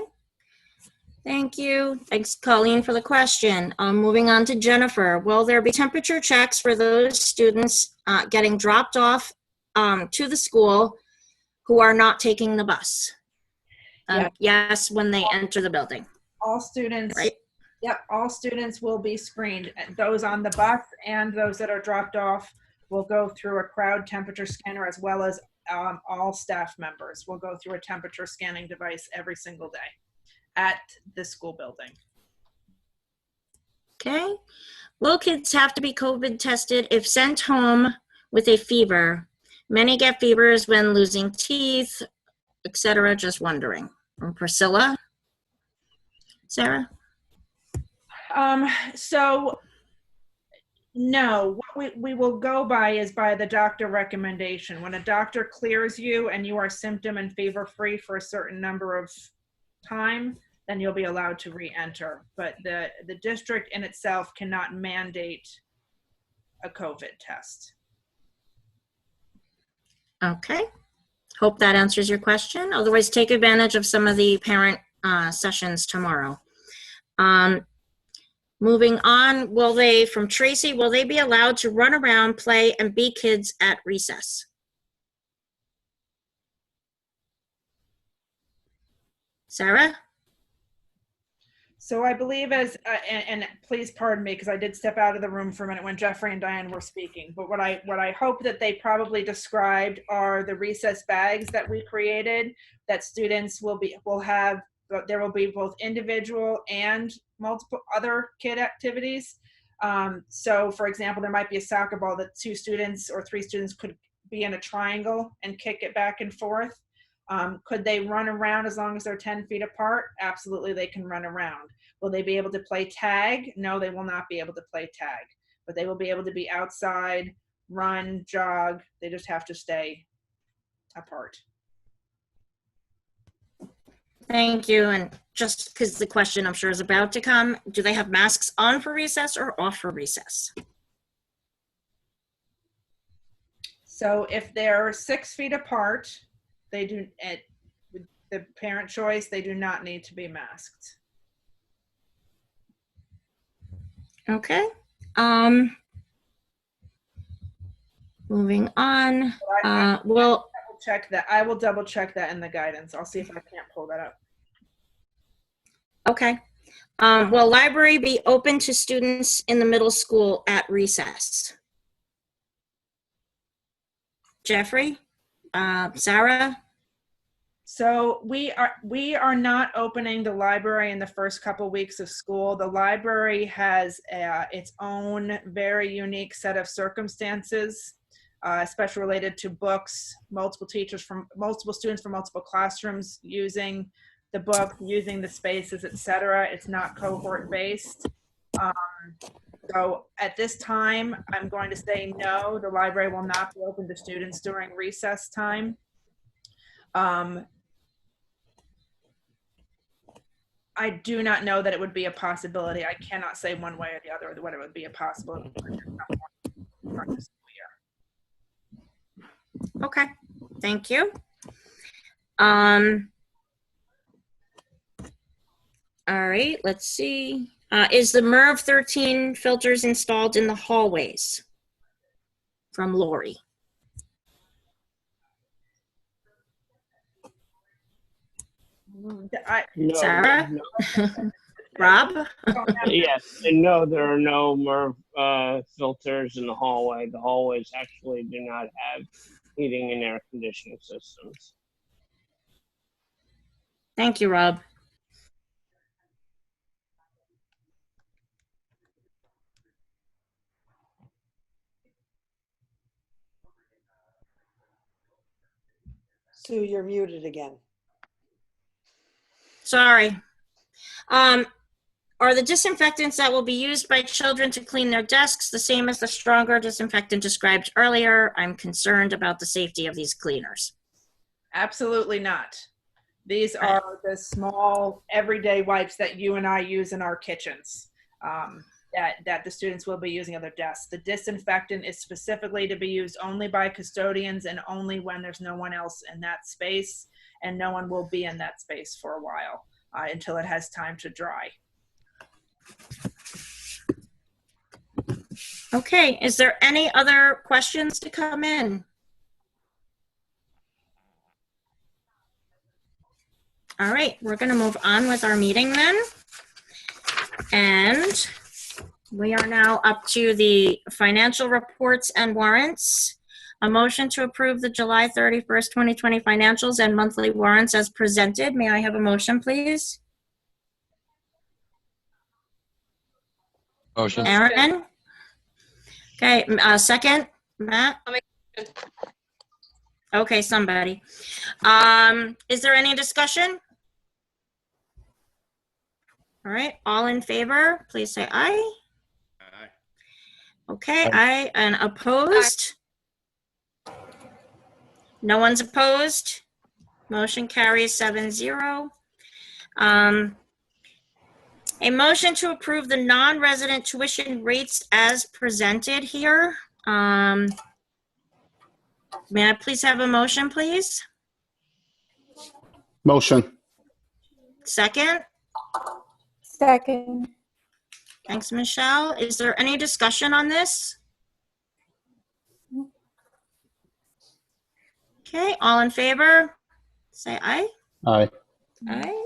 Thank you. Thanks, Colleen, for the question. Moving on to Jennifer. Will there be temperature checks for those students getting dropped off to the school who are not taking the bus? Yes, when they enter the building. All students, right? Yep, all students will be screened. Those on the bus and those that are dropped off will go through a crowd temperature scanner, as well as all staff members will go through a temperature scanning device every single day at the school building. Okay. Will kids have to be COVID tested if sent home with a fever? Many get fevers when losing teeth, etc. Just wondering. From Priscilla? Sarah? So no, what we will go by is by the doctor recommendation. When a doctor clears you and you are symptom and fever free for a certain number of time, then you'll be allowed to re-enter. But the district in itself cannot mandate a COVID test. Okay. Hope that answers your question. Otherwise, take advantage of some of the parent sessions tomorrow. Moving on, from Tracy, will they be allowed to run around, play, and be kids at recess? Sarah? So I believe and please pardon me because I did step out of the room for a minute when Jeffrey and Diane were speaking, but what I hope that they probably described are the recess bags that we created that students will have. There will be both individual and multiple other kid activities. So for example, there might be a soccer ball that 2 students or 3 students could be in a triangle and kick it back and forth. Could they run around as long as they're 10 feet apart? Absolutely, they can run around. Will they be able to play tag? No, they will not be able to play tag, but they will be able to be outside, run, jog. They just have to stay apart. Thank you. And just because the question I'm sure is about to come, do they have masks on for recess or off for recess? So if they're 6 feet apart, they do, at the parent choice, they do not need to be masked. Okay. Moving on. Check that. I will double check that in the guidance. I'll see if I can't pull that up. Okay. Will library be open to students in the middle school at recess? Jeffrey? Sarah? So we are not opening the library in the first couple weeks of school. The library has its own very unique set of circumstances, especially related to books, multiple students from multiple classrooms using the book, using the spaces, etc. It's not cohort based. So at this time, I'm going to say no, the library will not be open to students during recess time. I do not know that it would be a possibility. I cannot say one way or the other whether it would be a possibility. Okay, thank you. All right, let's see. Is the MERV 13 filters installed in the hallways? From Lori. No, Sarah? no. Rob? Yes, and no, there are no MERV filters in the hallway. The hallways actually do not have heating and air conditioning systems. Thank you, Rob. Sue, you're muted again. Sorry. Are the disinfectants that will be used by children to clean their desks the same as the stronger disinfectant described earlier? I'm concerned about the safety of these cleaners. Absolutely not. These are the small everyday wipes that you and I use in our kitchens, that the students will be using on their desks. The disinfectant is specifically to be used only by custodians and only when there's no one else in that space, and no one will be in that space for a while until it has time to dry. Okay, is there any other questions to come in? All right, we're going to move on with our meeting then. And we are now up to the financial reports and warrants. A motion to approve the July 31st, 2020 financials and monthly warrants as presented. May I have a motion, please? Motion. Aaron? Okay, second, Matt? Okay, somebody. Is there any discussion? All right, all in favor, please say aye. Aye. Okay, aye, and opposed? No one's opposed? Motion carries 7-0. A motion to approve the non-resident tuition rates as presented here. May I please have a motion, please? Motion. Second? Second. Thanks, Michelle. Is there any discussion on this? Okay, all in favor? Say aye. Aye. Aye.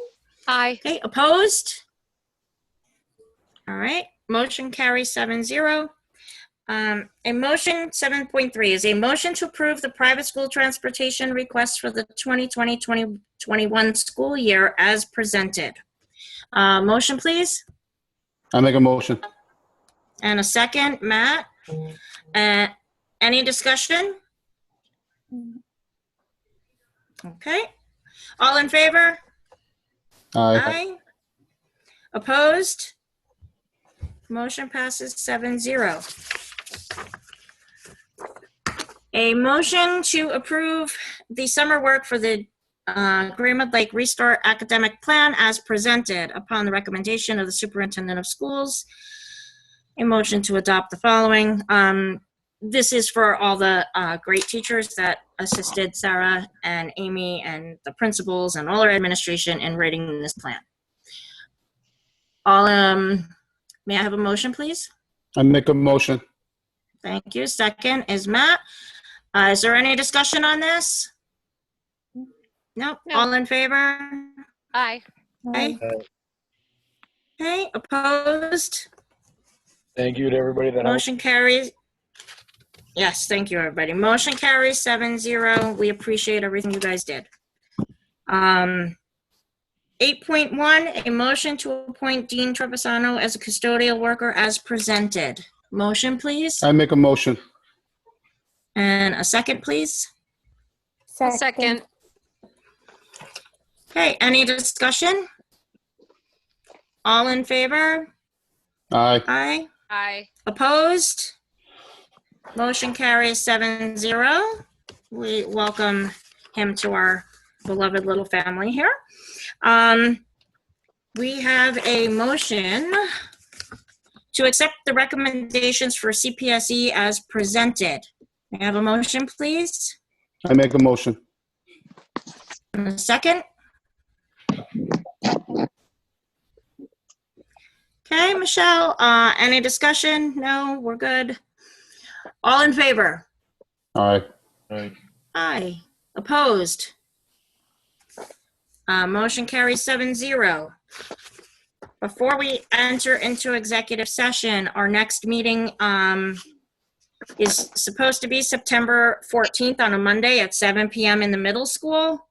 Aye. Okay, opposed? All right, motion carries 7-0. A motion 7.3 is a motion to approve the private school transportation request for the 2020-2021 school year as presented. Motion, please. I make a motion. And a second, Matt. Any discussion? Okay. All in favor? Aye. Opposed? Motion passes 7-0. A motion to approve the summer work for the Greenwood Lake Restart Academic Plan as presented upon the recommendation of the Superintendent of Schools. A motion to adopt the following. This is for all the great teachers that assisted Sarah and Amy and the principals and all our administration in writing this plan. May I have a motion, please? I make a motion. Thank you. Second is Matt. Is there any discussion on this? Nope. No. All in favor? Aye. Okay. Okay. Opposed? Thank you to everybody that helped. Motion carries. Yes, thank you, everybody. Motion carries 7-0. We appreciate everything you guys did. 8.1, a motion to appoint Dean Trevisano as a custodial worker as presented. Motion, please. I make a motion. And a second, please. Second. Okay, any discussion? All in favor? Aye. Aye. Aye. Opposed? Motion carries 7-0. We welcome him to our beloved little family here. We have a motion to accept the recommendations for CPSE as presented. May I have a motion, please? I make a motion. And a second? Okay, Michelle, any discussion? No, we're good. All in favor? Aye. Aye. Opposed? Motion carries 7-0. Before we enter into executive session, our next meeting is supposed to be September 14th on a Monday at 7 p.m. in the middle school.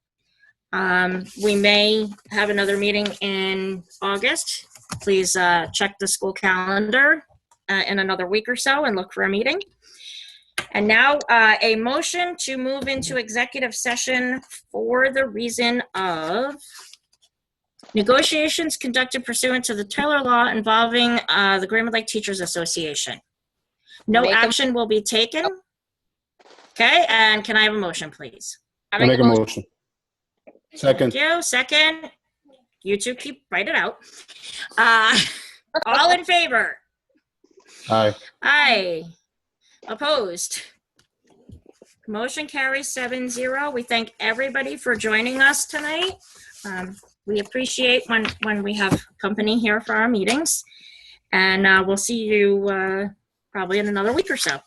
We may have another meeting in August. Please check the school calendar in another week or so and look for a meeting. And now a motion to move into executive session for the reason of negotiations conducted pursuant to the Taylor Law involving the Grand Lake Teachers Association. No action will be taken. Okay, and can I have a motion, please? I make a motion. Second. Thank you. Second. You two write it out. All in favor? Aye. Aye. Opposed? Motion carries 7-0. We thank everybody for joining us tonight. We appreciate when we have company here for our meetings. And we'll see you probably in another week or so.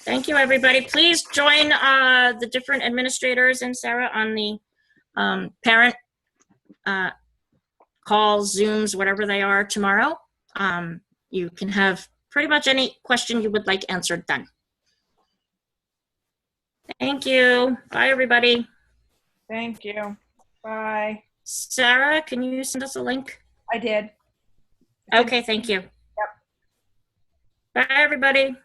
Thank you, everybody. Please join the different administrators and Sarah on the parent calls, Zooms, whatever they are tomorrow. You can have pretty much any question you would like answered then. Thank you. Bye, everybody. Thank you. Bye. Sarah, can you send us a link? I did. Okay, thank you. Yep. Bye, everybody.